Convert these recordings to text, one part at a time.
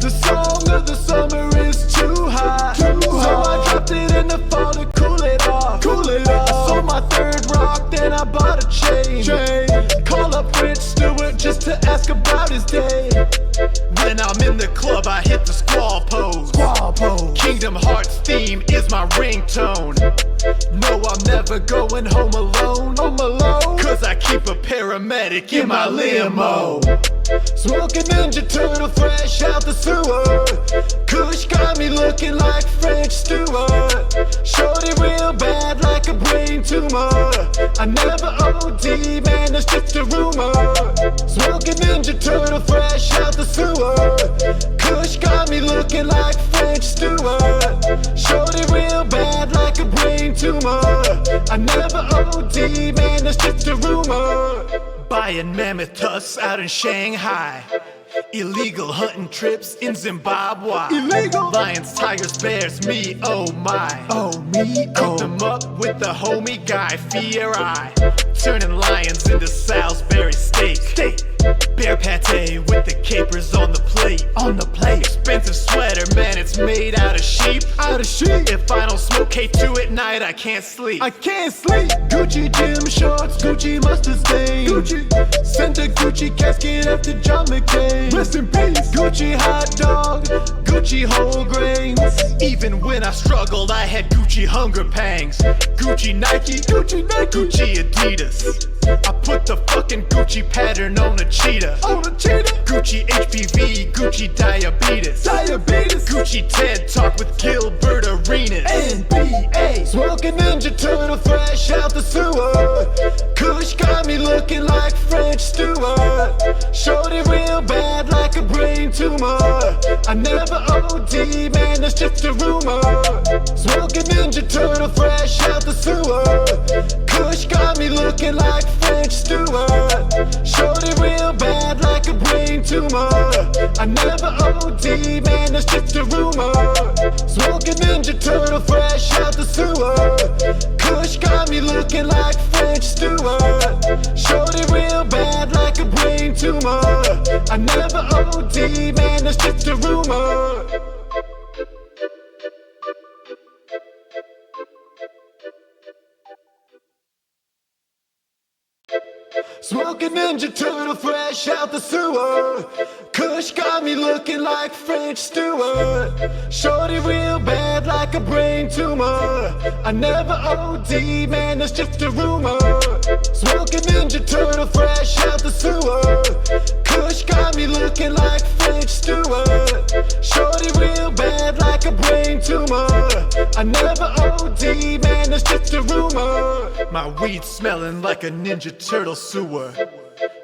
The song of the summer is too hot. So I dropped it in the fall to cool it off. I sold my third rock, then I bought a chain. Call up French Stewart just to ask about his day. When I'm in the club, I hit the squall pose. Kingdom Hearts theme is my ringtone. No, I'm never going home alone. Cause I keep a paramedic in my limo. Smoking Ninja Turtle fresh out the sewer. Kush got me looking like French Stewart. Shorty real bad like a brain tumor. I never OD, man, it's just a rumor. Smoking Ninja Turtle fresh out the sewer. Kush got me looking like French Stewart. Shorty real bad like a brain tumor. I never OD, man, it's just a rumor. Buying mammoth tusks out in Shanghai. Illegal hunting trips in Zimbabwe. Illegal. Lions, tigers, bears, me, oh my. Cook them up with the homie Guy Fieri. Turning lions into Salisbury steak. Bear pate with the capers on the plate. Expensive sweater, man, it's made out of sheep. If I don't smoke K2 at night, I can't sleep. Gucci gym shorts, Gucci mustard stain. Sent a Gucci casket after John McCain. Rest in peace. Gucci hot dog, Gucci whole grains. Even when I struggled, I had Gucci hunger pangs. Gucci Nike, Gucci Adidas. I put the fucking Gucci pattern on a cheetah. Gucci HPV, Gucci diabetes. Gucci TED Talk with Gilbert Arenas. NBA. Smoking Ninja Turtle fresh out the sewer. Kush got me looking like French Stewart. Shorty real bad like a brain tumor. I never OD, man, it's just a rumor. Smoking Ninja Turtle fresh out the sewer. Kush got me looking like French Stewart. Shorty real bad like a brain tumor. I never OD, man, it's just a rumor. Smoking Ninja Turtle fresh out the sewer. Kush got me looking like French Stewart. Shorty real bad like a brain tumor. I never OD, man, it's just a rumor. Smoking Ninja Turtle fresh out the sewer. Kush got me looking like French Stewart. Shorty real bad like a brain tumor. I never OD, man, it's just a rumor. Smoking Ninja Turtle fresh out the sewer. Kush got me looking like French Stewart. Shorty real bad like a brain tumor. I never OD, man, it's just a rumor. My weed smelling like a Ninja Turtle sewer.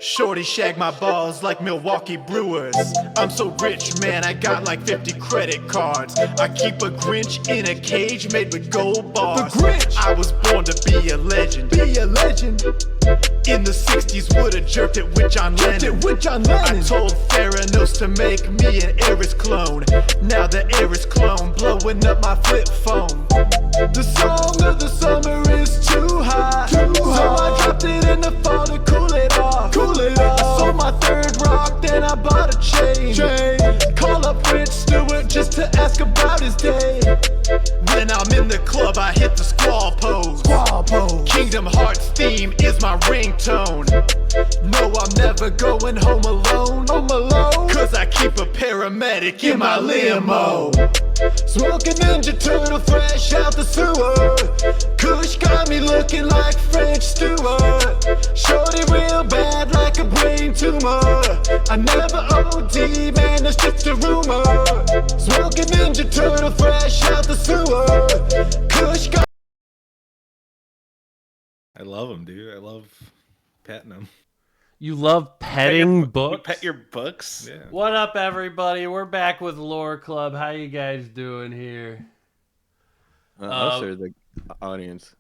Shorty shag my balls like Milwaukee Brewers. I'm so rich, man, I got like 50 credit cards. I keep a Grinch in a cage made with gold bars. The Grinch. I was born to be a legend. In the 60s would've jerked it with John Lennon. I told Theranos to make me an Eris clone. Now the Eris clone blowing up my flip phone. The song of the summer is too hot. So I dropped it in the fall to cool it off. I sold my third rock, then I bought a chain. Call up French Stewart just to ask about his day. When I'm in the club, I hit the squall pose. Kingdom Hearts theme is my ringtone. No, I'm never going home alone. Cause I keep a paramedic in my limo. Smoking Ninja Turtle fresh out the sewer. Kush got me looking like French Stewart. Shorty real bad like a brain tumor. I never OD, man, it's just a rumor. Smoking Ninja Turtle fresh out the sewer. Kush got. I love them, dude. I love petting them. You love petting books? You pet your books? Yeah. What up, everybody? We're back with Lore Club. How you guys doing here? Us or the audience?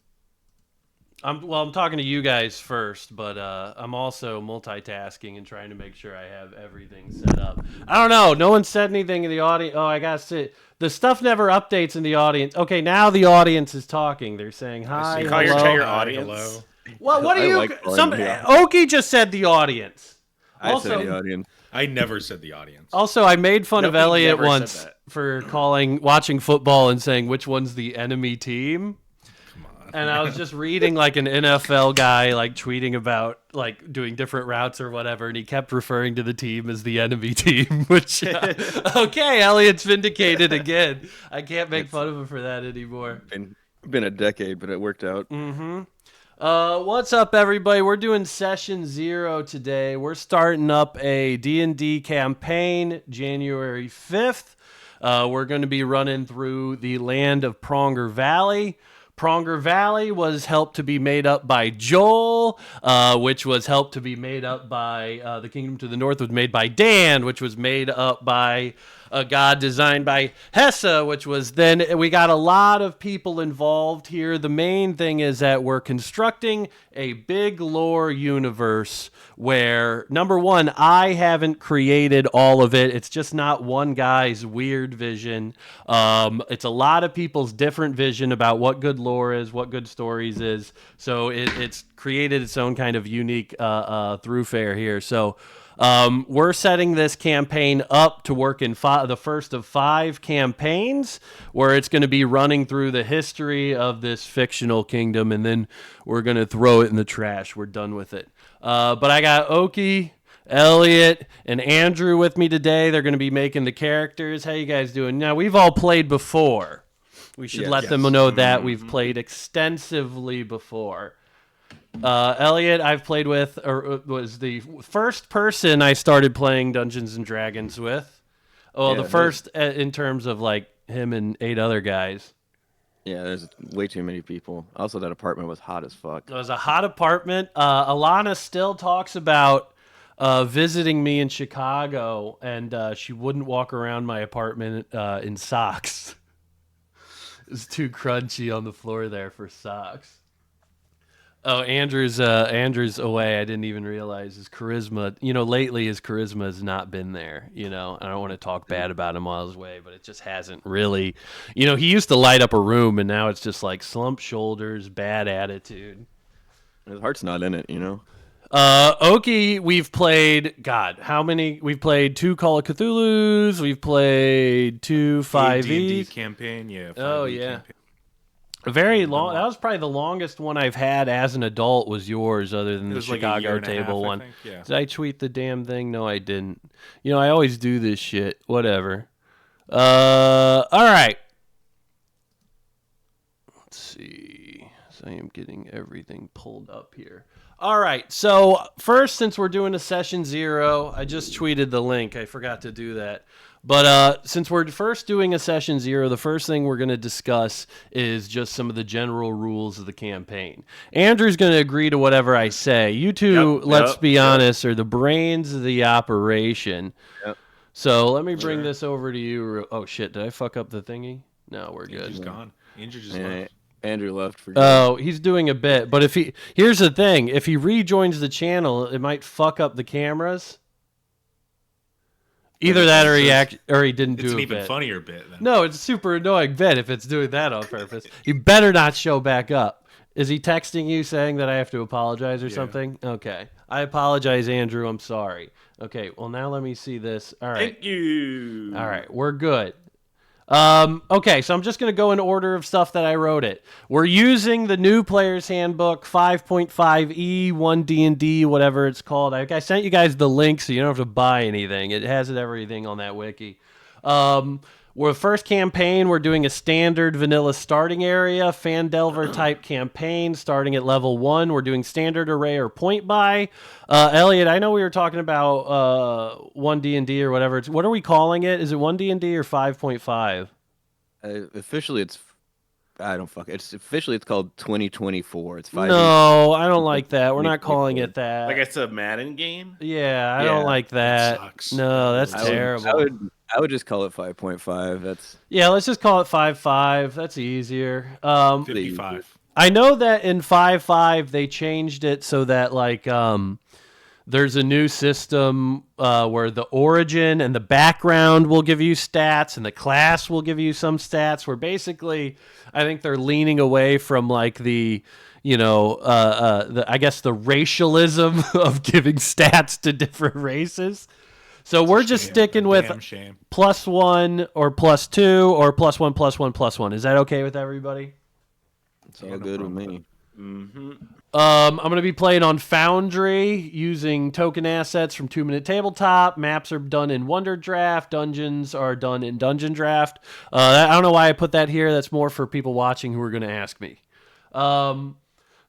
I'm talking to you guys first, but I'm also multitasking and trying to make sure I have everything set up. I don't know. No one said anything in the audience. Oh, I got to sit. The stuff never updates in the audience. Okay, now the audience is talking. They're saying hi. So you call your audience? Hello. Well, what do you? Like Okie just said the audience. I said the audience. I never said the audience. Also, I made fun of Nope, he Elliott never said once that. for watching football and saying which one's the enemy team. Come on. And I was just reading like an NFL guy like tweeting about like doing different routes or whatever, and he kept referring to the team as the enemy team. Which okay, Elliott's vindicated again. I can't make fun of him for that anymore. Been a decade, but it worked out. What's up, everybody? We're doing session 0 today. We're starting up a D&D campaign January 5th. We're going to be running through the land of Pronger Valley. Pronger Valley was helped to be made up by Joel, which was helped to be made up by the Kingdom to the North was made by Dan, which was made up by a god designed by Hessa, which was then we got a lot of people involved here. The main thing is that we're constructing a big lore universe where, number one, I haven't created all of it. It's just not one guy's weird vision. It's a lot of people's different vision about what good lore is, what good stories is. So it's created its own kind of unique thoroughfare here. So we're setting this campaign up to work in the first of 5 campaigns where it's going to be running through the history of this fictional kingdom, and then we're going to throw it in the trash. We're done with it. But I got Oki, Elliott, and Andrew with me today. They're going to be making the characters. How you guys doing? Now, we've all played before. We should let them know that we've played extensively before. Elliott, I've played with, or was the first person I started playing Dungeons and Dragons with. Oh, Yeah, the first in terms of like him and 8 other guys. Yeah, there's way too many people. Also, that apartment was hot as fuck. It was a hot apartment. Alana still talks about visiting me in Chicago, and she wouldn't walk around my apartment in socks. It was too crunchy on the floor there for socks. Oh, Andrew's away. I didn't even realize his charisma. You know, lately his charisma has not been there. You know, I don't want to talk bad about him while he's away, but it just hasn't really. You know, he used to light up a room, and now it's just like slumped shoulders, bad attitude. His heart's not in it, you know. Oki, we've played. God, how many? We've played 2 Call of Cthulhu's. We've played 2 D&D 5e campaign, yeah. 5e Oh yeah. campaign. Very long. That was probably the longest one I've had as an adult was yours, other than It the was like a Chicago year and a half, table I one. think, yeah. Did I tweet the damn thing? No, I didn't. You know, I always do this shit. Whatever. All right. Let's see. So I am getting everything pulled up here. All right. So first, since we're doing a session 0, I just tweeted the link. I forgot to do that. But since we're first doing a session 0, the first thing we're going to discuss is just some of the general rules of the campaign. Andrew's going to agree to whatever I say. You two, let's be honest, are the brains of the operation. Yep. So let me bring this over to you. Oh, shit. Did I fuck up the thingy? No, we're Andrew's good. gone. Andrew just Yeah, left. Andrew left for good. Oh, he's doing a bit. But here's the thing. If he rejoins the channel, it might fuck up the cameras. Either that or he didn't do It's a an even bit. funnier bit. Then. No, it's a super annoying bit if it's doing that on purpose. You better not show back up. Is he texting you saying that I have to apologize or something? Okay. I apologize, Andrew. I'm sorry. Okay, well, now let me see this. All right. Thank you. All right, we're good. Okay, so I'm just going to go in order of stuff that I wrote it. We're using the new Player's Handbook 5.5e, 1D&D, whatever it's called. I sent you guys the link so you don't have to buy anything. It has everything on that wiki. We're first campaign, we're doing a standard vanilla starting area, Fandelver type campaign starting at level 1. We're doing standard array or point buy. Elliott, I know we were talking about 1D&D or whatever. What are we calling it? Is it 1D&D or 5.5? Officially, it's called 2024. It's 5. No, I don't like that. We're not calling it that. Like it's a Madden game. Yeah, I don't like that. sucks. No, that's terrible. I would just call it 5.5. That's Yeah, let's just call it 5.5. That's easier. 55. I know that in 5.5 they changed it so that like there's a new system where the origin and the background will give you stats and the class will give you some stats, where basically I think they're leaning away from like the I guess the racialism of giving stats to different races. So we're just Shame. sticking A with damn shame. +1 or +2 or +1 +1 +1. Is that okay with everybody? It's all good with me. I'm going to be playing on Foundry using token assets from 2 Minute Tabletop. Maps are done in Wonder Draft. Dungeons are done in Dungeon Draft. I don't know why I put that here. That's more for people watching who are going to ask me.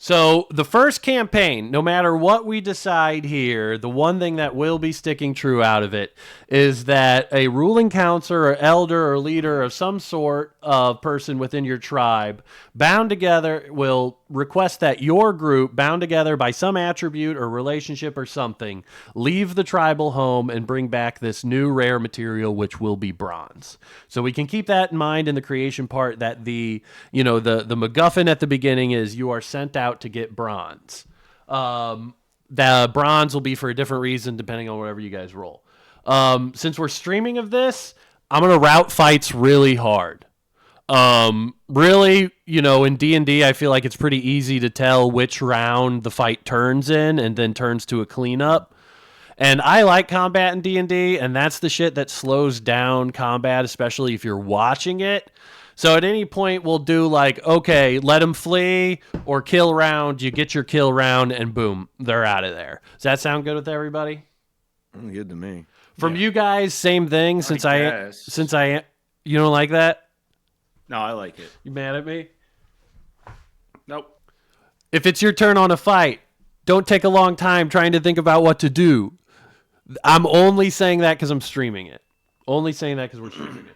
So the first campaign, no matter what we decide here, the one thing that will be sticking true out of it is that a ruling council or elder or leader of some sort of person within your tribe bound together will request that your group, bound together by some attribute or relationship or something, leave the tribal home and bring back this new rare material, which will be bronze. So we can keep that in mind in the creation part, that the MacGuffin at the beginning is you are sent out to get bronze. The bronze will be for a different reason depending on whatever you guys roll. Since we're streaming of this, I'm going to route fights really hard. Really, in D&D, I feel like it's pretty easy to tell which round the fight turns in and then turns to a cleanup. And I like combat in D&D, and that's the shit that slows down combat, especially if you're watching it. So at any point, we'll do like, okay, let them flee or kill round. You get your kill round, and boom, they're out of there. Does that sound good with everybody? Good to me. From you guys, same thing. You don't like that? No, I like it. You mad at me? Nope. If it's your turn on a fight, don't take a long time trying to think about what to do. I'm only saying that because I'm streaming it. Only saying that because we're streaming it.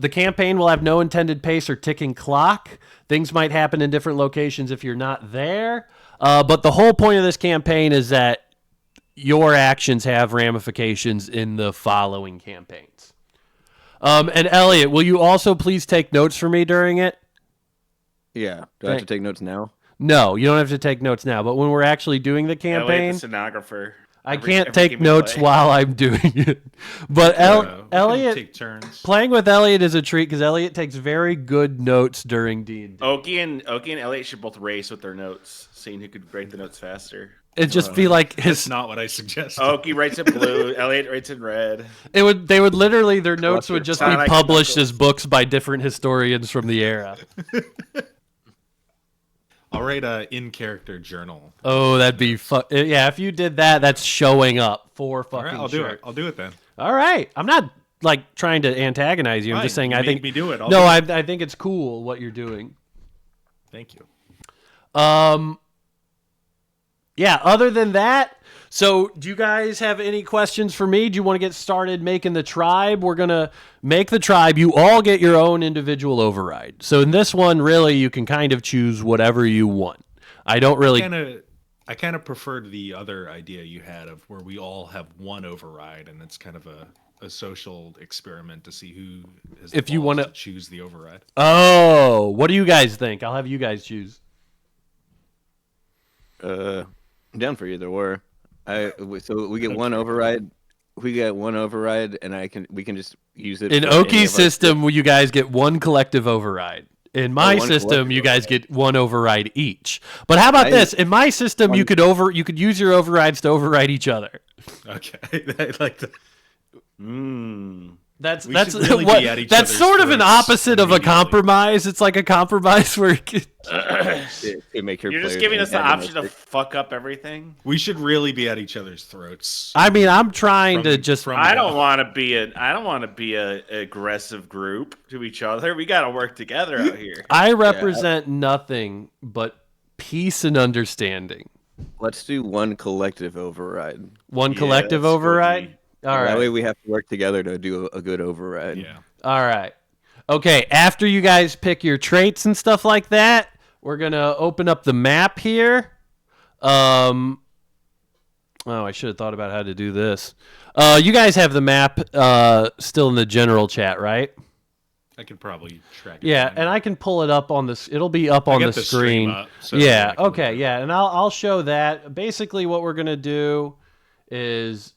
The campaign will have no intended pace or ticking clock. Things might happen in different locations if you're not there. But the whole point of this campaign is that your actions have ramifications in the following campaigns. And Elliot, will you also please take notes for me during it? Yeah. Do I have to take notes now? No, you don't have to take notes now. But when we're actually doing the campaign, Elliot, the stenographer. I can't take notes while I'm doing it. But Elliot, take turns. Playing with Elliot is a treat because Elliot takes very good notes during D&D. Okie and Elliot should both race with their notes, seeing who could write the notes faster. It'd just be like That's not what I suggested. Okie writes in blue, Elliot writes in red. They would literally, their notes would just be Sonic published Knuckles. as books by different historians from the era. I'll write a in-character journal. Oh, that'd be fun. Yeah, if you did that, that's showing up for fucking All right, I'll sure. do it. I'll do it then. All right. I'm not like trying to antagonize you. I'm just saying You I made think me do it. I'll No, do it. I think it's cool what you're doing. Thank you. Yeah, other than that, so do you guys have any questions for me? Do you want to get started making the tribe? We're going to make the tribe. You all get your own individual override. So in this one, really, you can kind of choose whatever you want. I don't really... I kind of preferred the other idea you had of where we all have one override, and it's kind of a social experiment to see who is the If you balls wanna- to choose the override. Oh, what do you guys think? I'll have you guys choose. I'm down for either or. So we get one override. We get one override, and we can just use it In for any of Oki's our- system, you guys get one collective override. In my one system, collective you guys override. get one override each. But how about this? In my system, you could use your overrides to override each other. Okay, I like that. That's We should really what, be at each that's other's sort of an throats opposite of a immediately. compromise. It's like a compromise where to make your You're just players giving us the option to antagonistic. fuck up everything. We should really be at each other's throats. I mean, I'm trying to just from- I don't want to be a aggressive group to each other. We got to work together out here. I represent nothing but peace and understanding. Let's do one collective override. One Yeah, collective that's override. good. All That way right. we have to work together to do a good override. Yeah. All right. Okay. After you guys pick your traits and stuff like that, we're gonna open up the map here. Oh, I should have thought about how to do this. You guys have the map still in the general chat, right? I could probably track it. Yeah, down. and I can pull it up on this. It'll be up on got the the stream screen. up, so Yeah. I can Okay. look at Yeah, and I'll show that. Basically, what we're gonna do is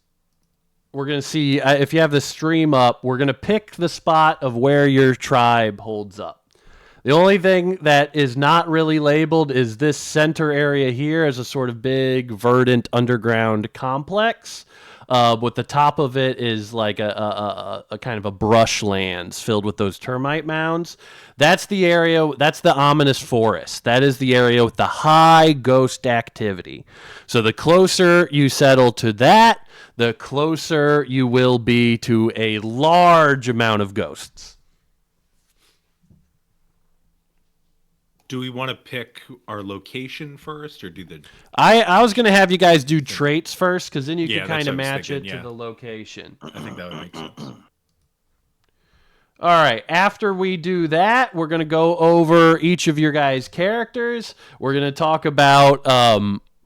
we're gonna see if you have the stream up. We're gonna pick the spot of where your tribe holds up. The only thing that is not really labeled is this center area here as a sort of big verdant underground complex. with the top of it is like a kind of a brushlands filled with those termite mounds. That's the area. That's the ominous forest. That is the area with the high ghost activity. So the closer you settle to that, the closer you will be to a large amount of ghosts. Do we want to pick our location first, or do the? I was gonna have you guys do traits first, because then you Yeah, can that's kind of what I was match thinking, it to yeah. the location. I think that would make sense. All right. After we do that, we're going to go over each of your guys' characters. We're going to talk about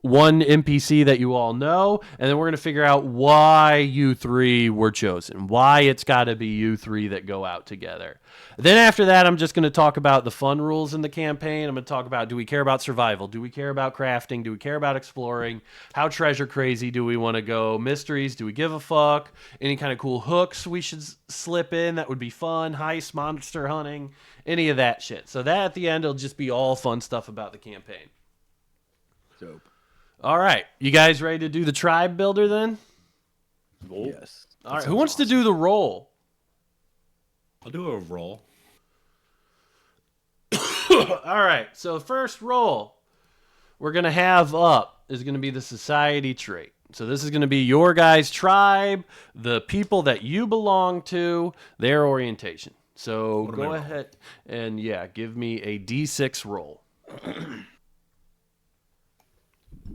one NPC that you all know, and then we're going to figure out why you three were chosen, why it's got to be you three that go out together. Then after that, I'm just going to talk about the fun rules in the campaign. I'm going to talk about, do we care about survival? Do we care about crafting? Do we care about exploring? How treasure crazy do we want to go? Mysteries? Do we give a fuck? Any kind of cool hooks we should slip in that would be fun? Heist, monster hunting, any of that shit. So that at the end, it'll just be all fun stuff about the campaign. Dope. All right. You guys ready to do the tribe builder then? Yes. All right. Who wants to do the roll? I'll do a roll. All right. So first roll we're going to have up is going to be the society trait. So this is going to be your guys' tribe, the people that you belong to, their orientation. So What am I go rolling? ahead and, yeah, give me a D6 roll.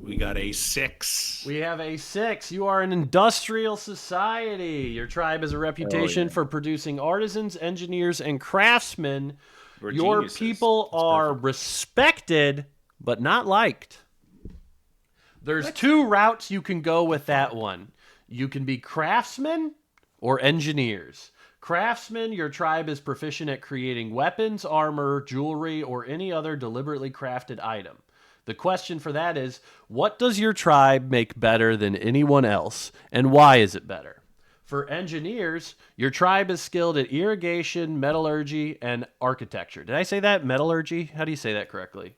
We got a 6. We have a 6. You are an industrial society. Your tribe has a reputation for producing artisans, engineers, and craftsmen. We're Your geniuses. people That's are perfect. respected, but not liked. There's 2 routes you can go with that one. You can be craftsmen or engineers. Craftsmen, your tribe is proficient at creating weapons, armor, jewelry, or any other deliberately crafted item. The question for that is, what does your tribe make better than anyone else, and why is it better? For engineers, your tribe is skilled at irrigation, metallurgy, and architecture. Did I say that? Metallurgy? How do you say that correctly?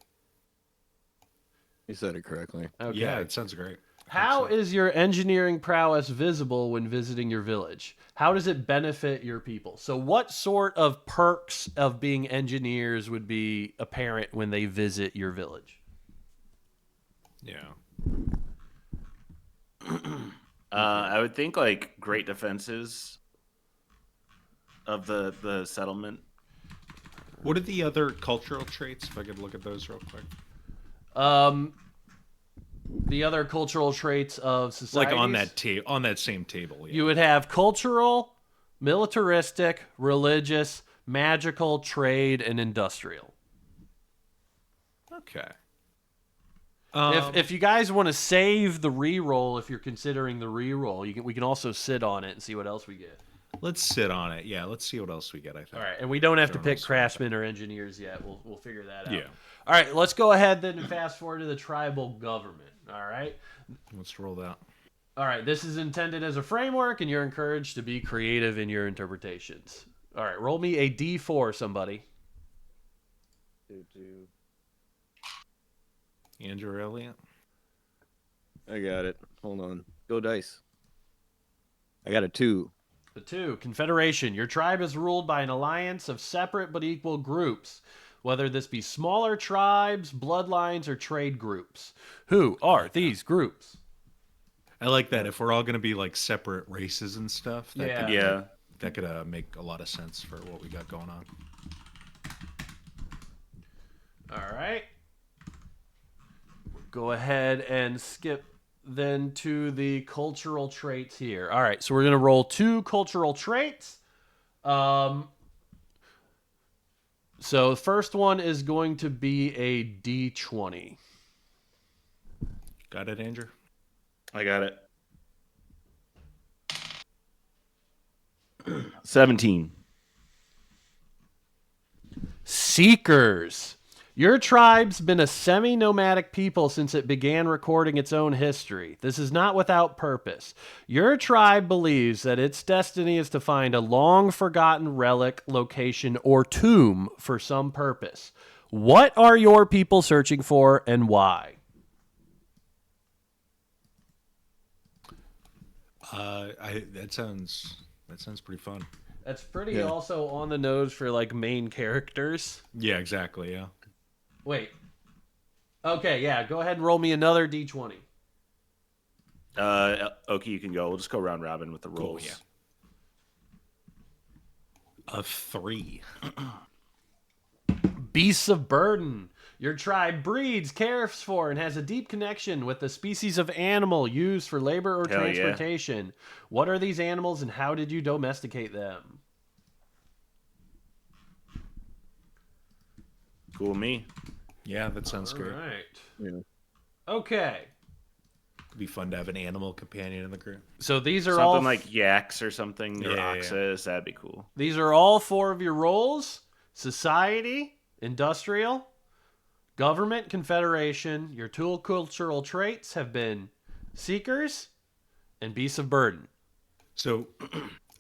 You said it correctly. Okay. Yeah, it sounds great. How is your engineering prowess visible when visiting your village? How does it benefit your people? So what sort of perks of being engineers would be apparent when they visit your village? Yeah. I would think like great defenses of the settlement. What are the other cultural traits? If I could look at those real quick. The other cultural traits of society. Like on that same table. Yeah. You would have cultural, militaristic, religious, magical, trade, and industrial. Okay. If you guys want to save the re-roll, if you're considering the re-roll, we can also sit on it and see what else we get. Let's sit on it. Yeah, let's see what else we get. I think. All right, and we don't have to Everyone pick else craftsmen or engineers yet. We'll figure that out. Yeah. All right, let's go ahead then and fast forward to the tribal government. All right. Let's roll that. All right, this is intended as a framework, and you're encouraged to be creative in your interpretations. All right, roll me a D4, somebody. Andrew or Elliott? I got it. Hold on. Go dice. I got a 2. The 2, Confederation. Your tribe is ruled by an alliance of separate but equal groups, whether this be smaller tribes, bloodlines, or trade groups. Who are these groups? I like that. If we're all going to be like separate races and stuff, that Yeah. could, Yeah. that could make a lot of sense for what we got going on. All right. Go ahead and skip then to the cultural traits here. All right, so we're going to roll 2 cultural traits. So the first one is going to be a D20. Got it, Andrew? I got it. 17. Seekers. Your tribe's been a semi-nomadic people since it began recording its own history. This is not without purpose. Your tribe believes that its destiny is to find a long-forgotten relic, location, or tomb for some purpose. What are your people searching for, and why? That sounds pretty fun. That's pretty Yeah. also on the nose for like main characters. Yeah, exactly. Yeah. Wait. Okay, yeah. Go ahead and roll me another d20. Okay, you can go. We'll just go round robin with the Cool, rolls. yeah. A 3. Beasts of burden. Your tribe breeds, cares for, and has a deep connection with the species of animal used for labor or Hell yeah. transportation. What are these animals and how did you domesticate them? Cool with me. Yeah, that sounds All great. right. Yeah. Okay. It'd be fun to have an animal companion in the group. So these are Something all like yaks or something, or Yeah, yeah. oxes. That'd be cool. these are all 4 of your roles: society, industrial, government, confederation. Your tool cultural traits have been seekers and beasts of burden. So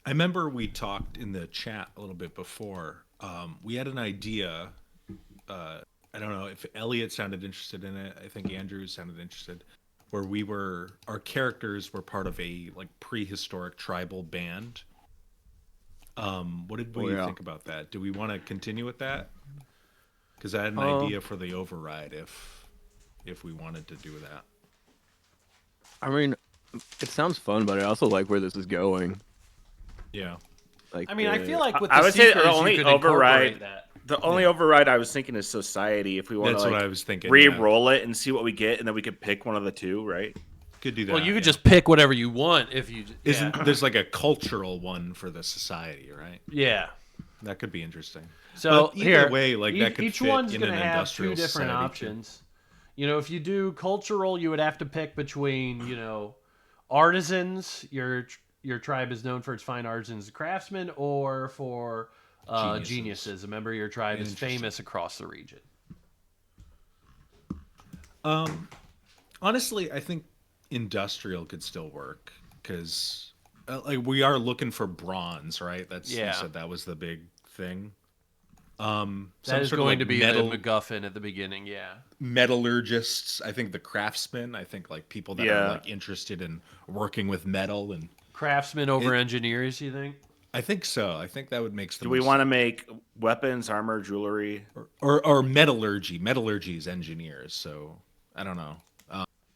I remember we talked in the chat a little bit before. We had an idea. I don't know if Elliott sounded interested in it. I think Andrew sounded interested. Where our characters were part of a like prehistoric tribal band. What did we think about that? Do we want to continue with that? Because I had an idea for the override if we wanted to do that. I mean, it sounds fun, but I also like where this is going. Yeah. Like, I mean, I feel like with I the would say seekers, the you only could override- incorporate that. The only override I was thinking is society. If we want That's to what like I was thinking. re-roll it and see what we get, and then we could pick one of the two, right? Could do that. Well, you could yeah. just pick whatever you want if you. Isn't there's like a cultural one for the society, right? Yeah. That could be interesting. So But either here, way, like, that could each fit one's in going to an have 2 industrial different society, too. options. You know, if you do cultural, you would have to pick between, you know, artisans. Your tribe is known for its fine artisans and craftsmen, or for geniuses. A member of your tribe is Interesting. famous across the region. Honestly, I think industrial could still work because like we are looking for bronze, right? That's Yeah. you said that was the big thing. That Some is sort of, going like, to be metal, the MacGuffin at the beginning. Yeah. metallurgists. I think the craftsmen. I think like people that Yeah. are like interested in working with metal, and Craftsmen over engineers, you think? I think so. I think that would make Do we want to make weapons, armor, jewelry? or metallurgy? Metallurgy is engineers, so I don't know.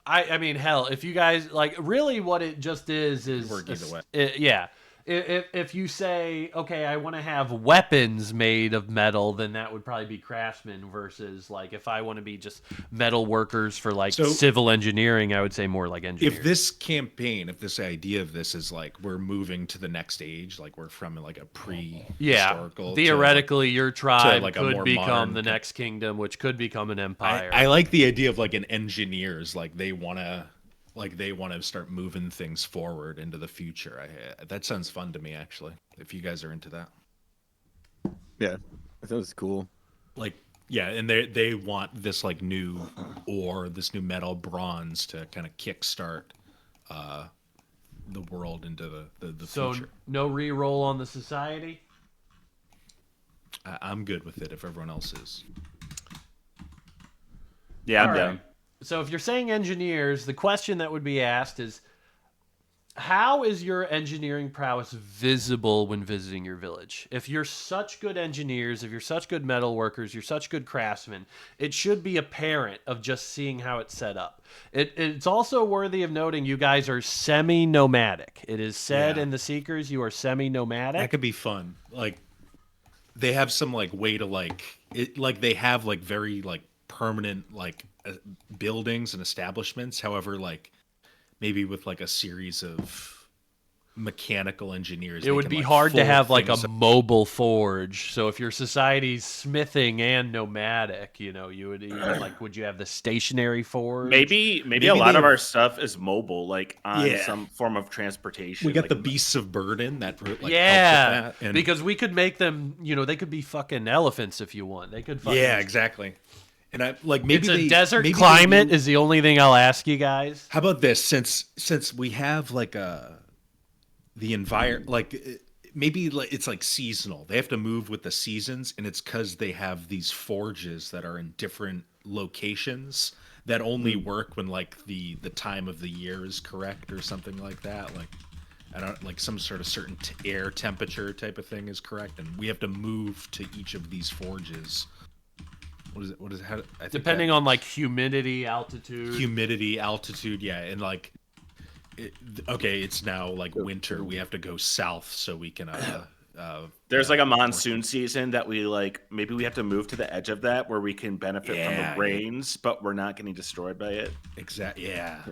I mean, hell, if you guys like, really, what it just is Work either way. yeah. If you say, okay, I want to have weapons made of metal, then that would probably be craftsmen versus like if I want to be just metal workers for like So- civil engineering, I would say more like engineers. If this campaign, if this idea of this is like we're moving to the next age, like we're from like a pre-historical, theoretically, your tribe like a could more become modern the next kingdom, which could become an empire. I like the idea of like an engineers, like they want to start moving things forward into the future. That sounds fun to me, actually. If you guys are into that, yeah, that sounds cool. like, yeah, and they want this like new ore, this new metal, bronze, to kind of kickstart the world into the so future. no re-roll on the society. I'm good with it if everyone else is. Yeah, I'm All down. right. So if you're saying engineers, the question that would be asked is, how is your engineering prowess visible when visiting your village? If you're such good engineers, if you're such good metal workers, you're such good craftsmen, it should be apparent of just seeing how it's set up. It's also worthy of noting you guys are semi-nomadic. It is said Yeah. in the Seekers you are semi-nomadic. That could be fun. Like they have some like way to like it. Like they have like very like permanent like buildings and establishments. However, like maybe with like a series of mechanical engineers, It would be hard to have like a mobile forge. So if your society's smithing and nomadic, you know, you would like, would you have the stationary forge? Maybe Maybe a lot they- of our stuff is mobile, like on Yeah. some form of transportation. We got like the beasts of burden that like yeah, help with that. And because we could make them. You know, they could be fucking elephants if you want. They could. Fucking, yeah, exactly. And I like maybe It's a they- desert maybe they climate do- is the only thing I'll ask you guys. How about this? Since we have like the environment, like maybe like it's like seasonal. They have to move with the seasons, and it's because they have these forges that are in different locations that only work when like the time of the year is correct or something like that. Like I don't like some sort of certain air temperature type of thing is correct, and we have to move to each of these forges. What is it? What is it? How, I think Depending on like humidity, altitude. humidity, altitude, yeah, and like, okay, it's now like winter. We have to go south so we can. There's like a monsoon season that we like. Maybe we have to move to the edge of that where we can benefit from the rains, but we're not getting destroyed by it. Exactly. Yeah.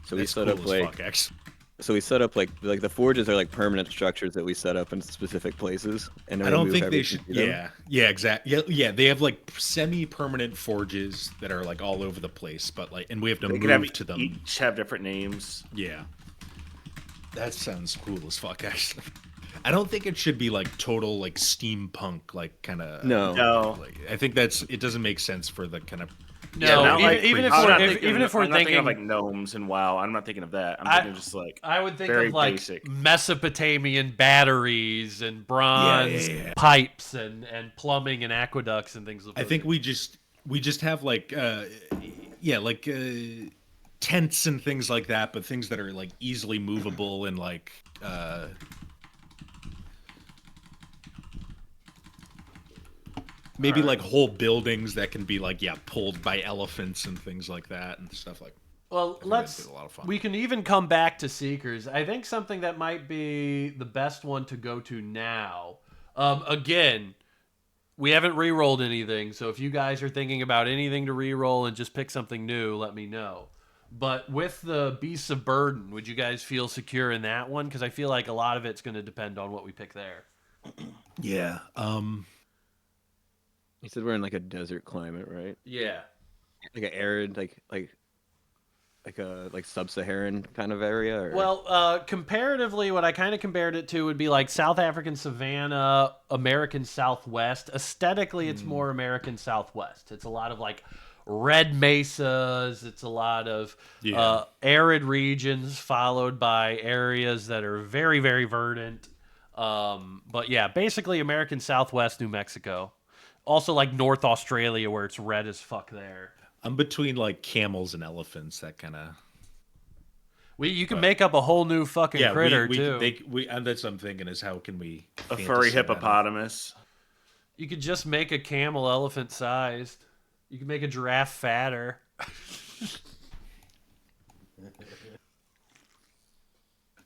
So That's we set cool up as like fuck, actually. so we set up like the forges are like permanent structures that we set up in specific places, and then I we don't move think they everything should. to them. Yeah, exactly. Yeah. They have like semi-permanent forges that are like all over the place, but like, and we have to They move could have to them. each have different names. Yeah, that sounds cool as fuck. Actually, I don't think it should be like total like steampunk like kind of. No. Like, I think it doesn't make sense for the kind of. No, not like even if I'm not we're thinking- even if we're I'm not thinking of like gnomes and WoW, I'm not thinking of that. I'm thinking just like I would think very of like basic. Mesopotamian batteries and bronze pipes and plumbing and aqueducts and things like that. I think we just have like tents and things like that, but things that are like easily movable and like maybe like whole buildings that can be like pulled by elephants and things like that and stuff like. Well, that'd be a lot of fun. we can even come back to Seekers. I think something that might be the best one to go to now. Again, we haven't re-rolled anything, so if you guys are thinking about anything to re-roll and just pick something new, let me know. But with the Beasts of Burden, would you guys feel secure in that one? Because I feel like a lot of it's going to depend on what we pick there. Yeah. You said we're in like a desert climate, right? Yeah. Like an arid, like a sub-Saharan kind of area. Or... Well, comparatively, what I kind of compared it to would be like South African savanna, American Southwest. Aesthetically, it's more American Southwest. It's a lot of like red mesas. It's a lot of arid regions followed by areas that are very, very verdant. But yeah, basically American Southwest, New Mexico. Also like North Australia where it's red as fuck there. I'm between like camels and elephants. That kind of. You can make up a whole new fucking critter too. And that's what I'm thinking is how can we A fantasy furry that out? hippopotamus. You could just make a camel elephant sized. You can make a giraffe fatter.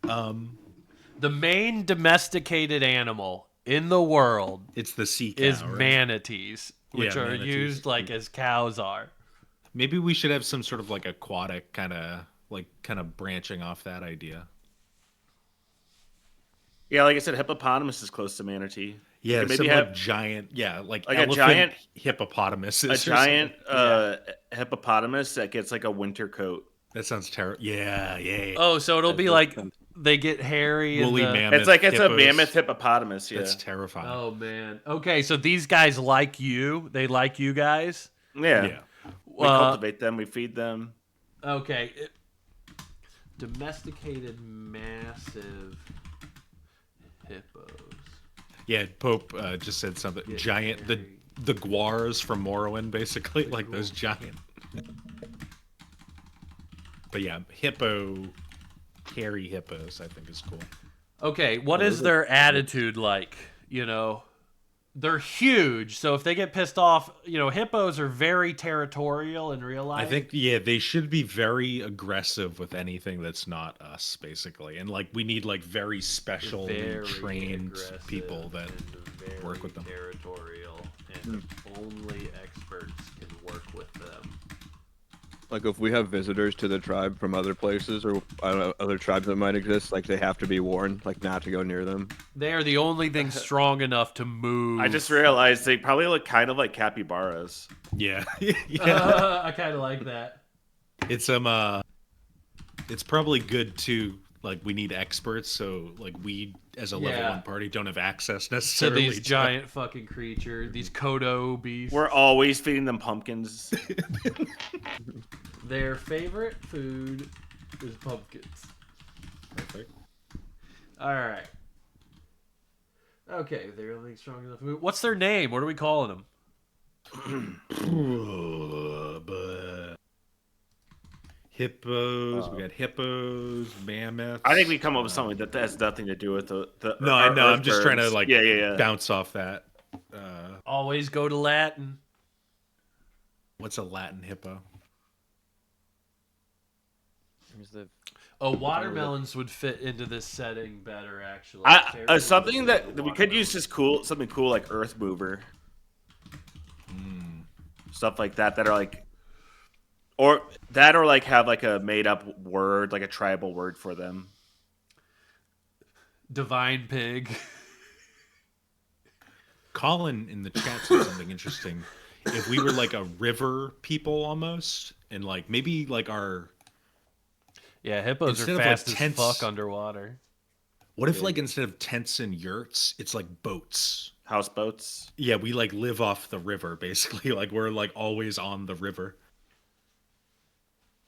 The main domesticated animal in the world It's the sea cow, is right? manatees, which Yeah, are manatees. used like as cows are. Maybe we should have some sort of like aquatic kind of branching off that idea. Yeah, like I said, hippopotamus is close to manatee. Yeah, Maybe some have like giant, like like a elephant giant- hippopotamuses. a or giant something. hippopotamus that gets like a winter coat. That sounds terrible. Yeah. Oh, so it'll be like they get hairy and Woolly the... mammoth. It's a hippos. mammoth hippopotamus. Yeah, That's terrifying. Oh man. Okay, so these guys like you. They like you guys. yeah. We cultivate them. We feed them. Okay. Domesticated massive hippos. Yeah, Pope just said something. Giant, the guars from Morrowind, basically, like those giant. But yeah, hairy hippos, I think is cool. Okay, what is their attitude like? You know, they're huge, so if they get pissed off, hippos are very territorial in real life. I think they should be very aggressive with anything that's not us, basically, and like we need like very special Very trained aggressive people that and very work with them. territorial, and only experts can work with them. Like if we have visitors to the tribe from other places or I don't know, other tribes that might exist, like they have to be warned, like not to go near them. They are the only thing strong enough to move. I just realized they probably look kind of like capybaras. Yeah, I kind of like that. it's it's probably good too. Like we need experts, so like we as a level 1 party don't have access To necessarily these giant fucking creatures, these Kodo beasts. We're always feeding them pumpkins. Their favorite food is pumpkins. Perfect. All right. Okay, they're only strong enough. What's their name? What are we calling them? Hippos. We got hippos, mammoths. I think we come up with something that has nothing to do with the. No, I know. I'm just trying to birds. like yeah. bounce off that. Always go to Latin. What's a Latin hippo? Here's the Oh, watermelons would fit into this setting better, actually. Something that we could use is cool. Something cool like Earth Mover. Stuff like that are like, or like have like a made up word, like a tribal word for them. Divine pig. Colin in the chat said something interesting. If we were like a river people almost, and like maybe like our Yeah, hippos Instead are of, like, fast as tents- fuck underwater. what if like instead of tents and yurts, it's like boats? Houseboats. Yeah, we like live off the river basically. Like we're like always on the river.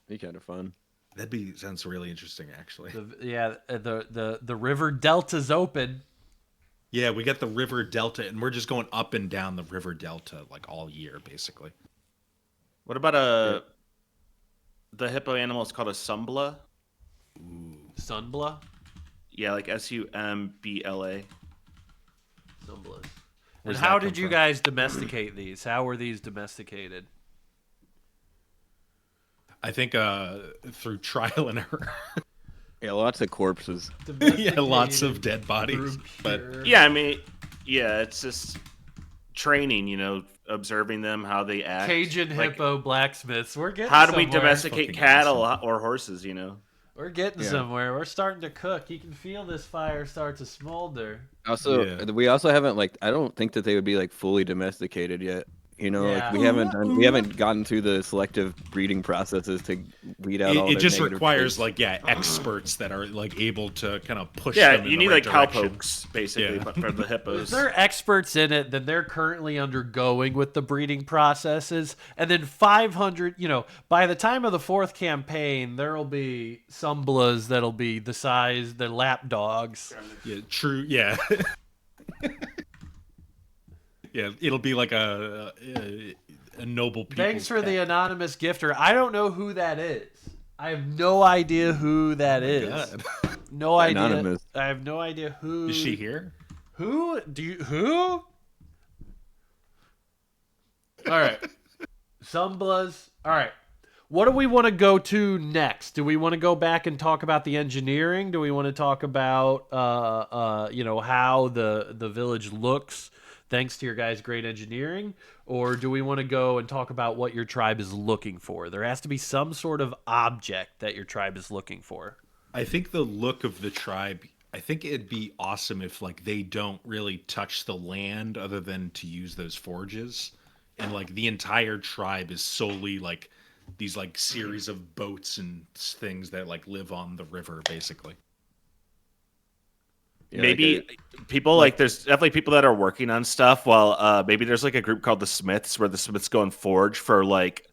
be kind of fun. Sounds really interesting actually. The river delta's open. Yeah, we got the river delta, and we're just going up and down the river delta like all year basically. What about the hippo animal is called a sumbla? Sunbla? Yeah, like Sumbla. Sunblas. And Where's how that did come you from? guys domesticate these? How were these domesticated? I think through trial and error. Yeah, lots of corpses. Yeah, lots of dead bodies. But Yeah, I mean, yeah, it's just training. You know, observing them, how they act. Cajun Like, hippo blacksmiths. We're getting how do we somewhere. domesticate Fucking cattle awesome. or horses? You know. We're getting Yeah. somewhere. We're starting to cook. You can feel this fire start to smolder. Also, Yeah. we also haven't like I don't think that they would be like fully domesticated yet. You know, Yeah. like we haven't gotten through the selective breeding processes to weed out all it their just negative requires traits. like experts that are like able to kind of push Yeah, them in you the need right like direction. cowpokes basically, Yeah. but for the If hippos. they're experts in it, then they're currently undergoing with the breeding processes. And then 500, by the time of the fourth campaign, there'll be Sumblas that'll be the size, they're lap dogs. Yeah, true. Yeah. Yeah, it'll be like a noble people. Thanks for the anonymous gifter. I don't know who that is. I have no idea who that is. God. No idea. Anonymous. I have no idea who. Is she here? Who? Who? All right. Sumblas. All right. What do we want to go to next? Do we want to go back and talk about the engineering? Do we want to talk about how the village looks thanks to your guys' great engineering? Or do we want to go and talk about what your tribe is looking for? There has to be some sort of object that your tribe is looking for. I think the look of the tribe, I think it'd be awesome if like they don't really touch the land other than to use those forges. And like the entire tribe is solely like these like series of boats and things that like live on the river basically. Yeah, Maybe people like there's definitely people that are working on stuff while maybe there's like a group called the Smiths where the Smiths go and forge for like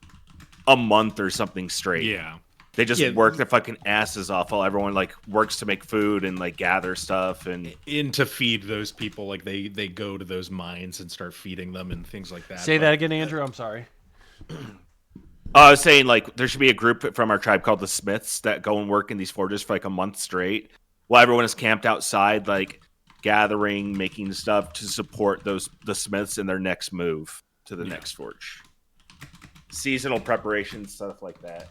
a month or something straight. Yeah. They just Yeah. work their fucking asses off while everyone like works to make food and like gather stuff and In to feed those people, like they go to those mines and start feeding them and things like that. Say But that again, Andrew. I'm sorry. I was saying like there should be a group from our tribe called the Smiths that go and work in these forges for like a month straight while everyone is camped outside, like gathering, making stuff to support the Smiths in their next move to the next forge. Seasonal preparation, stuff like that.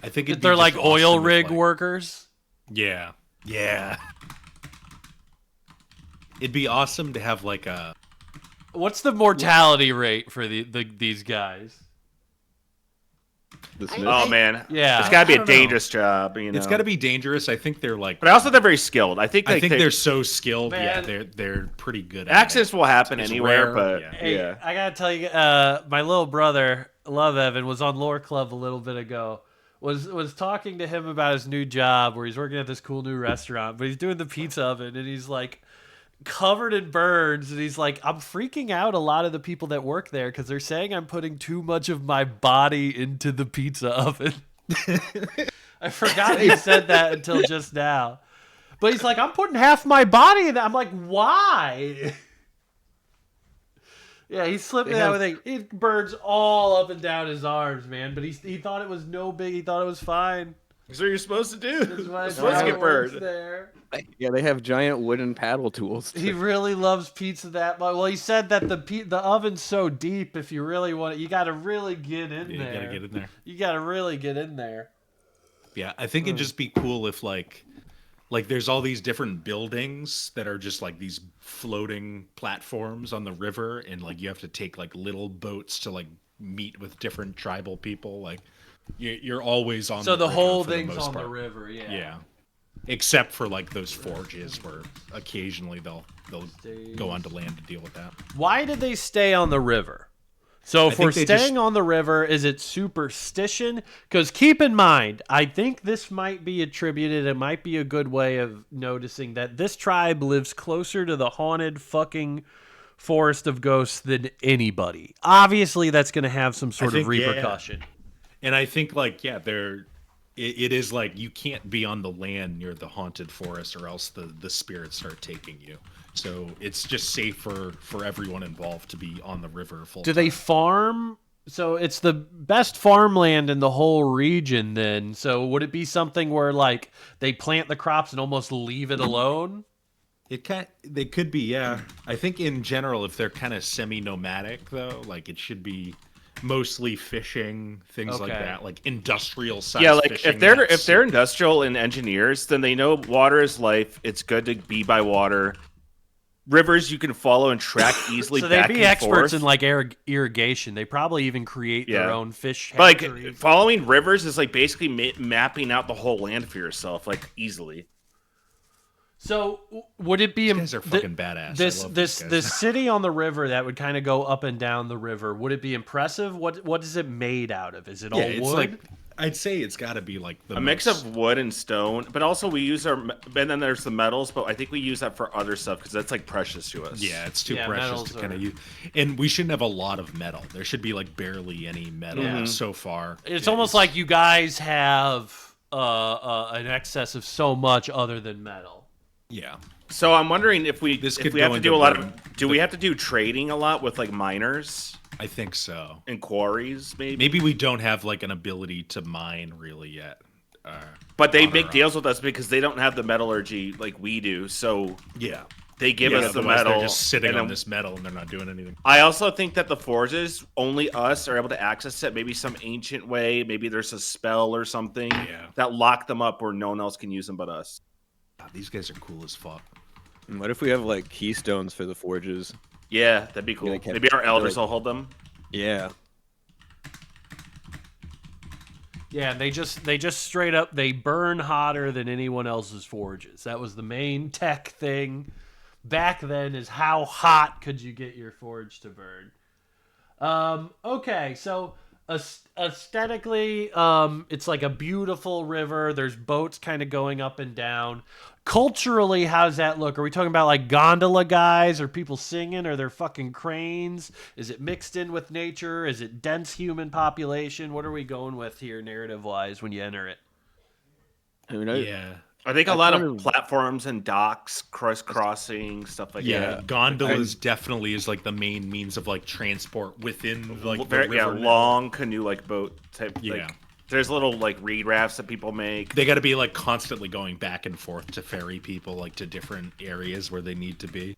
I think it'd be They're just like oil awesome if, rig like- workers. Yeah. Yeah. It'd be awesome to have like a What's the mortality rate for these guys? the Smiths. Oh man, Yeah. it's got to be I a don't know. dangerous job. You know, It's got to be dangerous. I think they're like But also, they're very skilled. I think. I Like, think they're so skilled. Yeah, Man. they're pretty good at accidents will happen It's anywhere, rare, but yeah. Hey, yeah. I gotta tell you, my little brother, Love Evan, was on Lore Club a little bit ago. Was talking to him about his new job where he's working at this cool new restaurant, but he's doing the pizza oven and he's like covered in burns and he's like, I'm freaking out a lot of the people that work there because they're saying I'm putting too much of my body into the pizza oven. I forgot he said that until just now. But he's like, I'm putting half my body in that. I'm like, why? Yeah, he slipped They that have- with it burns all up and down his arms, man. But he thought it was no big. He thought it was fine. That's what you're supposed to do. That's why You're it's supposed to how get it works burned. there. Yeah, they have giant wooden paddle tools. He really loves pizza that much. Well, he said that the oven's so deep. If you really want it, you got to really get in You there. gotta get in there. You got to really get in there. Yeah, I think it'd just be cool if like there's all these different buildings that are just like these floating platforms on the river, and like you have to take like little boats to like meet with different tribal people. Like you're always on. So the river whole for the thing's most on the part. river. Yeah. Yeah, except for like those forges where occasionally they'll go onto land to deal with that. Why did they stay on the river? So if think we're they staying just- on the river, is it superstition? Because keep in mind, I think this might be attributed, it might be a good way of noticing that this tribe lives closer to the haunted fucking forest of ghosts than anybody. Obviously, that's going to have some sort of think, yeah. repercussion. And I think like it is like you can't be on the land near the haunted forest or else the spirits start taking you. So it's just safer for everyone involved to be on the river full Do time. they farm? So it's the best farmland in the whole region then. So would it be something where like they plant the crops and almost leave it alone? They could be, yeah. I think in general, if they're kind of semi-nomadic though, like it should be mostly fishing, things like Okay. that, like industrial size. Yeah, like fishing if they're nets. industrial and engineers, then they know water is life. It's good to be by water. Rivers you can follow and track easily. So they'd back be and experts forth. in like irrigation. They probably even create their Yeah. own fish But hatchery. like following rivers is like basically mapping out the whole land for yourself, like easily. So would it be These guys are fucking badass. I This love this these guys. this city on the river that would kind of go up and down the river? Would it be impressive? What is it made out of? Is it all Yeah, it's wood? like I'd say it's got to be like the A mix of wood and stone, but also we use and then there's the metals, but I think we use that for other stuff because that's like precious to us. Yeah, it's too Yeah, precious metals to kind are- of use. And we shouldn't have a lot of metal. There should be like barely any metal Yeah. so far. It's almost like you guys have an excess of so much other than metal. Yeah. So I'm wondering if we This if could we have go to into do a lot burn. of do we have to do trading a lot with like miners I think so. and quarries maybe? Maybe we don't have like an ability to mine really yet. But they on make our deals with us because they don't have the metallurgy like we do. So Yeah. they give Yeah, us the otherwise metal. They're just sitting and on then- this metal and they're not doing anything. I also think that the forges, only us are able to access it. Maybe some ancient way. Maybe there's a spell or something Yeah. that lock them up where no one else can use them but us. God, these guys are cool as fuck. And what if we have like keystones for the forges? Yeah, that'd be cool. they can't- Maybe our elders like- will hold them. Yeah. Yeah, they just straight up they burn hotter than anyone else's forges. That was the main tech thing back then, is how hot could you get your forge to burn. Okay, so aesthetically, it's like a beautiful river. There's boats kind of going up and down. Culturally, how's that look? Are we talking about like gondola guys? Are people singing? Are there fucking cranes? Is it mixed in with nature? Is it dense human population? What are we going with here, narrative-wise, when you enter it? I mean, Yeah. I think a I lot kind of of- platforms and docks, crossing, stuff like Yeah, that. gondolas definitely is like the main means of like transport within like the Very, river. yeah, network. long canoe like boat type. Yeah. Like, there's little like reed rafts that people make. They got to be like constantly going back and forth to ferry people like to different areas where they need to be.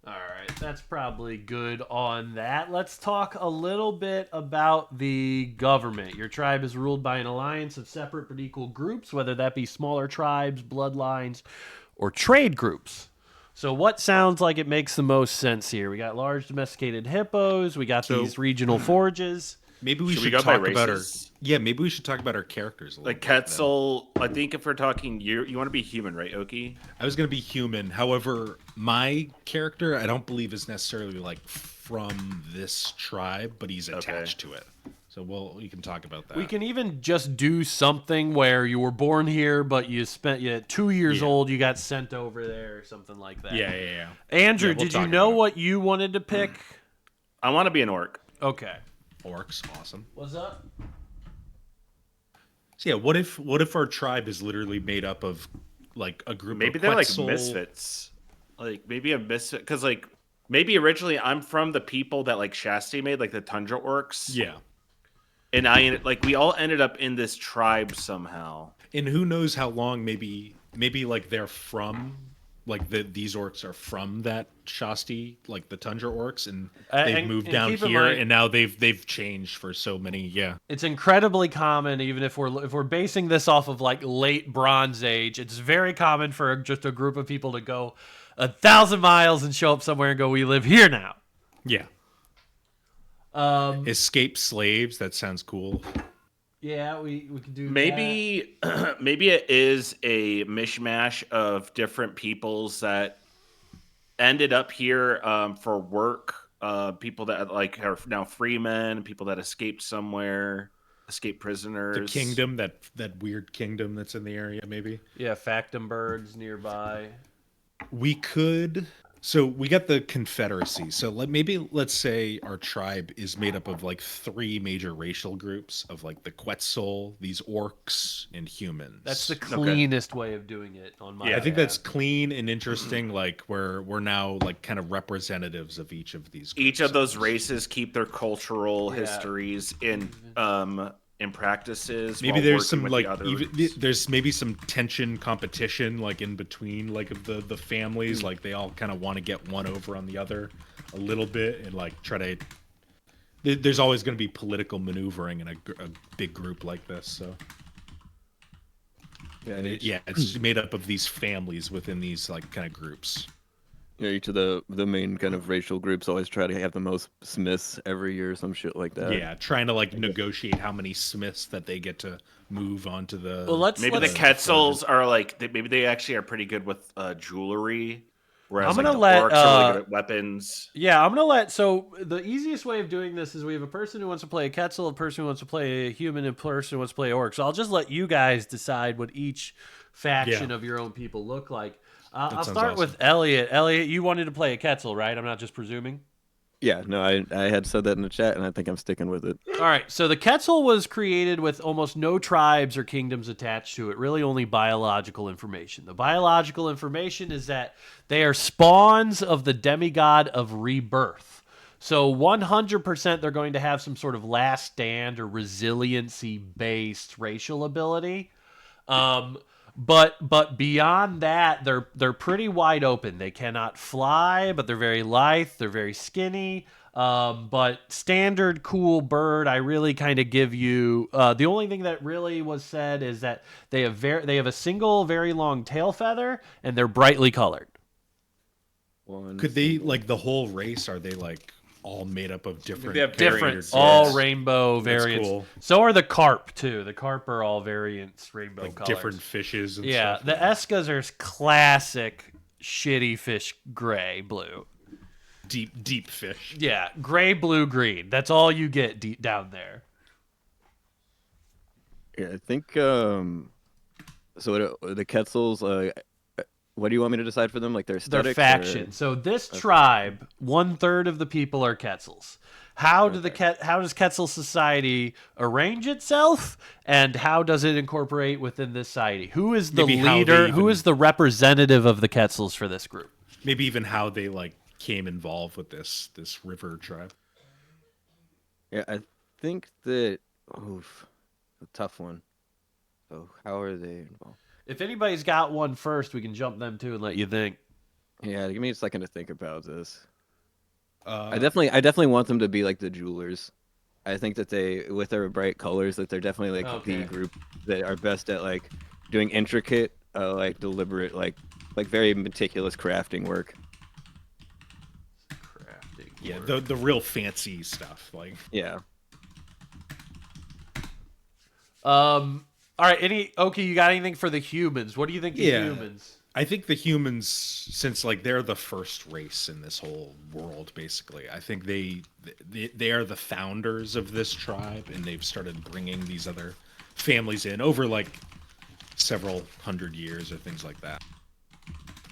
All right, that's probably good on that. Let's talk a little bit about the government. Your tribe is ruled by an alliance of separate but equal groups, whether that be smaller tribes, bloodlines, or trade groups. So what sounds like it makes the most sense here? We got large domesticated hippos, we got So- these regional forges. Maybe we Should should we go by talk about our. races? Yeah, maybe we should talk about our characters a little Like bit then. Quetzal, I think if we're talking, you want to be human, right, Oki? I was gonna be human. However, my character I don't believe is necessarily like from this tribe, but he's attached to it. So we can talk about that. We can even just do something where you were born here, but you spent 2 years Yeah. old, you got sent over there, or something like that. Yeah. Andrew, Yeah, we'll did you talk know about it. what you wanted to pick? I want to be an orc. Okay. Orcs, awesome. What's up? So yeah, what if our tribe is literally made up of like a group Maybe of they're like Quetzal- misfits. Like maybe a misfit, because like maybe originally I'm from the people that like Shasti made, like the Tundra Orcs. Yeah. And we all ended up in this tribe somehow. And who knows how long? Maybe like they're from like these orcs are from that Shasti, like the Tundra orcs, and they've moved down keep in here, mind- and now they've changed for so many. Yeah. It's incredibly common, even if we're basing this off of like late Bronze Age. It's very common for just a group of people to go 1,000 miles and show up somewhere and go, "We live here now." Yeah. Escape slaves. That sounds cool. Yeah, we could do Maybe maybe it is a mishmash of different peoples that ended up here for work. People that like are now freemen, people that escaped somewhere, escaped prisoners. The kingdom, that weird kingdom that's in the area, maybe. Yeah, Factumbergs nearby. We could. So we got the Confederacy. So let's say our tribe is made up of like 3 major racial groups of like the Quetzal, these orcs, and humans. That's the cleanest way of doing it on my. Yeah, I think that's clean and interesting. Like we're now like kind of representatives of each of these groups. Each of those races keep their cultural histories in practices. Maybe while there's working some with like the other even, groups. there's maybe some tension competition like in between like of the families, like they all kind of want to get one over on the other a little bit and like try to. There's always going to be political maneuvering in a big group like this, so. Yeah, it's made up of these families within these like kind of groups. Yeah, each of the main kind of racial groups always try to have the most Smiths every year, or some shit like that. Yeah, trying to like negotiate how many Smiths that they get to move onto the. Well, Maybe the Quetzals are like maybe they actually are pretty good with jewelry, whereas I'm like gonna the let, orcs are really good at weapons. Yeah, I'm gonna let. So the easiest way of doing this is we have a person who wants to play a Quetzal, a person who wants to play a human, and a person who wants to play orc. So I'll just let you guys decide what each faction of your own people look like. I'll start with Elliot. Elliot, you wanted to play a Quetzal, right? I'm not just presuming. Yeah, no, I had said that in the chat, and I think I'm sticking with it. All right, so the Quetzal was created with almost no tribes or kingdoms attached to it, really only biological information. The biological information is that they are spawns of the demigod of rebirth. So 100% they're going to have some sort of last stand or resiliency-based racial ability. But beyond that, they're pretty wide open. They cannot fly, but they're very lithe. They're very skinny. But standard cool bird, I really kind of give you. The only thing that really was said is that they have a single very long tail feather, and they're brightly colored. Could they like the whole race? Are they like all made up of different? They have Different, variants, all yes. rainbow That's variants. cool. So are the carp too. The carp are all variants, rainbow like colors. different fishes and Yeah, stuff? the Eskas are classic shitty fish gray blue. deep fish. Yeah, gray, blue, green. That's all you get deep down there. Yeah, I think. So the Quetzals. What do you want me to decide for them? Like their They're aesthetics? faction. So this tribe, 1/3 of the people are Quetzals. How does Quetzal society arrange itself, and how does it incorporate within this society? Who is the Maybe how they leader? Who even- is the representative of the Quetzals for this group? Maybe even how they like came involved with this river tribe. Yeah, I think that. Oof, a tough one. So how are they involved? If anybody's got one first, we can jump them too and let you think. Yeah, give me a second to think about this. Uh, I definitely want them to be like the jewelers. I think that they, with their bright colors, that they're definitely like Okay. the group that are best at like doing intricate, like deliberate, like very meticulous crafting work. Crafting. yeah, the real fancy stuff. Like Yeah. All right. You got anything for the humans? What do you think the Yeah. humans? I think the humans, since like they're the first race in this whole world, basically, I think they are the founders of this tribe, and they've started bringing these other families in over like several hundred years or things like that.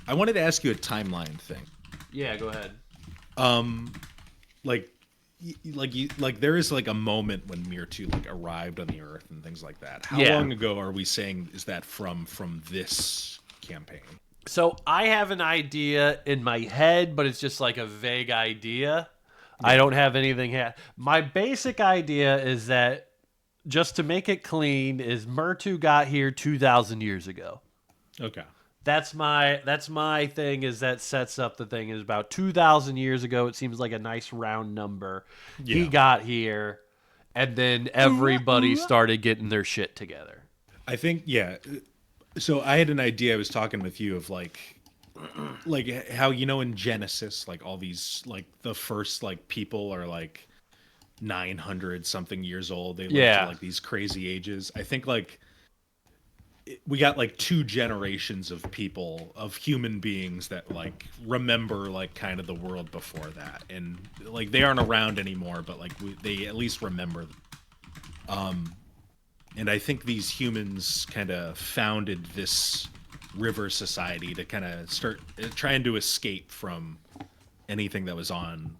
I wanted to ask you a timeline thing. Yeah, go ahead. Like there is like a moment when Mirtu like arrived on the earth and things like that. How Yeah. long ago are we saying is that from this campaign? So I have an idea in my head, but it's just like a vague idea. I don't have anything. My basic idea is that, just to make it clean, is Murtu got here 2,000 years ago. Okay. That's my thing. Is that sets up the thing is about 2,000 years ago. It seems like a nice round number. He Yeah. got here, and then everybody started getting their shit together. I think, yeah. So I had an idea. I was talking with you of like how, in Genesis, like all these, like the first like people are like 900 something years old. They live to like these crazy ages. I think like we got like 2 generations of people, of human beings that like remember like kind of the world before that, and like they aren't around anymore, but like they at least remember. And I think these humans kind of founded this river society to kind of start trying to escape from anything that was on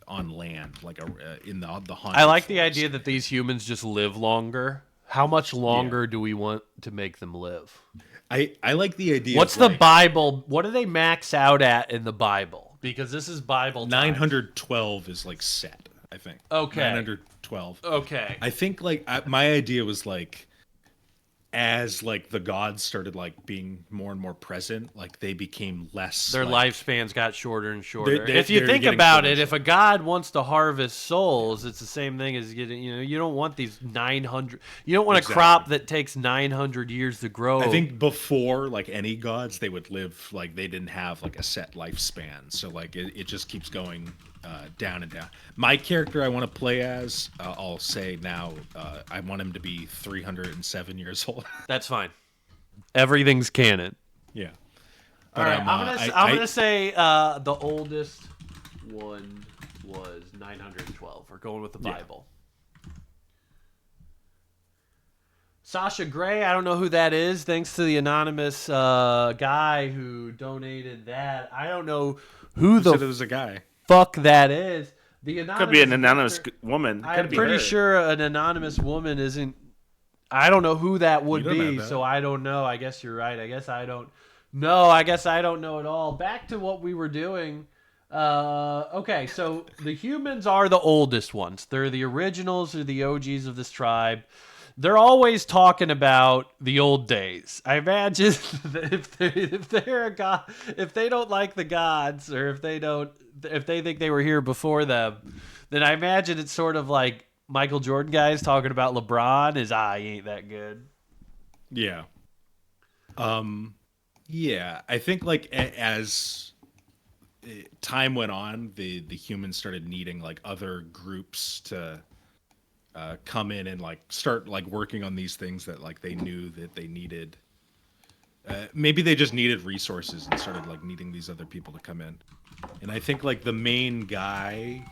land, like in the haunted I like the forest. idea that these humans just live longer. How much longer do we want to make them live? I like the idea. What's of, the like, Bible? What do they max out at in the Bible? Because this is Bible times. 912 is like set, I think. Okay. 912. Okay. I think like my idea was like, as like the gods started like being more and more present, like they became less. Their like, lifespans got shorter and shorter. They're- If you they're think getting about shorter it, and if a god wants to harvest souls, it's the same thing as getting. You don't want these 900. You don't want a crop that takes 900 years to grow. I think before like any gods, they would live like they didn't have like a set lifespan, so like it just keeps going down and down. My character I want to play as, I'll say now, I want him to be 307 years old. That's fine. Everything's canon. Yeah. All right, I'm gonna say the oldest one was 912. We're going with the Bible. Sasha Gray, I don't know who that is. Thanks to the anonymous guy who donated that. I don't know who said it the was a guy. fuck that is. The anonymous Could be an anonymous woman. I'm Could be pretty her. sure an anonymous woman isn't. I don't know who that would You don't know be, that. so I don't know. I guess you're right. I guess I don't know. I guess I don't know at all. Back to what we were doing. Okay, so the humans are the oldest ones. They're the originals or the OGs of this tribe. They're always talking about the old days. I imagine that if they're a god, if they don't like the gods, or if they think they were here before them, then I imagine it's sort of like Michael Jordan guys talking about LeBron. He ain't that good. Yeah. Yeah, I think like as time went on, the humans started needing like other groups to come in and like start like working on these things that like they knew that they needed. Maybe they just needed resources and started like needing these other people to come in. And I think like the main guy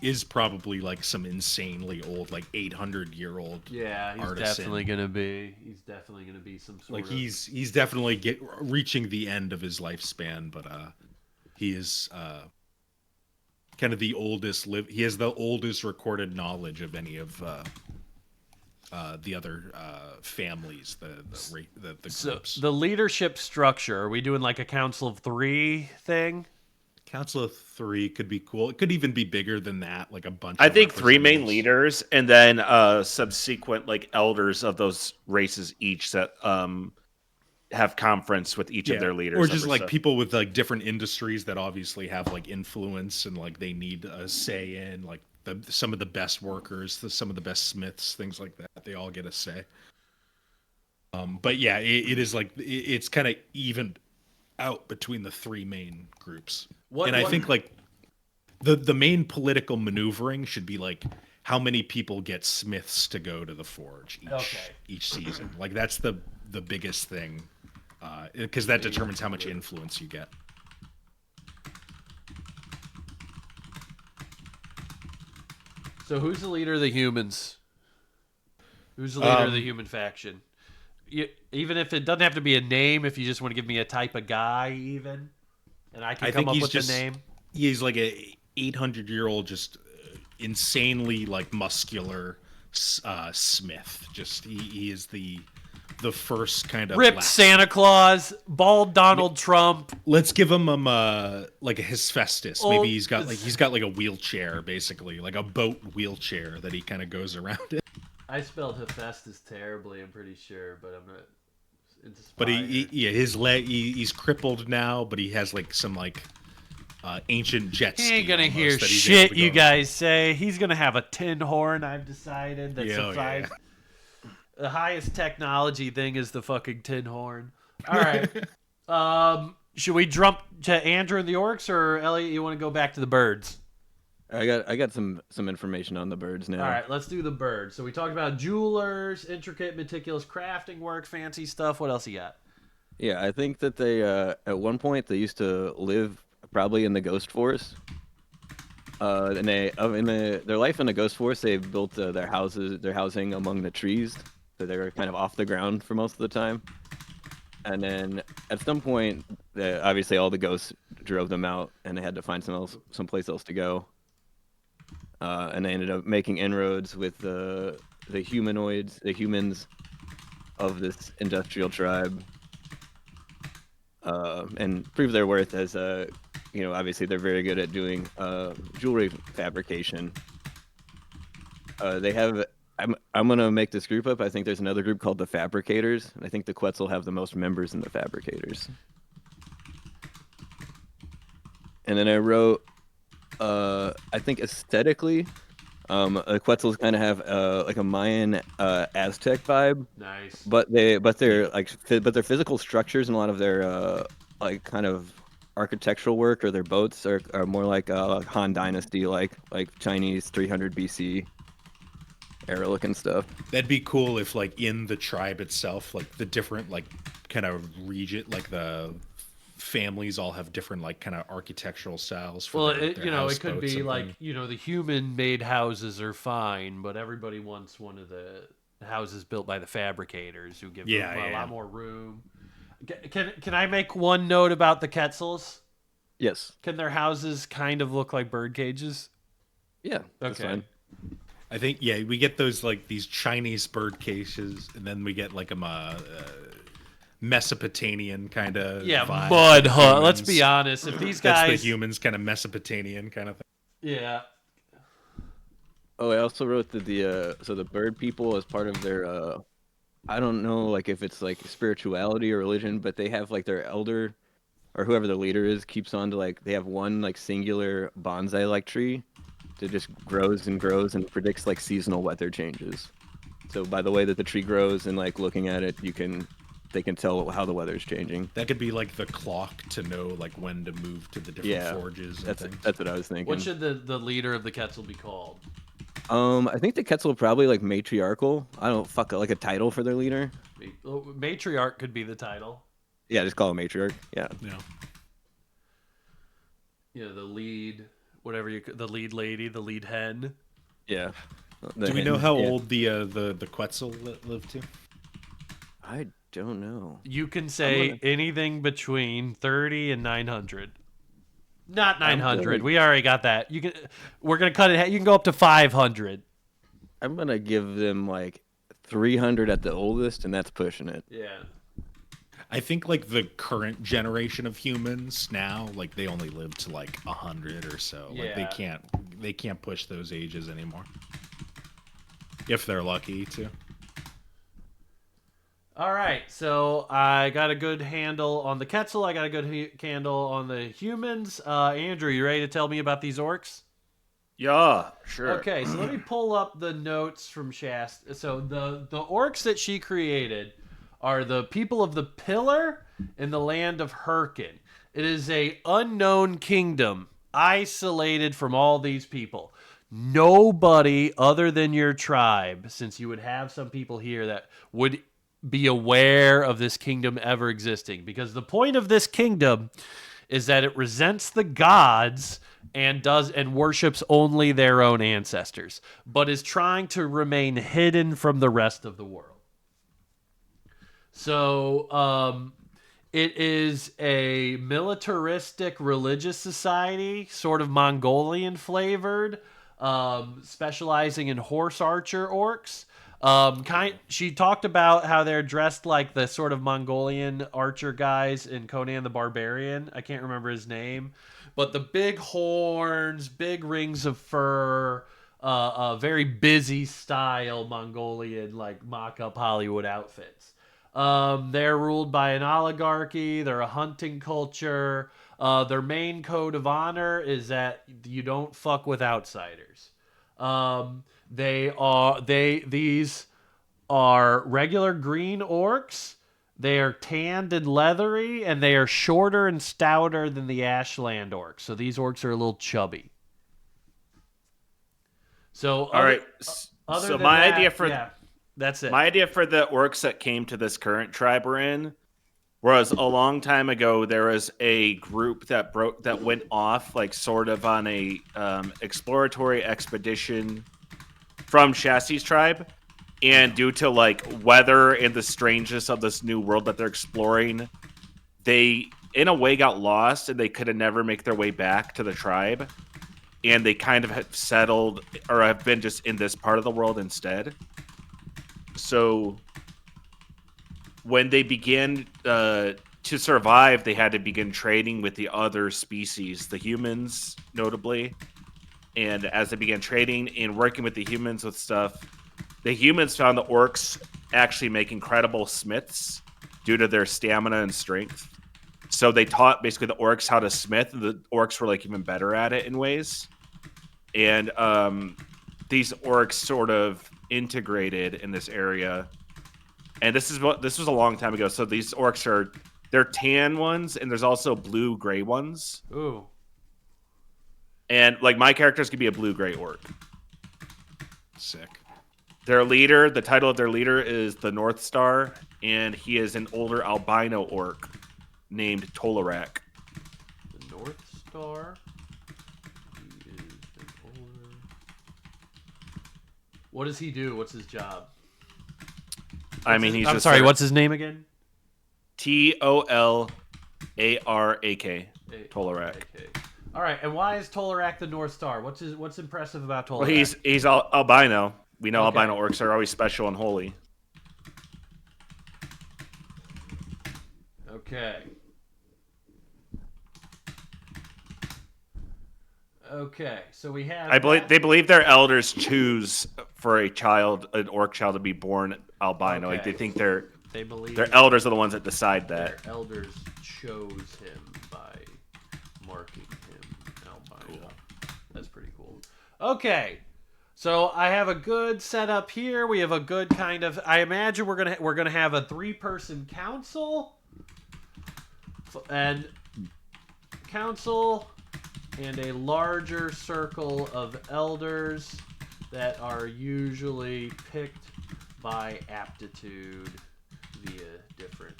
is probably like some insanely old, like 800-year-old. Yeah, he's artisan. definitely gonna be. He's definitely gonna be some sort Like of. he's definitely reaching the end of his lifespan, but he is kind of the oldest he has the oldest recorded knowledge of any of the other families, the So groups. the leadership structure. Are we doing like a council of 3 thing? Council of 3 could be cool. It could even be bigger than that, like a bunch. I of think 3 main representatives. leaders and then subsequent like elders of those races each that have conference with each of their leaders. or just every like so- people with like different industries that obviously have like influence and like they need a say in like some of the best workers, some of the best smiths, things like that. They all get a say. But yeah, it is like it's kind of evened out between the 3 main groups. I think like the main political maneuvering should be like how many people get smiths to go to the forge each season. Like that's the biggest thing, because that determines how much influence you get. So who's the leader of the humans? Who's the leader of the human faction? Even if it doesn't have to be a name, if you just want to give me a type of guy, even, and I can come up with the name. He's like a 800-year-old, just insanely like muscular smith. Just he is the the first kind of Ripped Santa Claus, bald Donald Trump. Let's give him like a Hephaestus. Old- Maybe he's got like a wheelchair, basically, like a boat wheelchair that he kind of goes around in. I spelled Hephaestus terribly, I'm pretty sure, but I'm not. But his leg, he's crippled now, but he has like some like ancient jet ski. He ain't gonna almost hear that he's shit able to you go- guys say. He's gonna have a tin horn. I've decided that's Yeah, the yeah. the highest technology thing is the fucking tin horn. All right. Should we jump to Andrew and the orcs, or Elliot? You want to go back to the birds? I got some information on the birds now. All right, let's do the birds. So we talked about jewelers, intricate, meticulous crafting work, fancy stuff. What else you got? Yeah, I think that they at one point they used to live probably in the ghost forest. And their life in the ghost forest, they built their housing among the trees, so they were kind of off the ground for most of the time. And then at some point, obviously all the ghosts drove them out, and they had to find someplace else to go. And they ended up making inroads with the humans of this industrial tribe, and prove their worth as obviously they're very good at doing jewelry fabrication. They have. I'm gonna make this group up. I think there's another group called the Fabricators, and I think the Quetzal have the most members in the Fabricators. And then I wrote, I think aesthetically, the Quetzals kind of have like a Mayan Aztec vibe. Nice. But their physical structures and a lot of their like kind of architectural work or their boats are more like Han Dynasty, like Chinese 300 BC era looking stuff. That'd be cool if, like, in the tribe itself, like the different like kind of region, like the families all have different like kind of architectural styles. For their it could houseboats be and like things. the human-made houses are fine, but everybody wants one of the houses built by the fabricators who give them a lot more room. Can I make one note about the Quetzals? Yes. Can their houses kind of look like bird cages? Yeah. That's Okay. fine. I think we get those like these Chinese bird cases, and then we get like a Mesopotamian kind of vibe. Mud for hut. Let's humans. be honest. If these That's guys, the humans kind of Mesopotamian kind of thing. yeah, Oh, I also wrote that the bird people, as part of their I don't know like if it's like spirituality or religion, but they have like their elder or whoever their leader is keeps on to like they have one like singular bonsai like tree that just grows and grows and predicts like seasonal weather changes. So by the way that the tree grows and like looking at it, they can tell how the weather's changing. That could be like the clock to know like when to move to the different Yeah, forges. And that's things. that's what I was thinking. what should the leader of the Quetzal be called? I think the Quetzal probably like matriarchal. I don't like a title for their leader. Matriarch could be the title. Yeah, just call him matriarch. Yeah. Yeah. The lead, the lead lady, the lead hen. Yeah. Do we know how old the Quetzal lived to? I don't know. You can say anything between 30 and 900. Not 900. We already got that. We're gonna cut it. You can go up to 500. I'm gonna give them like 300 at the oldest, and that's pushing it. Yeah. I think like the current generation of humans now, like they only live to like 100 or so. Like Yeah. they can't push those ages anymore. If they're lucky to. All right, so I got a good handle on the Quetzal. I got a good handle on the humans. Andrew, you ready to tell me about these orcs? Yeah, sure. Okay, so let me pull up the notes from Shasta. So the orcs that she created are the people of the Pillar in the land of Hyrkin. It is a unknown kingdom, isolated from all these people. Nobody other than your tribe, since you would have some people here that would be aware of this kingdom ever existing, because the point of this kingdom is that it resents the gods and worships only their own ancestors, but is trying to remain hidden from the rest of the world. So it is a militaristic religious society, sort of Mongolian flavored, specializing in horse archer orcs. She talked about how they're dressed like the sort of Mongolian archer guys in Conan the Barbarian. I can't remember his name, but the big horns, big rings of fur, a very busy style Mongolian like mock-up Hollywood outfits. They're ruled by an oligarchy. They're a hunting culture. Their main code of honor is that you don't fuck with outsiders. These are regular green orcs. They are tanned and leathery, and they are shorter and stouter than the Ashland orcs. So these orcs are a little chubby. So All right. So my idea for that's it. my idea for the orcs that came to this current tribe we're in was a long time ago. There was a group that went off like sort of on a exploratory expedition from Chassis's tribe, and due to like weather and the strangeness of this new world that they're exploring, they in a way got lost and they could have never make their way back to the tribe, and they kind of have settled or have been just in this part of the world instead. So when they began to survive, they had to begin trading with the other species, the humans notably. And as they began trading and working with the humans with stuff, the humans found the orcs actually make incredible smiths due to their stamina and strength. So they taught basically the orcs how to smith, and the orcs were like even better at it in ways. And these orcs sort of integrated in this area. And this was a long time ago. So these orcs they're tan ones, and there's also blue gray ones. Ooh. And like my characters could be a blue gray orc. Sick. Their leader, the title of their leader is the North Star, and he is an older albino orc named Tolarak. The North Star. He is an older. What does he do? What's his job? He's I'm sorry. What's his name again? Tolarak. Tolarak. Okay. All right. And why is Tolarak the North Star? What's impressive about Tolarak? Well, he's albino. We know albino orcs are always special and holy. Okay. Okay. So we have. They believe their elders choose for an orc child to be born albino. Like they think they believe their elders are the ones that decide that. Their elders chose him by marking him albino. Cool. That's pretty cool. Okay. So I have a good setup here. We have a good kind of. I imagine we're gonna have a 3-person council, and a larger circle of elders that are usually picked by aptitude via different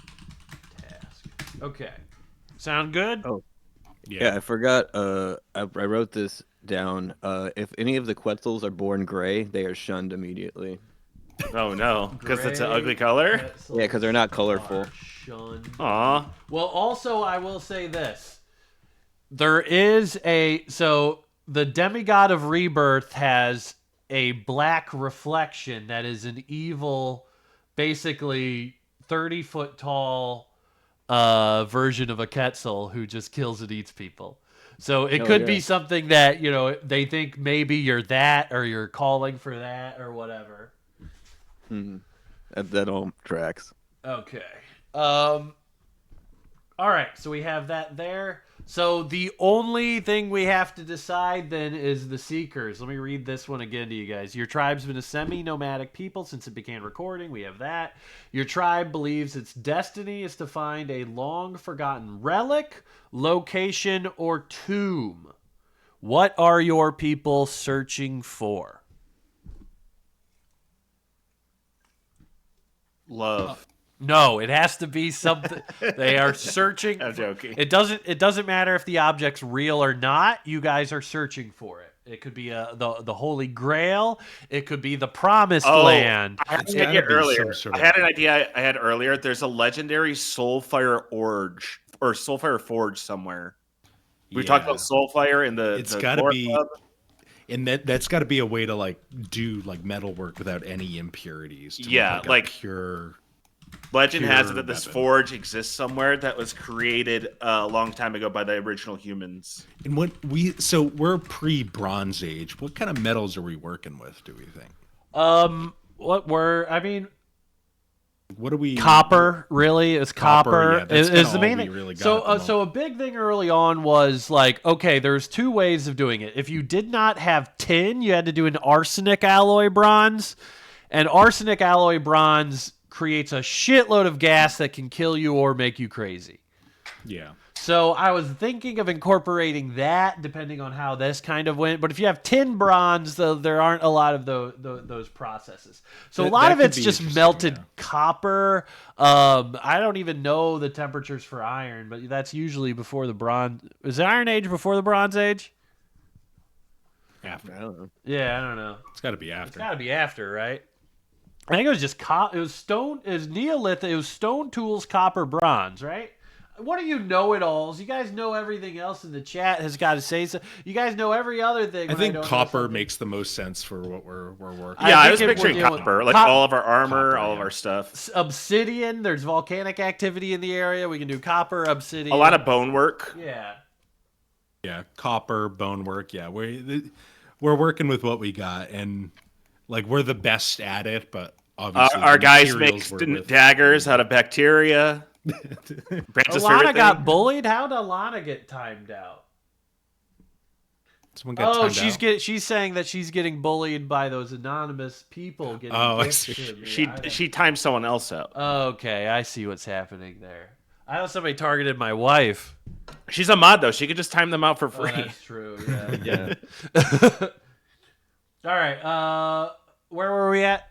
tasks. Okay, sound good? Oh, yeah. I forgot. I wrote this down. If any of the Quetzals are born gray, they are shunned immediately. Oh no, because it's an ugly color. Yeah, because they're not colorful. Shunned. Aw. Well, also I will say this: there is the demigod of rebirth has a black reflection that is an evil, basically 30-foot tall version of a Quetzal who just kills and eats people. So it could be something that, they think maybe you're that, or you're calling for that, or whatever. That all tracks. Okay. All right, so we have that there. So the only thing we have to decide then is the Seekers. Let me read this one again to you guys. Your tribe's been a semi-nomadic people since it began recording. We have that. Your tribe believes its destiny is to find a long-forgotten relic, location, or tomb. What are your people searching for? Love. No, it has to be something. They are searching. I'm joking. It doesn't matter if the object's real or not. You guys are searching for it. It could be the Holy Grail. It could be the Promised Land. I had an idea earlier. I had earlier. There's a legendary Soulfire Forge somewhere. We talked about Soulfire in the. It's got to be. Club. And that's got to be a way to like do like metal work without any impurities. To Yeah, make a like pure. Legend has it pure that this weapon. forge exists somewhere that was created a long time ago by the original humans. And we're pre-Bronze Age. What kind of metals are we working with? Do we think? I mean, What do we? copper, really? It's copper. Yeah, that's is kinda the main all we thing. really got So, at the moment. so a big thing early on was like, okay, there's two ways of doing it. If you did not have tin, you had to do an arsenic alloy bronze, and arsenic alloy bronze creates a shitload of gas that can kill you or make you crazy. Yeah. So I was thinking of incorporating that, depending on how this kind of went. But if you have tin bronze, though, there aren't a lot of those processes. So a lot That of could it's be just interesting, melted yeah. copper. I don't even know the temperatures for iron, but that's usually before the bronze. Is the Iron Age before the Bronze Age? After. I don't know. Yeah, I don't know. It's got to be It's after. got to be after, right? I think it was just it was stone. It was Neolithic. It was stone tools, copper, bronze, right? What are you know-it-alls? You guys know everything else in the chat has got to say so. You guys know every other thing. I when think don't know copper something. makes the most sense for what we're working. Yeah, I think was if we're picturing dealing with copper, like cop- all of our armor, Copper, all of yeah. our stuff. Obsidian. There's volcanic activity in the area. We can do copper, obsidian. A lot of bone work. Yeah. Yeah, copper, bone work. Yeah, we're working with what we got, and like we're the best at it. But obviously, Our the guys materials make we're with- daggers out of bacteria. Branches for Alana everything. got bullied. How did Alana get timed out? Someone got Oh, timed out? she's saying that she's getting bullied by those anonymous people getting Oh, I gifts see. to me. She timed someone else out. Okay, I see what's happening there. I know somebody targeted my wife. She's a mod though. She could just time them out for Oh, free. that's true. Yeah. Yeah. All right. Where were we at?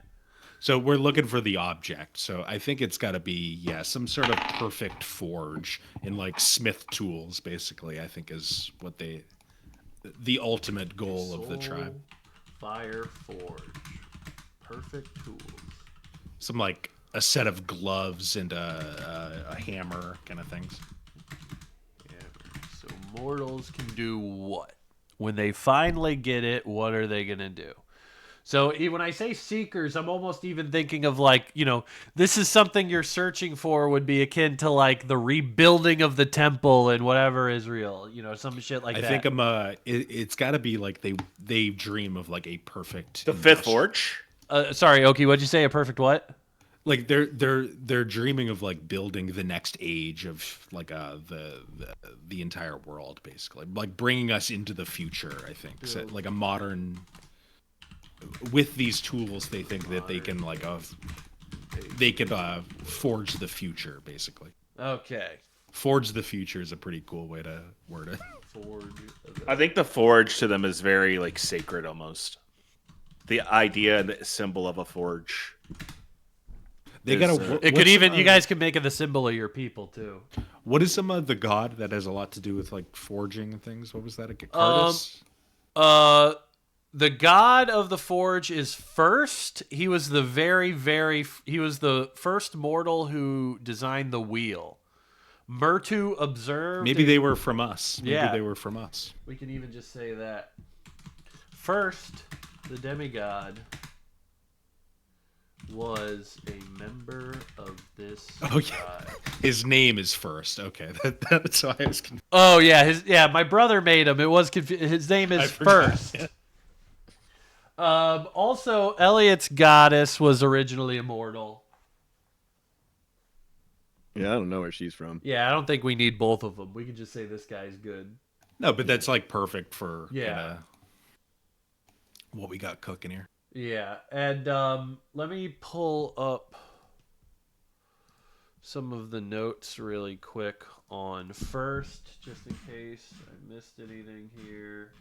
So we're looking for the object. So I think it's got to be some sort of perfect forge in like Smith tools. Basically, I think is what the ultimate goal of the tribe. Fire Forge. Perfect tools. Some like a set of gloves and a hammer kind of things. Yeah. So mortals can do what? When they finally get it, what are they going to do? So when I say seekers, I'm almost even thinking of like, this is something you're searching for would be akin to like the rebuilding of the temple and whatever Israel, some shit like I that. think it's got to be like they dream of like a perfect The fifth forge. Sorry, Oki, what'd you say? A perfect what? Like they're dreaming of like building the next age of like the entire world, basically, like bringing us into the future. I think so, like a modern. With these tools, they think that they can like they could forge the future, basically. Okay. Forge the future is a pretty cool way to word it. Forge. I think the forge to them is very like sacred almost. The idea and the symbol of a forge. They Is, gotta. It could even, you guys could make it the symbol of your people too. What is some of the god that has a lot to do with like forging and things? What was that? Cardus? The god of the forge is first. He was the he was the first mortal who designed the wheel. Murtu observed. Maybe they were from us. Maybe Yeah. they were from us. We can even just say that. First, the demigod was a member of this Oh, yeah. tribe. His name is first. Okay, that's why I was confused. Oh yeah, my brother made him. It was his name is forgot. First. Also, Elliott's goddess was originally immortal. Yeah, I don't know where she's from. Yeah, I don't think we need both of them. We can just say this guy's good. No, but that's like perfect for Yeah. What we got cooking here. Yeah, and let me pull up some of the notes really quick on First, just in case I missed anything here.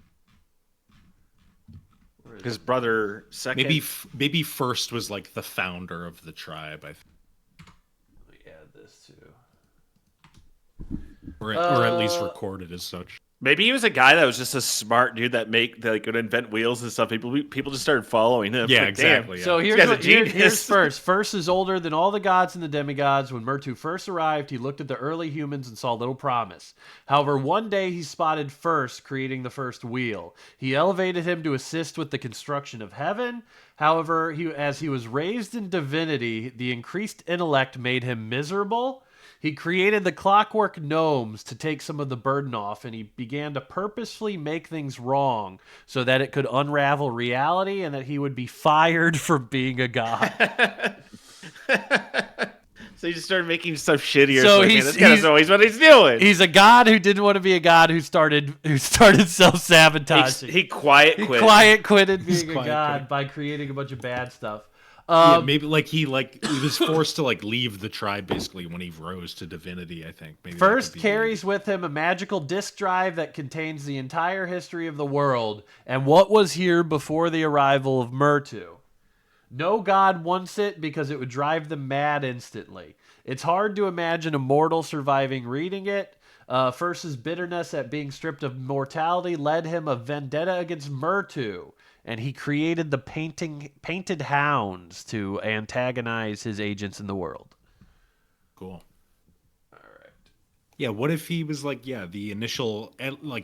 Where is His it? brother second. Maybe first was like the founder of the tribe. Let me add this too. Or at least recorded as such. Maybe he was a guy that was just a smart dude that would invent wheels and stuff. People just started following him. Yeah, Like, damn. exactly. So Yeah. guy's a here's genius. first. First is older than all the gods and the demigods. When Murtu first arrived, he looked at the early humans and saw little promise. However, one day he spotted First creating the first wheel. He elevated him to assist with the construction of heaven. However, as he was raised in divinity, the increased intellect made him miserable. He created the clockwork gnomes to take some of the burden off, and he began to purposefully make things wrong so that it could unravel reality and that he would be fired for being a god. So he just started making stuff shittier. So Man, he's- this guy doesn't know what he's doing. He's a god who didn't want to be a god who started self-sabotaging. He quiet He quit. quiet quitted being a quiet god quit. by creating a bunch of bad stuff. Yeah, maybe he was forced to leave the tribe basically when he rose to divinity. I think maybe that First could be carries with him a magical disk drive that contains the entire history of the world and what was here before the arrival of Murtu. No god wants it because it would drive them mad instantly. It's hard to imagine a mortal surviving reading it. First's bitterness at being stripped of mortality led him a vendetta against Murtu, and he created the painted hounds to antagonize his agents in the world. cool. Yeah, what if he was the initial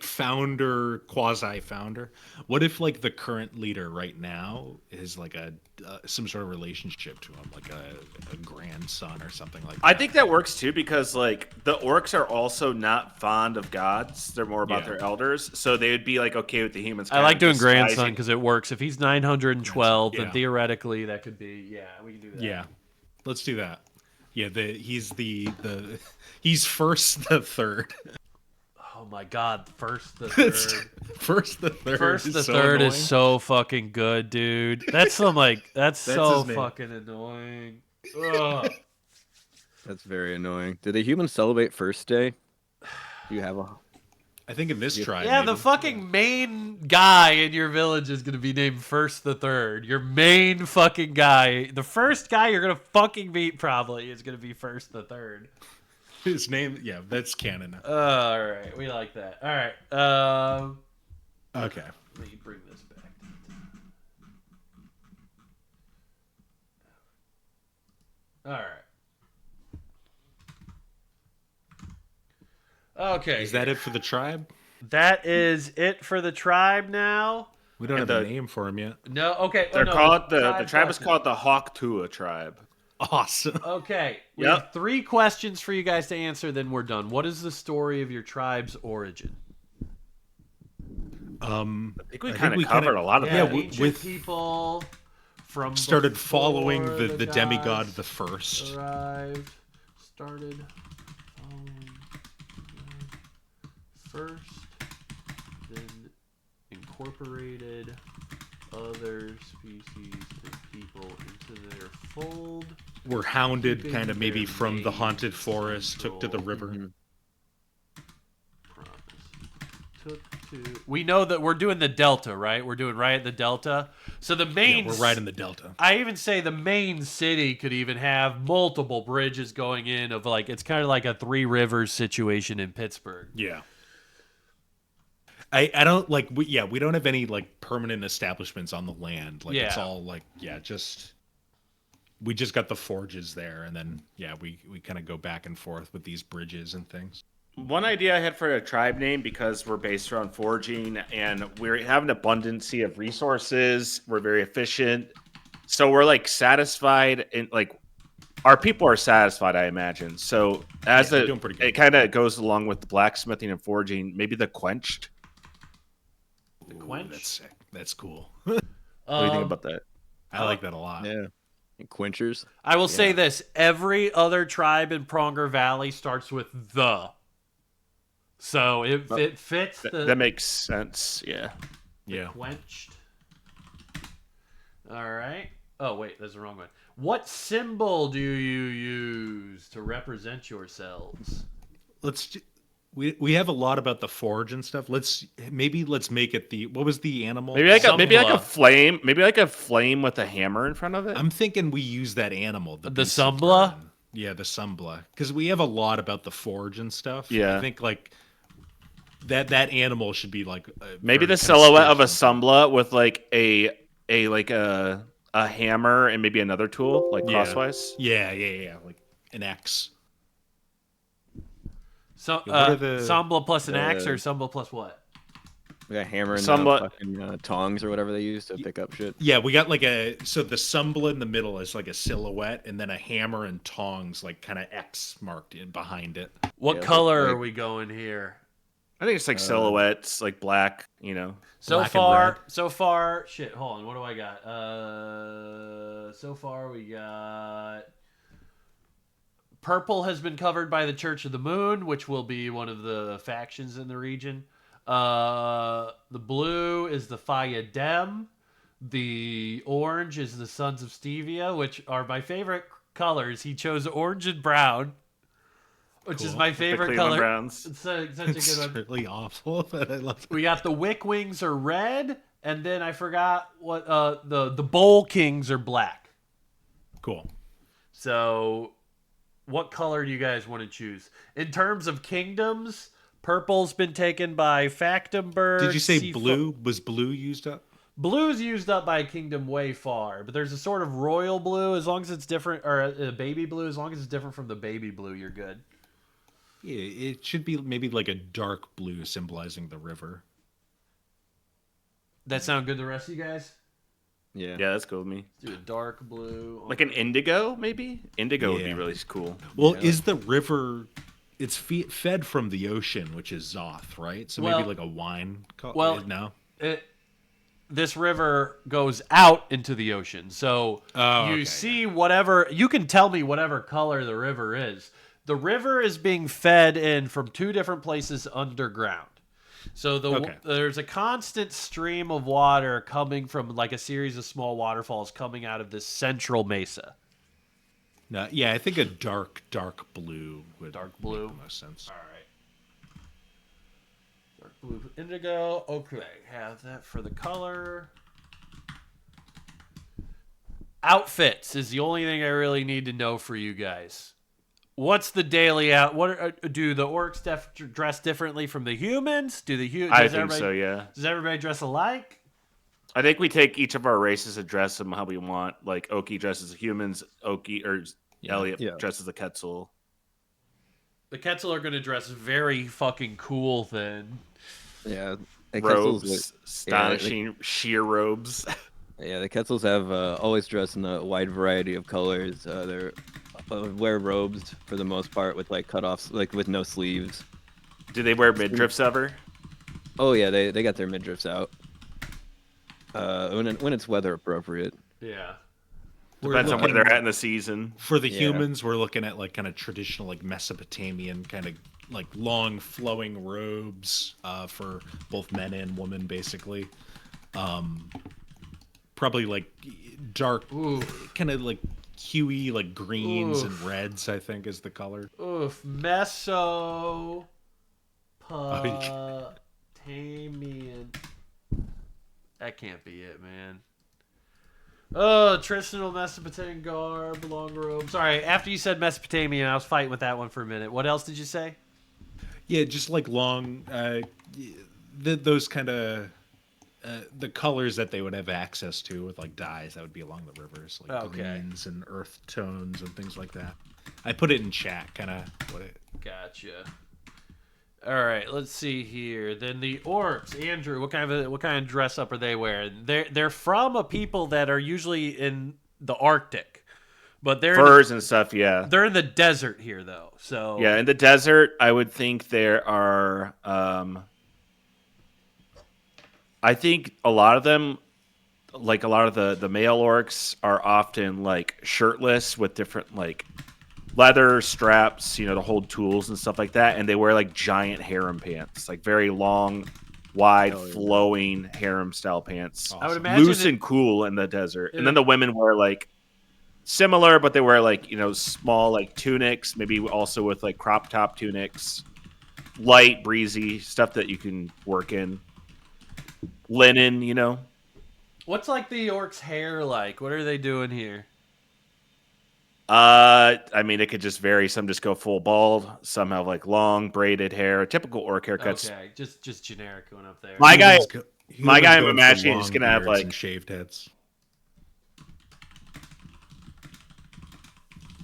founder, quasi-founder? What if the current leader right now is some sort of relationship to him, a grandson or something like that? I think that works too because the orcs are also not fond of gods. They're more about Yeah. their elders, so they would be okay with the humans. I like doing disguising- grandson because it works. If he's 912, Yeah. then theoretically that could be, we can do that. Yeah, let's do that. Yeah, he's he's First the Third. Oh my god, First the Third. First the Third. First is the so Third annoying. is so fucking good, dude. That's that's so his name. fucking annoying. Ugh. That's very annoying. Do the humans celebrate First Day? Do you have a? I think in this tribe. Yeah, the maybe. fucking main guy in your village is gonna be named First the Third. Your main fucking guy, the first guy you're gonna fucking meet probably is gonna be First the Third. His name. Yeah, that's canon. All right, we like that. All right, Okay. let me bring this back. All right. Okay. Is that it for the tribe? That is it for the tribe now. We don't And have a the- name for him yet. No, okay. They're no, called the tribe is question. called the Hawk Tua tribe. Awesome. Okay, we Yep. have 3 questions for you guys to answer, then we're done. What is the story of your tribe's origin? I think we kind of covered a lot of Yeah, that. we- ancient with- people from Started before following the demigod gods the first. arrived. Started following first, then incorporated other species and people into their fold. Were hounded Keeping kind of maybe their from the main haunted forest, took to the central river. Promise. We know that we're doing the delta, right? We're doing right at the delta. So the main Yeah, we're right in the delta. I even say the main city could even have multiple bridges going in of it's kind of like a 3 rivers situation in Pittsburgh. Yeah. I don't we don't have any permanent establishments on the land. It's Yeah. all we just got the forges there, and then we kind of go back and forth with these bridges and things. One idea I had for a tribe name, because we're based around foraging and we have an abundance of resources, we're very efficient, so we're satisfied, and our people are satisfied, I imagine. So they're doing pretty good. it kind of goes along with the blacksmithing and foraging, maybe the Quenched. The Ooh, Quench? that's sick. That's cool. What do you think about that? I like that a lot. Yeah. And quenchers. I will say this: every other tribe in Pronger Valley starts with the. So it fits the That makes sense. Yeah. Yeah. quenched. All right. Oh wait, that's the wrong one. What symbol do you use to represent yourselves? We have a lot about the forge and stuff. Let's make it what was the animal? Maybe like a Sumbla. flame. Maybe like a flame with a hammer in front of it. I'm thinking we use that animal. The beast of Sumbla? burden. Yeah, the Sumbla. Because we have a lot about the forge and stuff. Yeah. I think that animal should be like Maybe very the kinda silhouette of a stiff and- Sumbla with like a hammer and maybe another tool like Yeah. crosswise. Yeah, like an X. So, Yeah, what are the- Sambla plus an axe or Uh, Sambla plus what? We got hammer and Somewhat- fucking tongs or whatever they use to pick up shit. Yeah, we got like so the Sumbla in the middle is like a silhouette, and then a hammer and tongs like kind of X marked in behind it. What Yeah, color like- are we going here? I think it's like silhouettes, like black. You know, So Black and far, shit, hold on, what do I got? So far we got purple has been covered by the Church of the Moon, which will be one of the factions in the region. The blue is the Fayadem. The orange is the Sons of Stevia, which are my favorite colors. He chose orange and brown, which is Cool. my the favorite Cleveland color. Browns. It's such a It's good one. really awful, but I love it. We got the Wick Wings are red, and then I forgot what the Bowl Kings are black. Cool. So, what color do you guys want to choose? In terms of kingdoms, purple's been taken by Factumberg. Did you say Seafo- blue? Was blue used up? Blue's used up by Kingdom way far, but there's a sort of royal blue. As long as it's different, or a baby blue, as long as it's different from the baby blue, you're good. Yeah, it should be maybe like a dark blue symbolizing the river. That sound good to the rest of you guys? Yeah. Yeah, that's cool with me. Let's do a dark blue. Like an indigo, maybe. Indigo would be Yeah. really cool. Well, is the river? It's fed from the ocean, which is Zoth, right? So Well- maybe like a wine. well, no. This river goes out into the ocean. So Oh, you okay, see whatever, you can tell me whatever color the river is. The river is being fed in from two different places underground. So Okay. there's a constant stream of water coming from like a series of small waterfalls coming out of this central mesa. No, yeah, I think a dark blue would Dark blue. make the most sense. All right. Dark blue indigo. Okay, have that for the color. Outfits is the only thing I really need to know for you guys. What's the daily out? Do the orcs dress differently from the humans? Do the humans? I think so. Yeah. Does everybody dress alike? I think we take each of our races and dress them how we want. Like Oki dresses the humans, Elliot Yeah. dresses the Quetzal. The Quetzal are going to dress very fucking cool then. Yeah. The Quetzals, Robes, astonishing sheer robes. the Quetzals have always dressed in a wide variety of colors. They're wear robes for the most part with like cutoffs, like with no sleeves. Do they wear midriffs ever? Oh yeah, they got their midriffs out. When it's weather appropriate. Yeah. Depends on where they're at in the season. For the Yeah. humans, we're looking at like kind of traditional, like Mesopotamian kind of like long flowing robes for both men and women, basically. Probably like dark, kind of like huey, like greens and reds, I think is the color. Oof. Mesopotamian. That can't be it, man. Oh, traditional Mesopotamian garb, long robe. Sorry, after you said Mesopotamian, I was fighting with that one for a minute. What else did you say? Yeah, just like long, those kind of the colors that they would have access to with like dyes that would be along the rivers, like Okay. greens and earth tones and things like that. I put it in chat, kind of what it. Gotcha. All right, let's see here. Then the orcs, Andrew. What kind of dress up are they wearing? They're from a people that are usually in the Arctic, but Furs and stuff, yeah. they're in the desert here though. So Yeah, in the desert, I would think there are. I think a lot of them, like a lot of the male orcs, are often like shirtless with different like leather straps, to hold tools and stuff like that, and they wear like giant harem pants, like very long, wide, flowing harem style pants. I would imagine Loose it- and cool in the desert, and then the women wear like similar, but they wear like small like tunics, maybe also with like crop top tunics, light, breezy stuff that you can work in. Linen, What's like the orcs' hair like? What are they doing here? I mean, it could just vary. Some just go full bald. Some have like long braided hair, typical orc haircuts. Okay, just generic going up there. My guy, Humans I'm go for imagining is long gonna have beards like and shaved heads.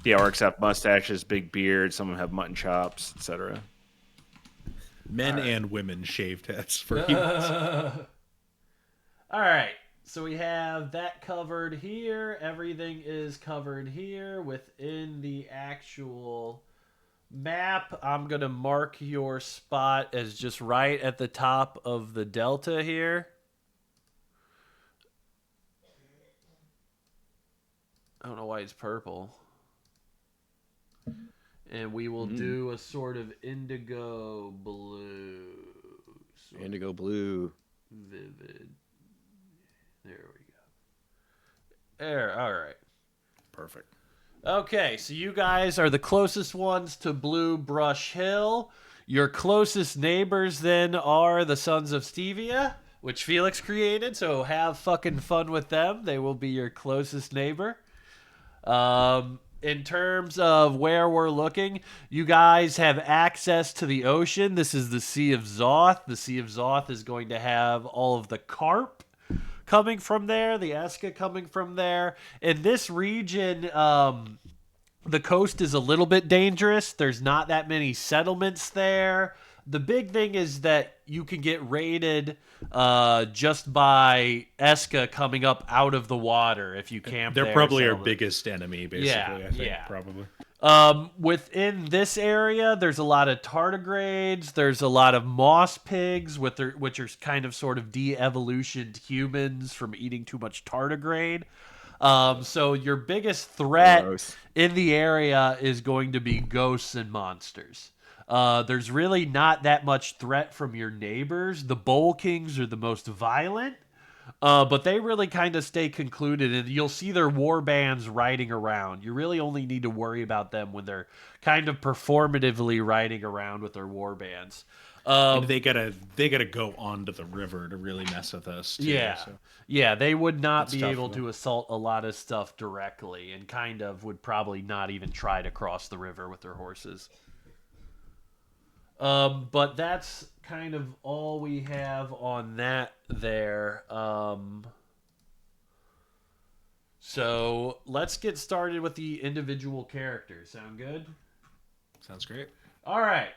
the orcs have mustaches, big beards. Some of them have mutton chops, etc. Men and women shaved heads for humans. All right. So we have that covered here. Everything is covered here within the actual map. I'm going to mark your spot as just right at the top of the delta here. I don't know why it's purple. And we will do a sort of indigo blue. Indigo blue. Vivid. There we go. There, all right. Perfect. Okay, so you guys are the closest ones to Blue Brush Hill. Your closest neighbors then are the Sons of Stevia, which Felix created, so have fucking fun with them. They will be your closest neighbor. In terms of where we're looking, you guys have access to the ocean. This is the Sea of Zoth. The Sea of Zoth is going to have all of the carp coming from there, the Eska coming from there. In this region, the coast is a little bit dangerous. There's not that many settlements there. The big thing is that you can get raided just by Eska coming up out of the water if you camp there. They're probably our settlement. biggest enemy, basically, Yeah, I think, yeah. probably. Within this area, there's a lot of tardigrades. There's a lot of moss pigs, which are kind of sort of de-evolutioned humans from eating too much tardigrade. So your biggest threat Gross. in the area is going to be ghosts and monsters. There's really not that much threat from your neighbors. The Bowl Kings are the most violent. But they really kind of stay concluded, and you'll see their war bands riding around. You really only need to worry about them when they're kind of performatively riding around with their war bands. And they gotta go onto the river to really mess with us, too. Yeah, So. yeah, they would not That's be tough, able though. to assault a lot of stuff directly, and kind of would probably not even try to cross the river with their horses. But that's kind of all we have on that there. So let's get started with the individual characters. Sound good? Sounds great. All right.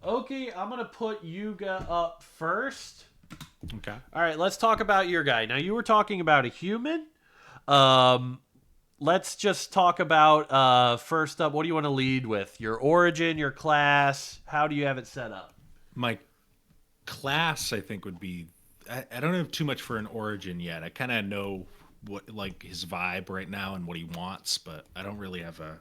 Okay, I'm going to put Yuga up first. Okay. All right, let's talk about your guy. Now, you were talking about a human. Let's just talk about, first up, what do you want to lead with? Your origin, your class, how do you have it set up? My class, I think, would be... I don't have too much for an origin yet. I kind of know what his vibe right now and what he wants, but I don't really have a...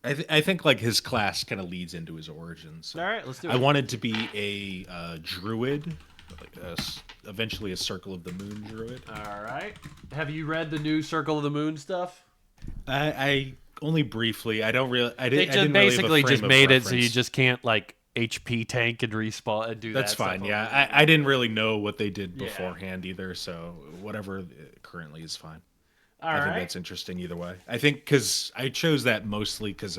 I think his class kind of leads into his origins. All right, let's do it. I wanted to be a druid, eventually a Circle of the Moon druid. All right. Have you read the new Circle of the Moon stuff? I only briefly. I don't really. I They didn't. just I didn't really have a basically frame just of made it so reference. you just can't HP tank and respawn and do That's that. fine. stuff Yeah, over I didn't really know what they did Yeah. beforehand either. So whatever currently is fine. All I think right. that's interesting either way. I think because I chose that mostly because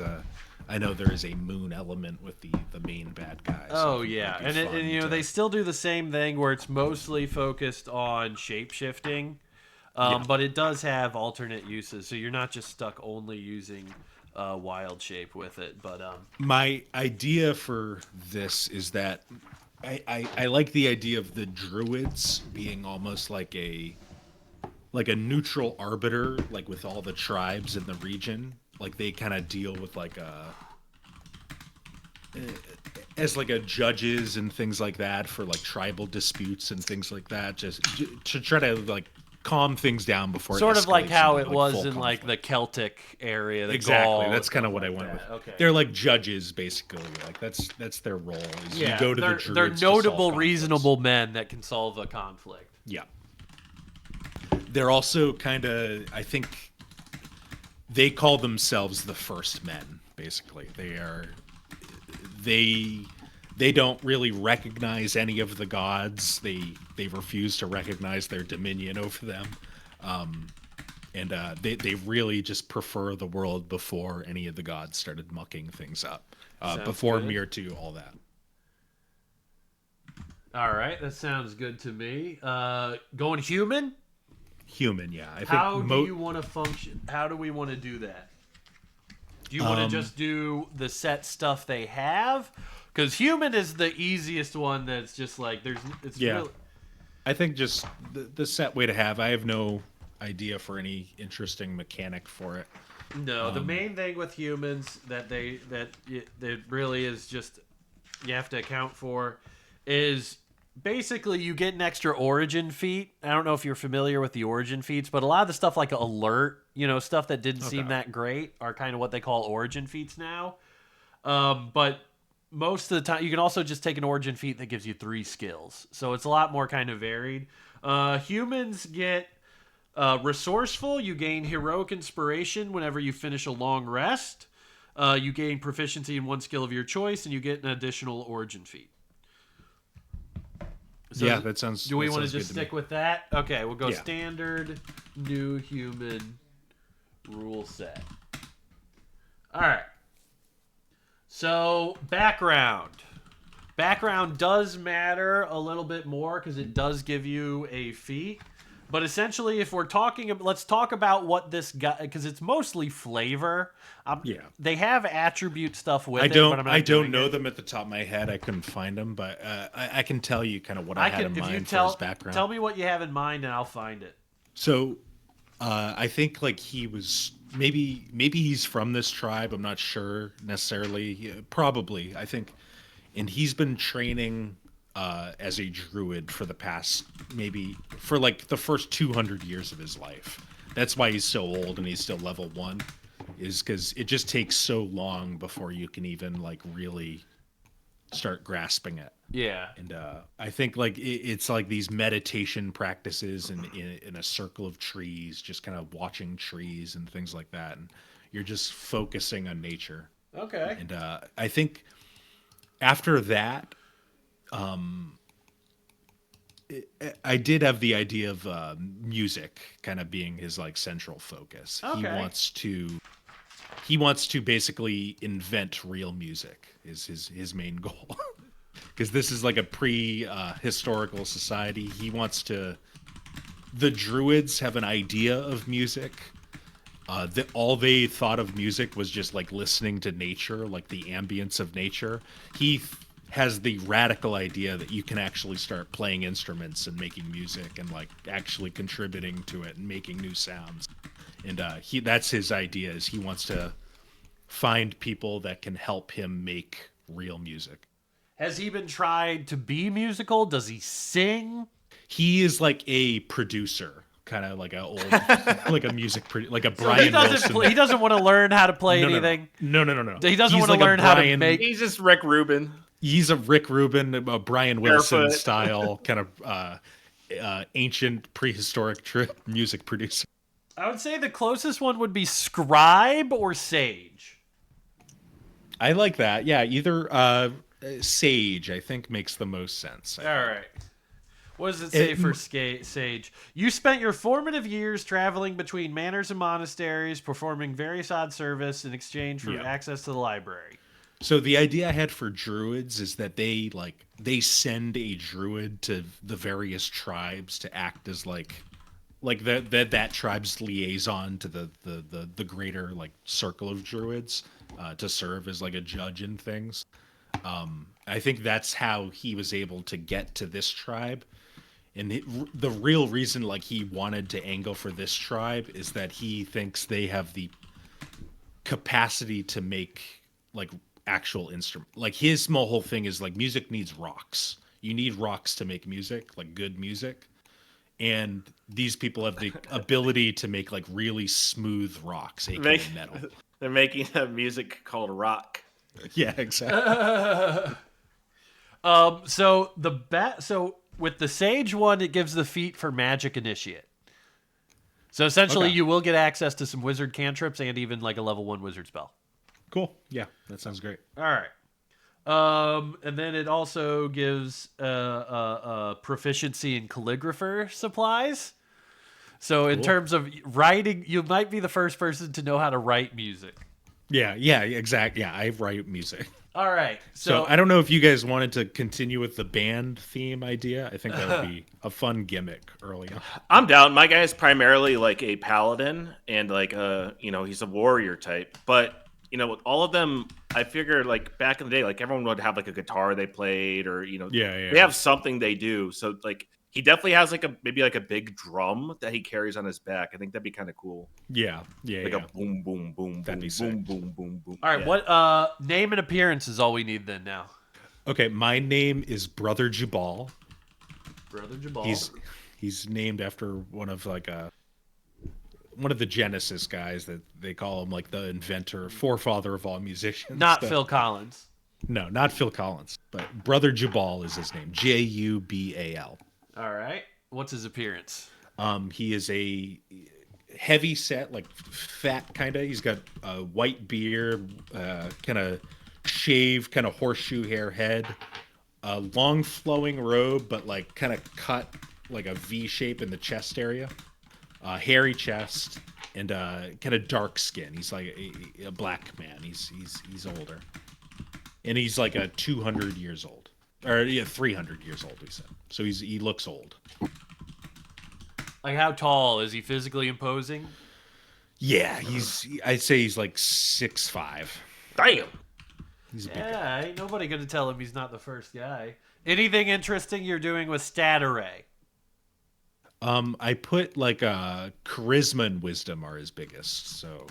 I know there is a moon element with the main bad guys. Oh yeah, and you know they they still do the same thing where it's mostly focused on shape shifting, but it does have alternate uses, so you're not just stuck only using wild shape with it. But My idea for this is that I like the idea of the druids being almost like a neutral arbiter, like with all the tribes in the region. Like they kind of deal with as a judges and things like that for tribal disputes and things like that, just to try to calm things down before it sort of like escalates how into, it was full in conflict. the Celtic area. The Exactly. Gaul, That's kind of stuff what I like went that. with. Okay. They're like judges, basically. That's their role. Is Yeah, you go to they're, the druids they're to solve notable, conflicts. reasonable men that can solve a conflict. Yeah. They're also kind of, I think, they call themselves the first men, basically. They don't really recognize any of the gods. They refuse to recognize their dominion over them. and they really just prefer the world before any of the gods started mucking things up. Sounds Before good. Mir 2, all that. All right, that sounds good to me. Going human? Human, yeah. I think How do you want to function? How do we want to do that? Do you want to just do the set stuff they have? Because human is the easiest one. That's just like it's Yeah. really, I think just the set way to have. I have no idea for any interesting mechanic for it. no. The main thing with humans that it really is just you have to account for is basically you get an extra origin feat. I don't know if you're familiar with the origin feats, but a lot of the stuff like alert, stuff that didn't seem that great are kind of what they call origin feats now. But most of the time, you can also just take an origin feat that gives you 3 skills. So it's a lot more kind of varied. Humans get resourceful. You gain heroic inspiration whenever you finish a long rest. You gain proficiency in 1 skill of your choice, and you get an additional origin feat. So Yeah, that sounds. Do we that want to sounds just good stick with that? Okay, we'll go Yeah. standard, new human, rule set. All right. So background. Background does matter a little bit more because it does give you a feat. But essentially, if we're talking, let's talk about what this guy, because it's mostly flavor. Yeah. They have attribute stuff with I it, don't. but I'm not I don't doing know it. them at the top of my head. I couldn't find them, but I can tell you kind of what I had in if you mind for tell his background. tell me what you have in mind, and I'll find it. So, I think like he was maybe he's from this tribe. I'm not sure necessarily. Yeah, probably, I think, and he's been training as a druid for the past for like the first 200 years of his life. That's why he's so old and he's still level 1, is because it just takes so long before you can even like really start grasping it. Yeah. And I think like it's like these meditation practices in a circle of trees, just kind of watching trees and things like that, and you're just focusing on nature. Okay. And I think after that, I did have the idea of music kind of being his like central focus. Okay. He wants to basically invent real music is his main goal. Because this is like a pre-historical society. He wants to. The druids have an idea of music. All they thought of music was just like listening to nature, like the ambience of nature. He has the radical idea that you can actually start playing instruments and making music and like actually contributing to it and making new sounds. And that's his idea. Is he wants to find people that can help him make real music. Has he been tried to be musical? Does he sing? He is like a producer, kind of like a old, like a like a So Brian he doesn't. Wilson. He doesn't want to learn how to play anything. No. He doesn't He's want to like a learn how to Brian- make. He's just Rick Rubin. He's a Rick Rubin, a Brian Wilson Barefoot. style kind of ancient prehistoric music producer. I would say the closest one would be scribe or sage. I like that. Yeah, either sage I think makes the most sense. All right. What does it say for sage? You spent your formative years traveling between manors and monasteries, performing various odd service in exchange for Yeah. access to the library. So the idea I had for druids is that they send a druid to the various tribes to act as like that tribe's liaison to the greater like circle of druids, to serve as like a judge in things. I think that's how he was able to get to this tribe. And the real reason like he wanted to angle for this tribe is that he thinks they have the capacity to make like actual instrument. Like his whole thing is like music needs rocks. You need rocks to make music, like good music. And these people have the ability to make like really smooth rocks, aka metal. They're making a music called rock. Yeah, exactly. So with the sage one, it gives the feat for magic initiate. So essentially, Okay. you will get access to some wizard cantrips and even like a level 1 wizard spell. Cool. Yeah, that sounds great. All right. And then it also gives proficiency in calligrapher supplies. So in terms of writing, you might be the first person to know how to write music. Yeah, exactly. Yeah, I write music. All right. So I don't know if you guys wanted to continue with the band theme idea. I think that would be a fun gimmick early on. I'm down. My guy is primarily like a paladin and like he's a warrior type. But with all of them, I figure like back in the day, like everyone would have like a guitar they played, or they have something they do. So like he definitely has like maybe a big drum that he carries on his back. I think that'd be kind of cool. Yeah, like a boom, boom, boom, That'd be boom, sick. boom, boom, boom, boom. All right. Yeah. What name and appearance is all we need then now? Okay, my name is Brother Jabal. Brother Jabal. He's named after one of the Genesis guys that they call him like the inventor, forefather of all musicians. Not Phil Collins. No, not Phil Collins, but Brother Jabal is his name. Jubal. All right. What's his appearance? He is a heavy set, like fat kind of. He's got a white beard, kind of shaved, kind of horseshoe hair head, a long flowing robe, but like kind of cut like a V shape in the chest area, hairy chest, and kind of dark skin. He's like a black man. He's older, and he's like a 200 years old, or 300 years old. We said so. He looks old. Like how tall is he? Physically imposing? Yeah, I'd say he's like 6'5". Damn. He's a big guy. Yeah, ain't nobody gonna tell him he's not the first guy. Anything interesting you're doing with stat array? I put like charisma and wisdom are his biggest, so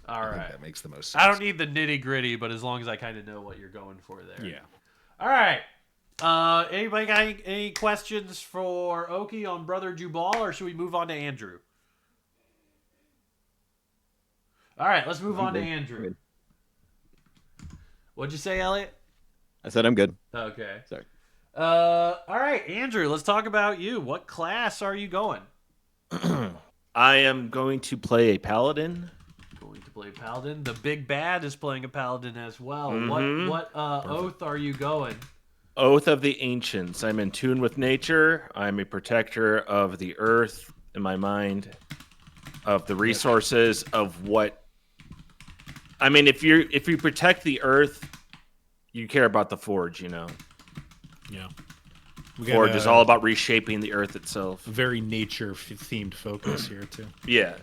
All I think right. that makes the most sense. I don't need the nitty gritty, but as long as I kind of know what you're going for there. Yeah. All right. Anybody got any questions for Oki on Brother Jubal, or should we move on to Andrew? All right, let's move on to Andrew. Good. What'd you say, Elliot? I said I'm good. Okay. Sorry. All right, Andrew, let's talk about you. What class are you going? I am going to play a paladin. Going to play Paladin. The Big Bad is playing a Paladin as well. Mhm. What oath are you going? Oath of the Ancients. I'm in tune with nature. I'm a protector of the earth in my mind, of the resources, of what. I mean, if you protect the earth, you care about the forge. Yeah. Forge is all about reshaping the earth itself. very nature themed focus here too. Yeah.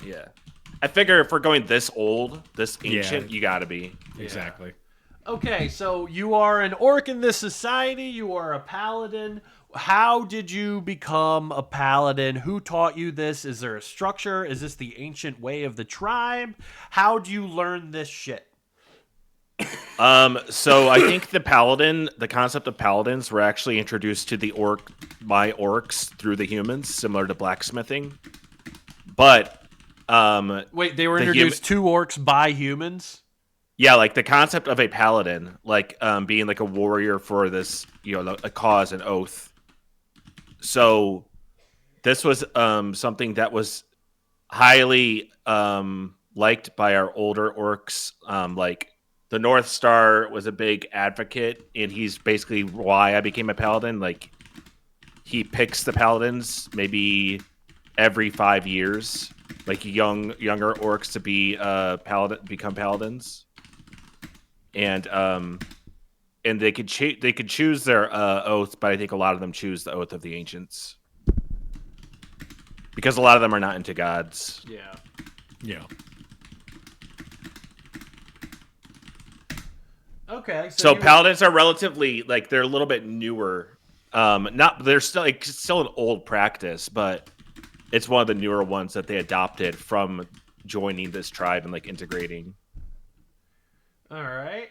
I figure if we're going this old, this ancient, Yeah. you gotta be. Exactly. Okay, so you are an orc in this society. You are a paladin. How did you become a paladin? Who taught you this? Is there a structure? Is this the ancient way of the tribe? How do you learn this shit? So I think the concept of paladins were actually introduced to by orcs through the humans, similar to blacksmithing. But Wait, they were The introduced to orcs by humans? yeah, like the concept of a paladin, like being like a warrior for this, a cause, an oath. So this was something that was highly liked by our older orcs. Like the North Star was a big advocate, and he's basically why I became a paladin. Like he picks the paladins maybe every 5 years, like younger orcs to be become paladins. And they could choose their oath, but I think a lot of them choose the oath of the ancients because a lot of them are not into gods. Yeah. Yeah. Okay. So paladins are relatively they're a little bit newer. They're still an old practice, but it's one of the newer ones that they adopted from joining this tribe and integrating. All right.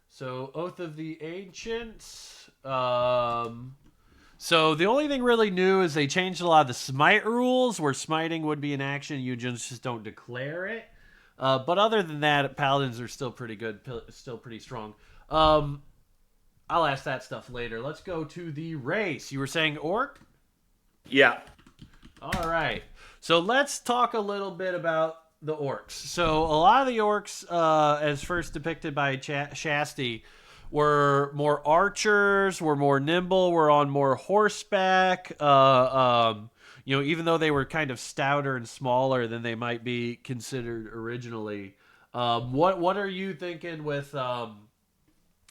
So Oath of the Ancients. So the only thing really new is they changed a lot of the smite rules, where smiting would be an action, you just don't declare it. But other than that, paladins are still pretty good, still pretty strong. I'll ask that stuff later. Let's go to the race. You were saying orc? Yeah. All right. So let's talk a little bit about the orcs. So a lot of the orcs, as first depicted by Shasti, were more archers, were more nimble, were on more horseback. even though they were kind of stouter and smaller than they might be considered originally. What are you thinking with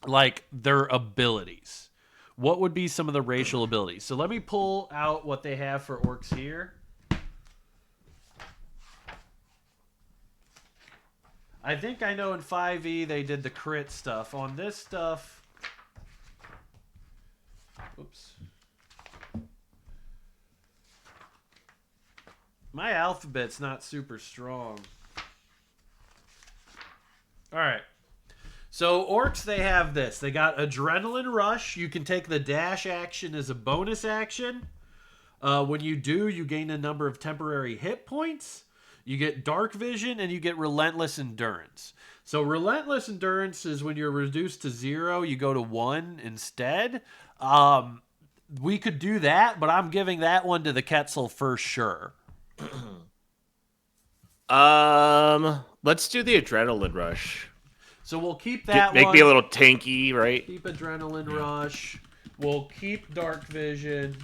like their abilities? What would be some of the racial abilities? So let me pull out what they have for orcs here. I think I know in 5e they did the crit stuff. On this stuff... Oops. My alphabet's not super strong. Alright. So orcs, they have this. They got Adrenaline Rush. You can take the dash action as a bonus action. When you do, you gain a number of temporary hit points. You get Dark Vision, and you get Relentless Endurance. So Relentless Endurance is when you're reduced to 0, you go to 1 instead. We could do that, but I'm giving that one to the Quetzal for sure. Let's do the Adrenaline Rush. So we'll keep that Make one. me a little tanky, right? Keep Adrenaline Rush. We'll keep Dark Vision.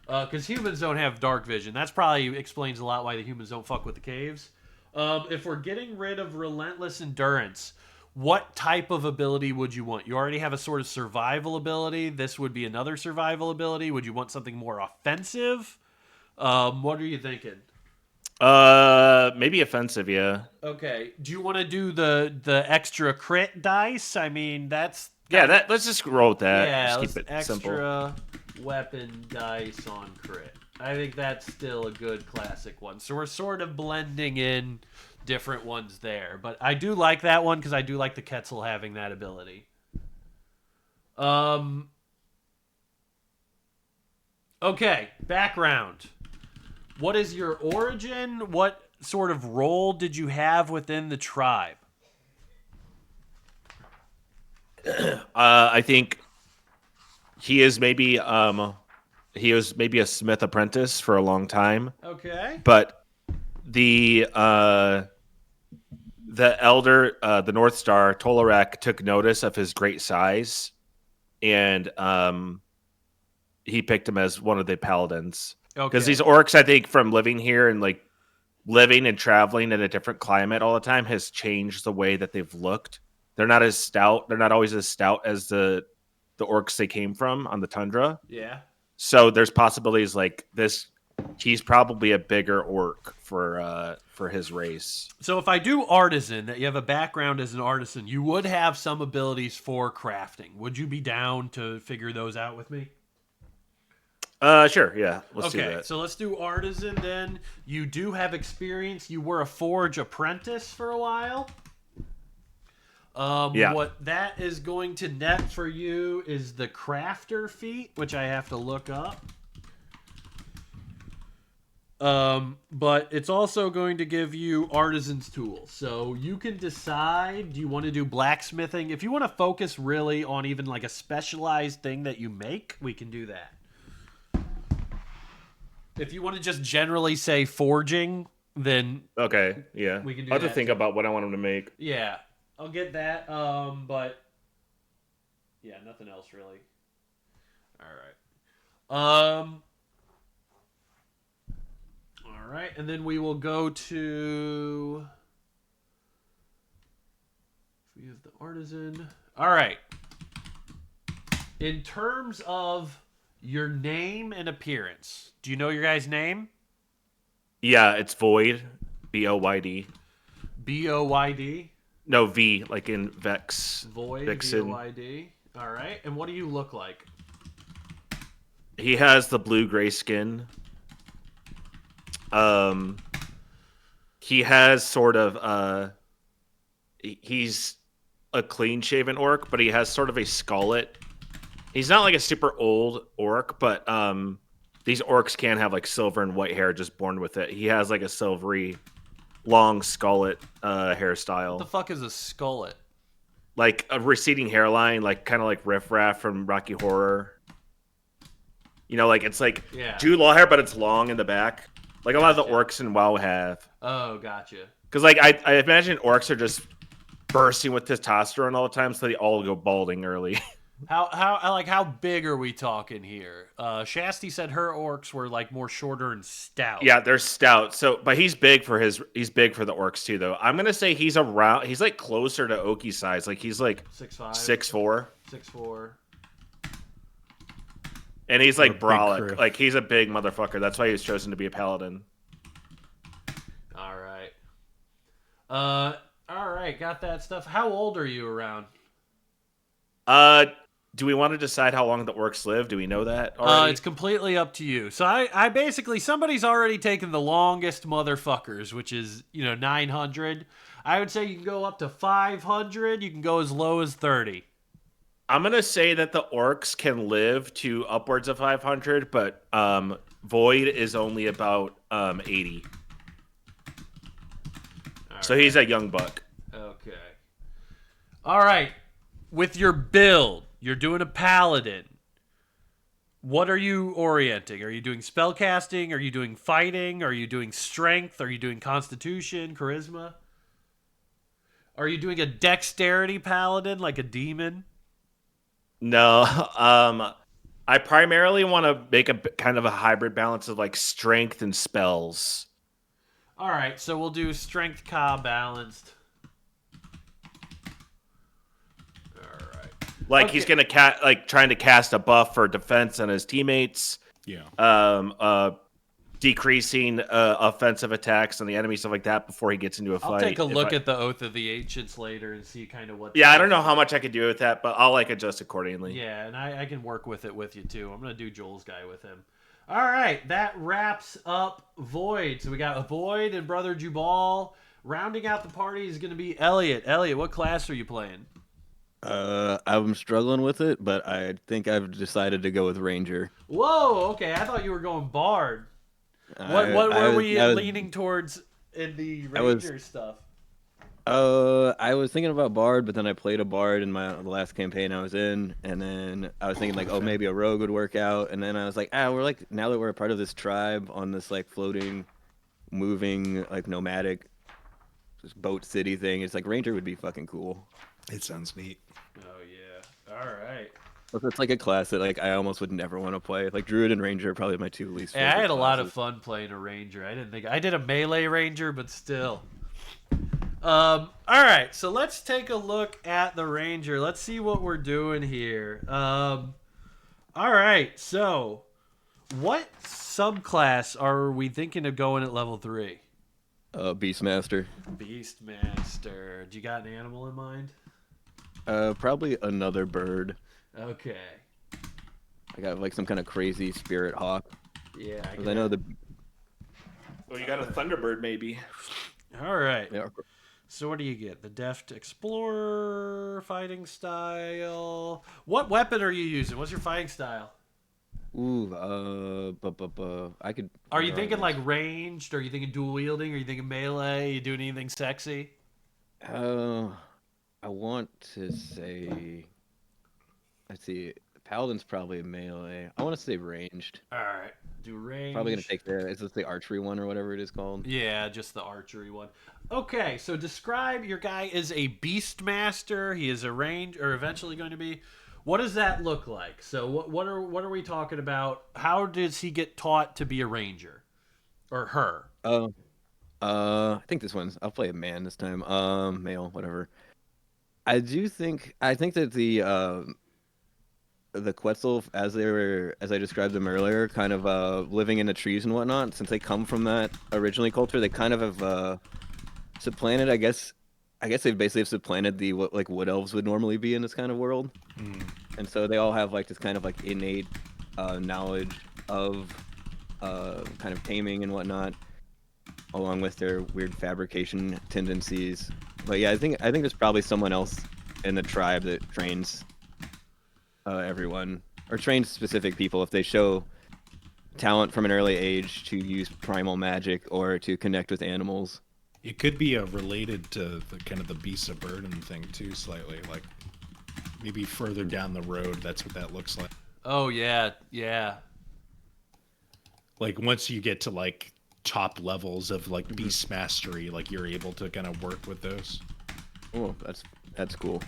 Because humans don't have Dark Vision. That's probably explains a lot why the humans don't fuck with the caves. If we're getting rid of Relentless Endurance, what type of ability would you want? You already have a sort of survival ability. This would be another survival ability. Would you want something more offensive? What are you thinking? Maybe offensive, yeah. Okay. Do you want to do the extra crit dice? I mean, that's... Yeah, let's just roll with that. Yeah, just let's keep it extra simple. weapon dice on crit. I think that's still a good classic one. So we're sort of blending in different ones there. But I do like that one because I do like the Quetzal having that ability. Okay, background. What is your origin? What sort of role did you have within the tribe? I think he is maybe a smith apprentice for a long time. Okay. But the elder, the North Star, Tolarak, took notice of his great size, and he picked him as one of the paladins. Because these orcs, I think, from living here and like living and traveling in a different climate all the time, has changed the way that they've looked. They're not as stout. They're not always as stout as the orcs they came from on the tundra. Yeah. So there's possibilities like this. He's probably a bigger orc for his race. So if I do artisan, that you have a background as an artisan, you would have some abilities for crafting. Would you be down to figure those out with me? Sure, yeah. Let's do that. So let's do artisan then. You do have experience. You were a forge apprentice for a while. Yeah. What that is going to net for you is the crafter feat, which I have to look up. But it's also going to give you artisan's tools. So you can decide, do you want to do blacksmithing? If you want to focus really on even like a specialized thing that you make, we can do that. If you want to just generally say forging, then Okay, yeah. we can do I'll have to that think too. about what I want him to make. Yeah, I'll get that. But yeah, nothing else really. All right, and then we will go to. We have the artisan. All right. In terms of your name and appearance, do you know your guy's name? Yeah, it's Void, Boyd. Boyd. No, V, like in Vex. Void. Vixen. Boyd. All right, and what do you look like? He has the blue-gray skin. He has sort of he's a clean-shaven orc, but he has sort of a skullet. He's not like a super old orc, but these orcs can have like silver and white hair just born with it. He has like a silvery, long skullet hairstyle. What the fuck is a skullet? Like a receding hairline, like kind of like Riff Raff from Rocky Horror. You know, like it's like Jude Law hair, but it's long in the back. Like a lot of the orcs in WoW have. Oh, gotcha. Because like I imagine orcs are just bursting with testosterone all the time, so they all go balding early. How big are we talking here? Shasti said her orcs were like more shorter and stout. Yeah, they're stout. So, but he's big for the orcs too, though. I'm gonna say he's like closer to Oki size. Like he's like 6'5", 6'4", 6'4". and he's like Or a big brolic. crew. Like he's a big motherfucker. That's why he was chosen to be a paladin. All right. All right, got that stuff. How old are you around? Do we want to decide how long the orcs live? Do we know that already? It's completely up to you. So I basically, somebody's already taken the longest motherfuckers, which is, 900. I would say you can go up to 500. You can go as low as 30. I'm gonna say that the orcs can live to upwards of 500, but Void is only about 80. So he's a young buck. Okay. All right. With your build, you're doing a paladin. What are you orienting? Are you doing spellcasting? Are you doing fighting? Are you doing strength? Are you doing constitution, charisma? Are you doing a dexterity paladin like a demon? No, I primarily want to make a kind of a hybrid balance of like strength and spells. All right, so we'll do strength ka balanced. All right. Like he's gonna trying to cast a buff for defense on his teammates. Yeah. Decreasing offensive attacks on the enemy, stuff like that, before he gets into a fight. I'll take a look at the Oath of the Ancients later and see kind of what. Yeah, I don't know how much I could do with that, but I'll adjust accordingly. Yeah, and I can work with it with you too. I'm gonna do Joel's guy with him. All right, that wraps up Void. So we got Void and Brother Jubal. Rounding out the party is gonna be Elliott. Elliott, what class are you playing? I'm struggling with it, but I think I've decided to go with Ranger. Whoa, okay. I thought you were going Bard. What were we leaning towards in the Ranger stuff? I was thinking about Bard, but then I played a Bard in the last campaign I was in, and then I was thinking like, oh, maybe a Rogue would work out, and then I was like, we're like, now that we're a part of this tribe on this like floating, moving like nomadic, this boat city thing, it's like Ranger would be fucking cool. It sounds neat. Oh yeah. All right. But it's like a class that like I almost would never want to play. Like Druid and Ranger are probably my two least. Yeah, I favorite had a lot of classes. fun playing a Ranger. I did a melee Ranger, but still. All right, so let's take a look at the Ranger. Let's see what we're doing here. All right, so what subclass are we thinking of going at level 3? Beastmaster. Beastmaster. Do you got an animal in mind? Probably another bird. Okay. I got like some kind of crazy spirit hawk. Yeah. Because I know the. Well, you got a Thunderbird, maybe. All right. Yeah. So what do you get? The Deft Explorer fighting style. What weapon are you using? What's your fighting style? Ooh. I could. Are you thinking like ranged? Are you thinking dual wielding? Are you thinking melee? Are you doing anything sexy? I want to say. Let's see. Paladin's probably a melee. I want to say ranged. All right. Do range. Probably gonna take is this the archery one or whatever it is called? Yeah, just the archery one. Okay, so describe your guy as a Beastmaster. He is a range, or eventually going to be. What does that look like? So what are we talking about? How does he get taught to be a ranger, or her? I think this one's. I'll play a man this time. Male, whatever. I think that the Quetzal, as I described them earlier, kind of living in the trees and whatnot. Since they come from that originally culture, they kind of have supplanted. I guess they basically have supplanted what like wood elves would normally be in this kind of world. And so they all have like this kind of like innate knowledge of kind of taming and whatnot, along with their weird fabrication tendencies. But yeah, I think there's probably someone else in the tribe that trains everyone, or trains specific people if they show talent from an early age to use primal magic or to connect with animals. It could be related to the kind of the beasts of burden thing too, slightly. Like maybe further down the road, that's what that looks like. Oh yeah, yeah. Like once you get to like top levels of like beast mastery, like you're able to kind of work with those. Oh, that's cool.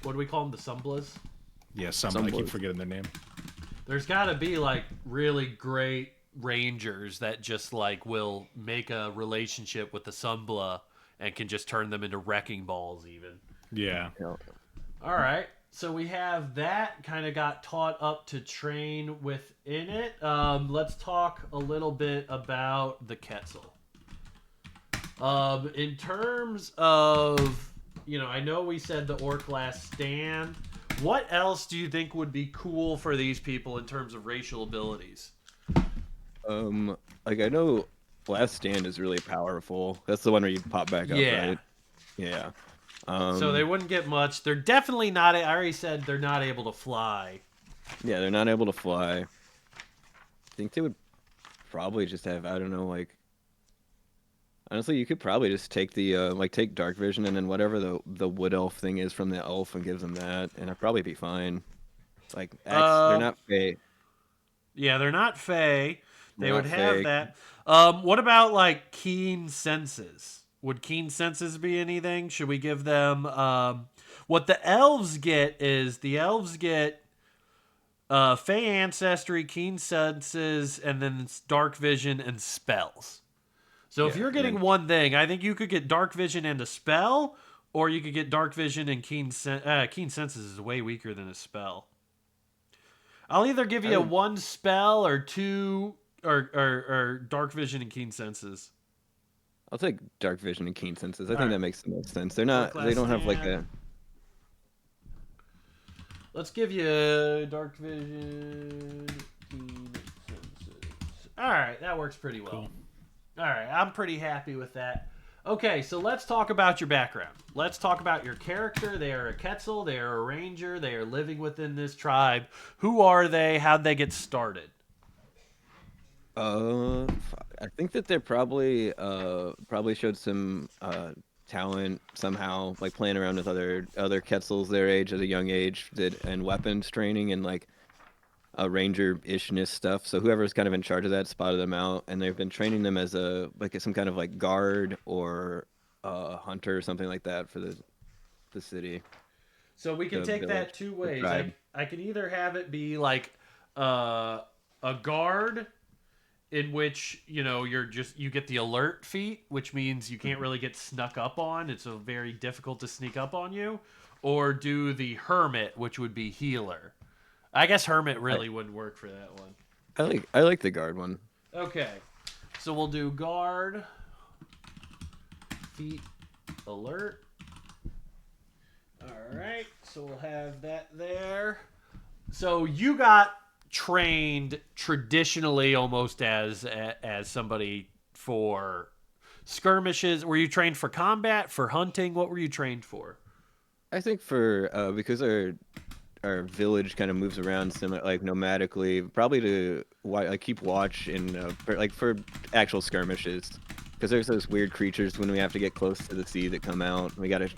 What do we call them? The Sumblas? Yeah, some I keep Sunblades. forgetting their name. There's got to be like really great rangers that just like will make a relationship with the Sunbla and can just turn them into wrecking balls even. Yeah. You know, All right. So we have that kind of got taught up to train within it. Let's talk a little bit about the Quetzal. In terms of, I know we said the Orc Last Stand. What else do you think would be cool for these people in terms of racial abilities? Like I know Last Stand is really powerful. That's the one where you pop back up, Yeah. right? Yeah. So they wouldn't get much. They're definitely not. I already said they're not able to fly. Yeah, they're not able to fly. I think they would probably just have, I don't know, like honestly, you could probably just take the take dark vision and then whatever the wood elf thing is from the elf and gives them that, and I'd probably be fine. Like they're not fey. Yeah, they're not Fey. They They're would not have fey. that. What about like keen senses? Would keen senses be anything? Should we give them what the elves get is the elves get Fey ancestry, keen senses, and then it's dark vision and spells. So if Yeah, you're and getting then- one thing, I think you could get dark vision and a spell, or you could get dark vision and keen senses is way weaker than a spell. I'll either give you a one spell or two or dark vision and keen senses. I'll take dark vision and keen senses. I think Alright. that makes the most sense. They're not. Orc They don't Last have like Stand. Let's give you dark vision, keen senses. All right, that works pretty well. Cool. All right, I'm pretty happy with that. Okay, so let's talk about your background. Let's talk about your character. They are a Quetzal. They are a ranger. They are living within this tribe. Who are they? How'd they get started? I think that they're probably showed some talent somehow, like playing around with other Quetzals their age at a young age, and weapons training and like ranger-ishness stuff. So whoever's kind of in charge of that spotted them out, and they've been training them as some kind of like guard or hunter or something like that for the city. So we can The take village, that two the ways. tribe. I can either have it be like a guard in which you get the alert feat, which means you can't really get snuck up on. It's very difficult to sneak up on you, or do the hermit, which would be healer. I guess hermit really wouldn't work for that one. I like the guard one. Okay, so we'll do guard, feat, alert. All right, so we'll have that there. So you got trained traditionally almost as somebody for skirmishes. Were you trained for combat, for hunting? What were you trained for? I think for because our village kind of moves around similar like nomadically, probably to keep watch and for actual skirmishes, because there's those weird creatures when we have to get close to the sea that come out. We gotta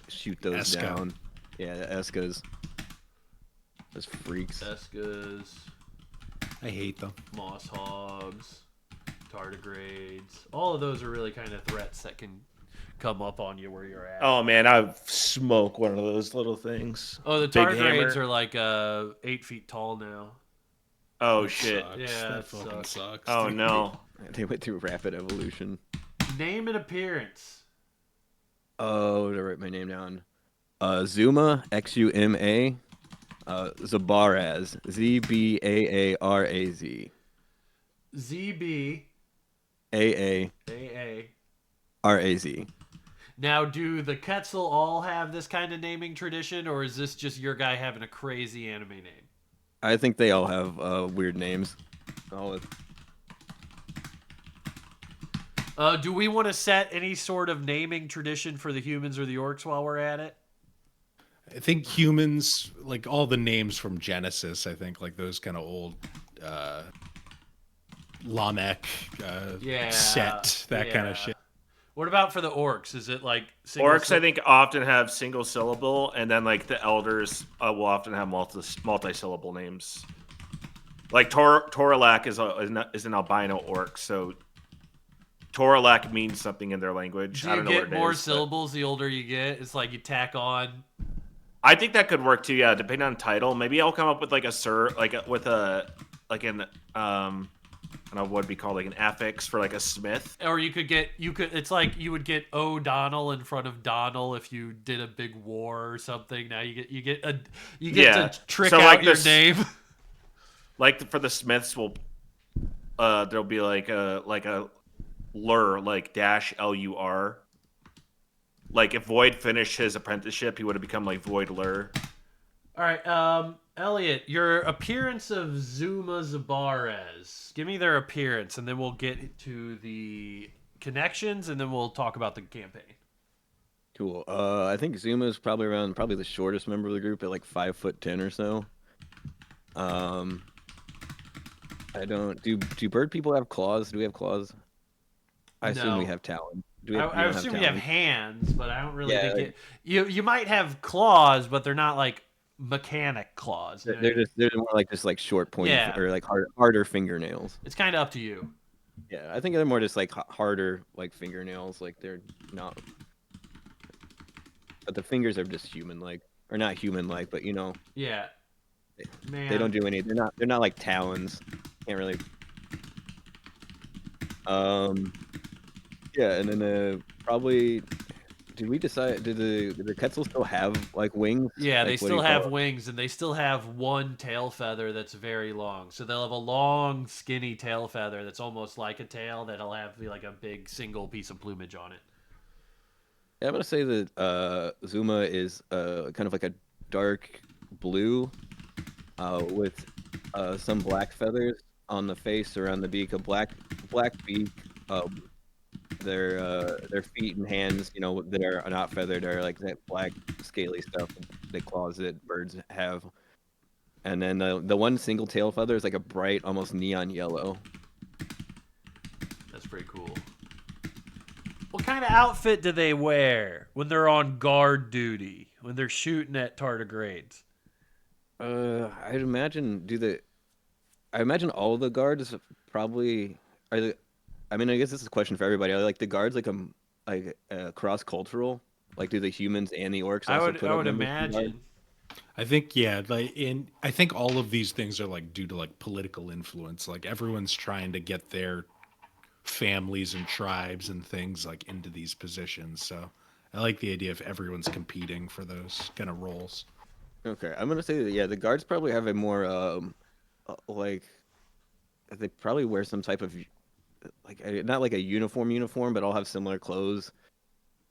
shoot those Esca. down. Yeah, the Escas. Those freaks. Escas, I hate them. moss hogs, tardigrades. All of those are really kind of threats that can come up on you where you're at. Oh man, I smoke one of those little things. Oh, the Big tardigrades hammer. are like 8 feet tall now. Oh shit. Sucks. Yeah, that it fucking sucks. sucks. Oh no. They went through rapid evolution. Name and appearance. Oh, to write my name down. Zuma, Xuma. Zabaraz, Zbaaraz. ZB. Aaraz. AA. Now, do the Quetzal all have this kind of naming tradition, or is this just your guy having a crazy anime name? I think they all have weird names. Do we want to set any sort of naming tradition for the humans or the orcs while we're at it? I think humans, like all the names from Genesis, I think like those kind of old Lamech, Yeah, Set, that kind yeah. of shit. What about for the orcs? Is it like single Orcs, I think, often have single syllable, and then like the elders will often have multi-syllable names. Like Toralak is an albino orc, so Toralak means something in their language. Do I you don't know what get it more is, but syllables the older you get? It's like you tack on. I think that could work too. Yeah, depending on title. Maybe I'll come up with like a sir, with a like an I don't know what would be called like an affix for like a Smith. Or it's like you would get O'Donnell in front of Donnell if you did a big war or something. Now you get Yeah. to trick So, out like, your this- name. Like for the Smiths, there'll be like a lure, like -LUR. Like if Void finished his apprenticeship, he would have become like Void Lure. All right, Elliot, your appearance of Zuma Zabarez. Give me their appearance, and then we'll get to the connections, and then we'll talk about the campaign. Cool. I think Zuma's probably the shortest member of the group at like 5'10" or so. I don't do bird people have claws? Do we have claws? I assume we No. have talons. I assume you have hands, but I don't really Yeah, think you might have claws, but they're not like mechanic claws. You know what I mean? They're more like just like short pointy Yeah. or like harder fingernails. It's kind of up to you. Yeah, I think they're more just like harder like fingernails. Like they're not, but the fingers are just human like, or not human like, but you know Yeah. Man. they don't do any. They're not like talons. Can't really. Yeah, and then probably. Did we decide? Did the Quetzal still have like wings? Yeah, they Like, what do still you have call it? wings, and they still have one tail feather that's very long. So they'll have a long, skinny tail feather that's almost like a tail that'll have like a big single piece of plumage on it. Yeah, I'm gonna say that Zuma is kind of like a dark blue, with some black feathers on the face, around the beak, a black beak. Their feet and hands, you know, that are not feathered, are like that black scaly stuff, the claws that birds have. And then the one single tail feather is like a bright, almost neon yellow. That's pretty cool. What kind of outfit do they wear when they're on guard duty, when they're shooting at tardigrades? I'd imagine I imagine all the guards probably are the. I mean, I guess this is a question for everybody. Are like the guards like cross cultural? Like, do the humans and the orcs also put I up would numbers for guards? imagine. I think I think all of these things are like due to like political influence. Like everyone's trying to get their families and tribes and things like into these positions. So I like the idea of everyone's competing for those kind of roles. Okay, I'm gonna say that yeah, the guards probably have a more like they probably wear some type of like not like a uniform, but all have similar clothes.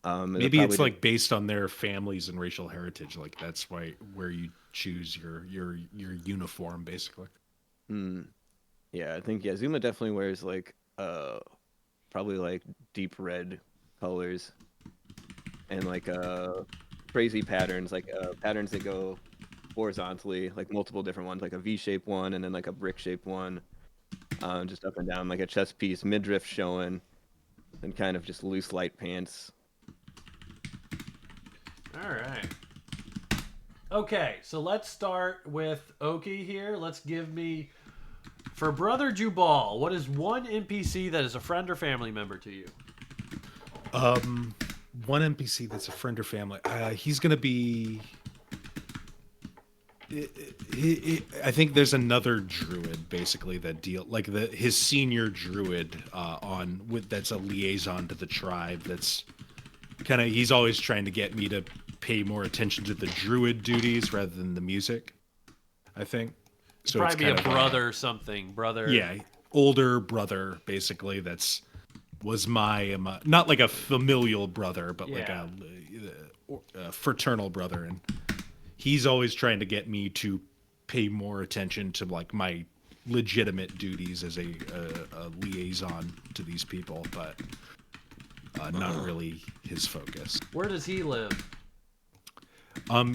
And they're Maybe it's probably like based on their families and racial heritage. Like that's why where you choose your uniform, basically. yeah, I think yeah, Zuma definitely wears like probably like deep red colors and like crazy patterns, like patterns that go horizontally, like multiple different ones, like a V-shaped one and then like a brick-shaped one, just up and down, like a chest piece, midriff showing, and kind of just loose light pants. All right. Okay, so let's start with Oki here. Let's give me, for Brother Jubal, what is one NPC that is a friend or family member to you? One NPC that's a friend or family. He's gonna be. I think there's another druid basically that his senior druid that's a liaison to the tribe. That's kind of he's always trying to get me to pay more attention to the druid duties rather than the music. I think so. Probably be a kind of brother something, brother. yeah, older brother basically. Was my not like a familial brother, but like Yeah. a fraternal brother, and he's always trying to get me to pay more attention to like my legitimate duties as a liaison to these people, but not really his focus. Where does he live?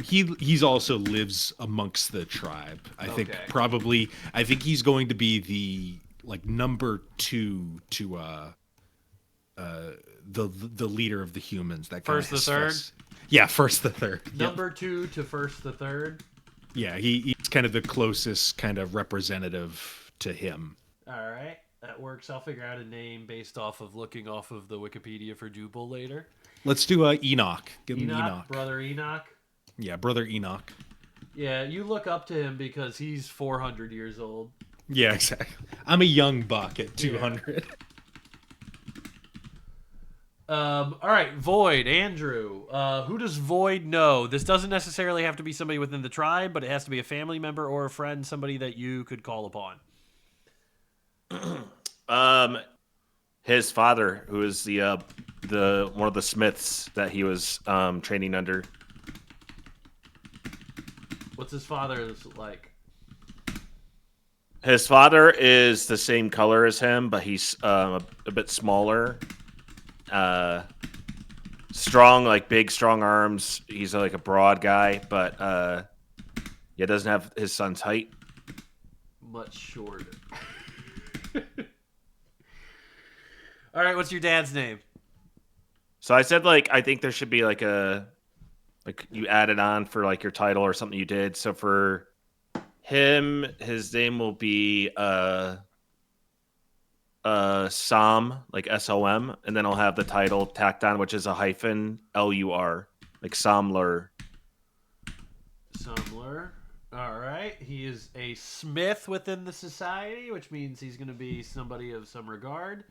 He's also lives amongst the tribe. I think he's going to be the like number 2 to the leader of the humans. That kind First the third? Yeah, first the third. Yep. Number 2 to first the third. Yeah, he's kind of the closest kind of representative to him. All right, that works. I'll figure out a name based off of looking off of the Wikipedia for Jubal later. Let's do Enoch. Give him Enoch. Brother Enoch. Yeah, Brother Enoch. Yeah, you look up to him because he's 400 years old. Yeah, exactly. I'm a young buck at 200. All right, Void, Andrew. Who does Void know? This doesn't necessarily have to be somebody within the tribe, but it has to be a family member or a friend, somebody that you could call upon. His father, who is the one of the smiths that he was training under. What's his father like? His father is the same color as him, but he's a bit smaller. Strong, like big, strong arms. He's like a broad guy, but yeah, doesn't have his son's height. Much shorter. All right, what's your dad's name? So I said, like, I think there should be like you added on for like your title or something you did. So for him, his name will be Som, like SOM, and then I'll have the title tacked on, which is a hyphen LUR, like Somler. Sumler. All right. He is a smith within the society, which means he's going to be somebody of some regard.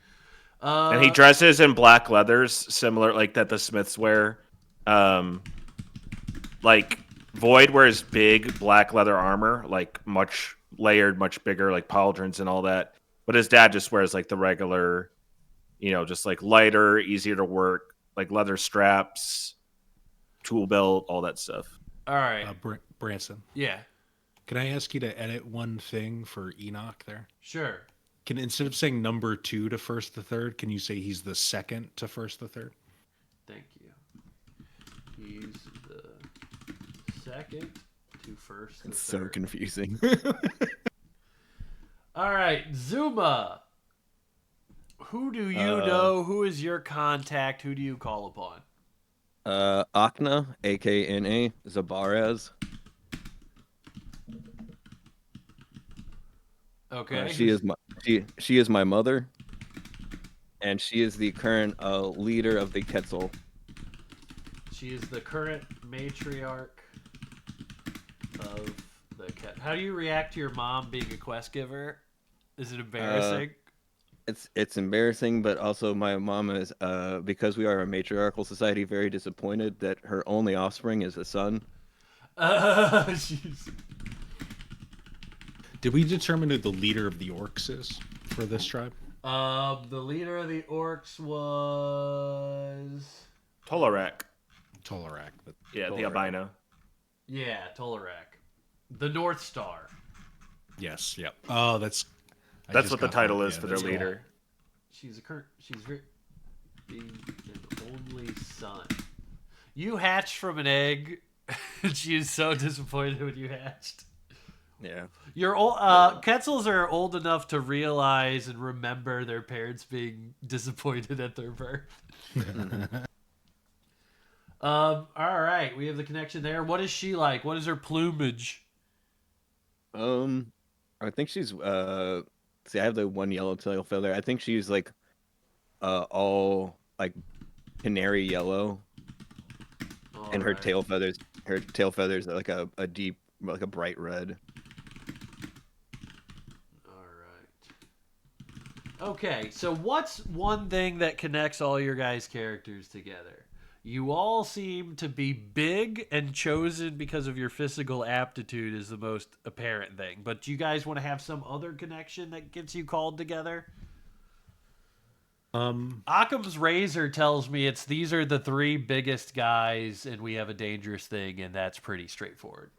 And he dresses in black leathers, similar like that the Smiths wear. Like Void wears big black leather armor, like much layered, much bigger, like pauldrons and all that. But his dad just wears like the regular, just like lighter, easier to work, like leather straps, tool belt, all that stuff. All right. Branson, Yeah. can I ask you to edit one thing for Enoch there? Sure. Can instead of saying number 2 to first to third, can you say he's the second to first to third? Thank you. He's the second to first. It's so confusing. All right, Zuma. Who do you know? Who is your contact? Who do you call upon? Akna, AKNA, Zabarez. Okay. She is my mother, and she is the current leader of the Quetzal. She is the current matriarch of the cat. How do you react to your mom being a quest giver? Is it embarrassing? It's embarrassing, but also my mom is because we are a matriarchal society, very disappointed that her only offspring is a son. Jeez. Did we determine who the leader of the orcs is for this tribe? The leader of the orcs was Tolarak. Tolarak. But Yeah, the Tolarak. albino. Yeah, Tolarak. The North Star. yes, yep. Oh, That's just what the got title that. is Yeah, for their that's leader. She's an only son. You hatched from an egg. She is so disappointed when you hatched. Yeah. You're old. Quetzals are old enough to realize and remember their parents being disappointed at their birth. All right, we have the connection there. What is she like? What is her plumage? I think she's see, I have the one yellow tail feather. I think she's like all like canary yellow, and her tail feathers are like a deep, like a bright red. All right. Okay, so what's one thing that connects all your guys' characters together? You all seem to be big and chosen because of your physical aptitude is the most apparent thing. But do you guys want to have some other connection that gets you called together? Occam's razor tells me these are the 3 biggest guys and we have a dangerous thing, and that's pretty straightforward.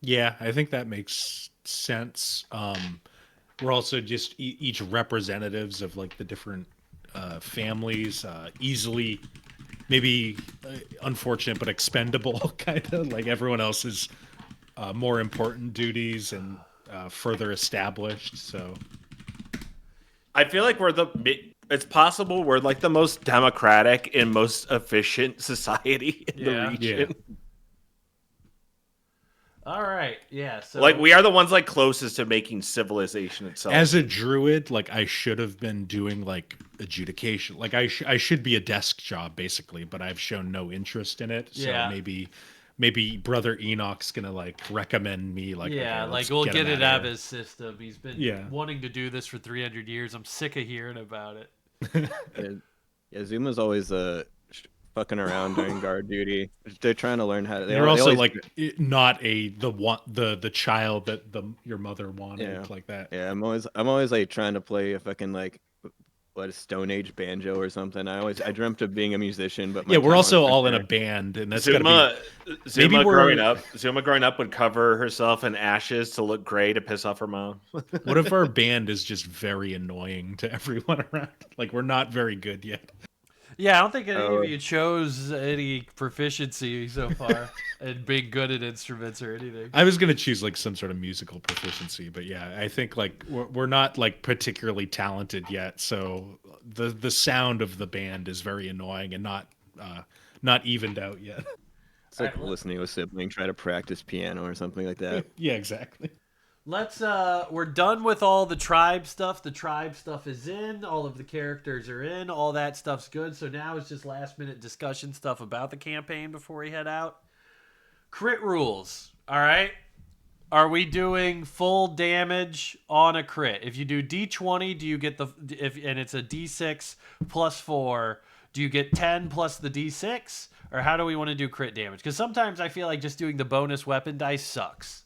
Yeah, I think that makes sense. We're also just each representatives of like the different families, easily maybe unfortunate but expendable, kind of like everyone else's more important duties and further established. So I feel like it's possible we're like the most democratic and most efficient society in the region. Yeah. All right, yeah. So Like we are the ones like closest to making civilization itself. as a druid, like I should have been doing like adjudication. Like I should be a desk job basically, but I've shown no interest in it. So Yeah. maybe maybe Brother Enoch's gonna like recommend me like Yeah, okay, like let's we'll get get him it out of here. his system. He's been Yeah. wanting to do this for 300 years. I'm sick of hearing about it. Yeah, yeah, Zuma's always fucking around during guard duty. They're trying to learn how to. They're they also always, like not the child that your mother wanted yeah, like that. yeah. I'm always like trying to play a fucking like what a Stone Age banjo or something. I dreamt of being a musician, but my Yeah, we're also talents all in a aren't band, and that's gotta be. Maybe Zuma growing we're. up, Zuma growing up would cover herself in ashes to look gray to piss off her mom. What if our band is just very annoying to everyone around? Like we're not very good yet. Yeah, I don't think any of Oh. you chose any proficiency so far and being good at instruments or anything. I was gonna choose like some sort of musical proficiency, but yeah, I think like we're not like particularly talented yet, so the sound of the band is very annoying and not evened out yet. It's like Alright, listening to a sibling try to practice piano or something like that. Yeah, exactly. We're done with all the tribe stuff. The tribe stuff is in, all of the characters are in, all that stuff's good. So now it's just last minute discussion stuff about the campaign before we head out. Crit rules. All right. Are we doing full damage on a crit? If you do D20, do you get and it's a D6 plus 4, do you get 10 plus the D6? Or how do we want to do crit damage? Because sometimes I feel like just doing the bonus weapon dice sucks.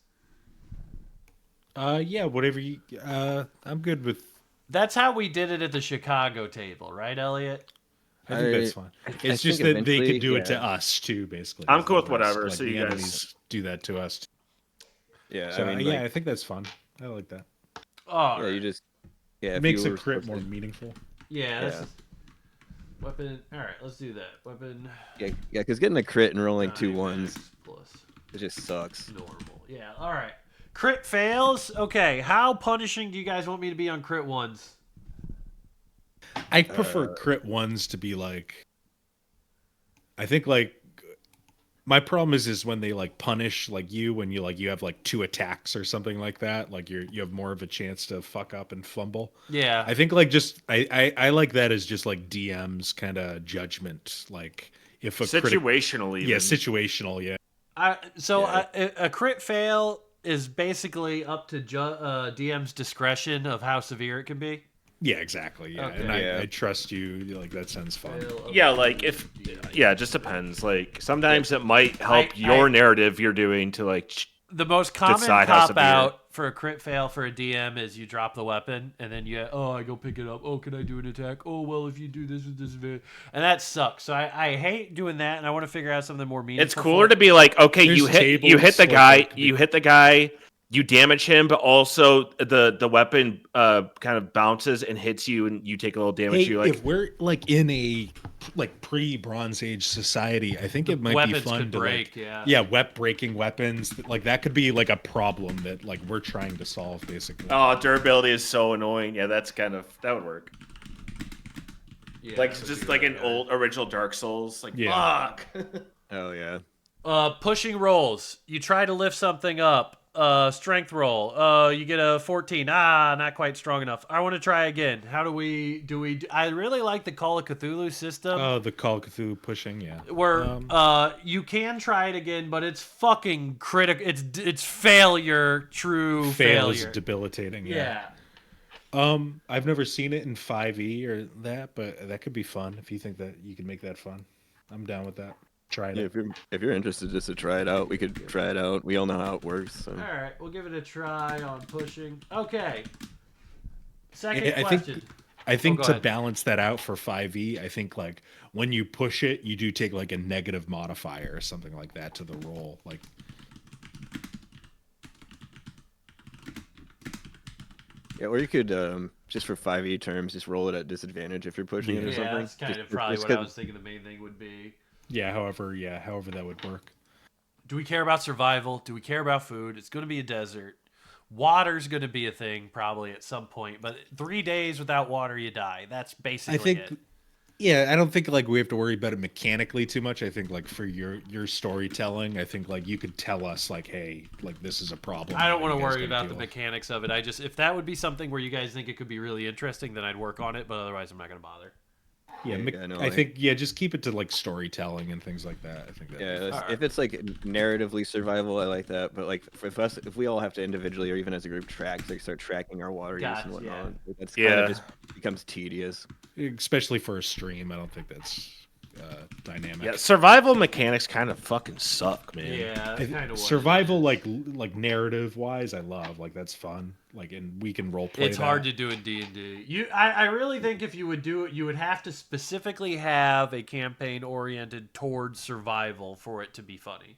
Yeah, whatever you. I'm good with. That's how we did it at the Chicago table, right, Elliot? I think that's fine. It's just think that they eventually, could do it to yeah. us too, basically. I'm is cool the with whatever, risk. Like, so the you guys- enemies do that to us. Yeah, So I mean, yeah, like, I think that's fun. I like that. Oh, yeah, you just It if makes you a were crit supposed more to- meaningful. yeah. Yeah. Weapon. All right, let's do that. Weapon. Yeah, because getting a crit and rolling 2 9 ones, max plus it just sucks. normal. Yeah. All right. Crit fails. Okay. How punishing do you guys want me to be on crit ones? I prefer crit ones to be like. I think like my problem is when they like punish like you when you have like 2 attacks or something like that. Like you have more of a chance to fuck up and fumble. Yeah. I think like just I like that as just like DM's kind of judgment. Like if a Situational, even. yeah, situational, yeah. A crit fail is basically up to DM's discretion of how severe it can be. Yeah, exactly. Yeah, Okay. and Yeah. I trust you. Like that sounds fun. Fail of Yeah, like if yeah, it just depends. Like sometimes it might help I- your narrative you're doing to like The most common Decide how cop severe. out for a crit fail for a DM is you drop the weapon and then I go pick it up. Oh, can I do an attack? Oh, well, if you do this with this, and that sucks. So I hate doing that, and I want to figure out something more meaningful. it's cooler to be like, okay, There's you hit tables, the like, guy, that could be- you hit the guy, you damage him, but also the weapon kind of bounces and hits you, and you take a little damage. Hey, You like if we're like in a like pre-Bronze Age society, I think it might be weapons fun could to break. like, Yeah. breaking weapons. Like that could be like a problem that like we're trying to solve, basically. oh, durability is so annoying. Yeah, that would work. Yeah, Like that would just be like really an good. old original Dark Souls. Like Yeah. fuck. Oh yeah. Pushing rolls. You try to lift something up. Strength roll. You get a 14. Not quite strong enough. I want to try again. How do we I really like the Call of Cthulhu system. Oh, the Call of Cthulhu pushing, yeah. Where you can try it again, but it's fucking critical. It's failure, true fail is failure. debilitating. Yeah. I've never seen it in 5e or that, but that could be fun if you think that you can make that fun. I'm down with that. Try it. Yeah, if you're interested just to try it out, we could try it out. We all know how it works. So. All right, we'll give it a try on pushing. Okay. Second I question. think go to ahead. balance that out for 5e, I think like when you push it, you do take like a negative modifier or something like that to the roll. Like Yeah, or you could just for 5e terms, just roll it at disadvantage if you're pushing it or Yeah, something. that's kind of Just- probably just what I 'cause- was thinking the main thing would be. however that would work. Do we care about survival? Do we care about food? It's going to be a desert. Water's going to be a thing probably at some point, but 3 days without water, you die. That's basically I think it. yeah, I don't think like we have to worry about it mechanically too much. I think like for your storytelling, I think like you could tell us like, hey, like this is a problem. I don't want You to guys worry gotta about the deal with. mechanics of it. If that would be something where you guys think it could be really interesting, then I'd work on it, but otherwise I'm not going to bother. Yeah, no, I think just keep it to like storytelling and things like that. I think that. Yeah, Alright. if it's like narratively survival, I like that. But like if we all have to individually or even as a group start tracking our water use Gotcha, and whatnot, that's kind Yeah. of just becomes tedious. Especially for a stream, I don't think that's dynamic. Yeah, survival mechanics kind of fucking suck, man. Yeah, that's kind of Survival, like narrative wise, I love. Like that's fun. Like, and we can role play. It's hard to do in D&D. I really think if you would do it, you would have to specifically have a campaign oriented towards survival for it to be funny.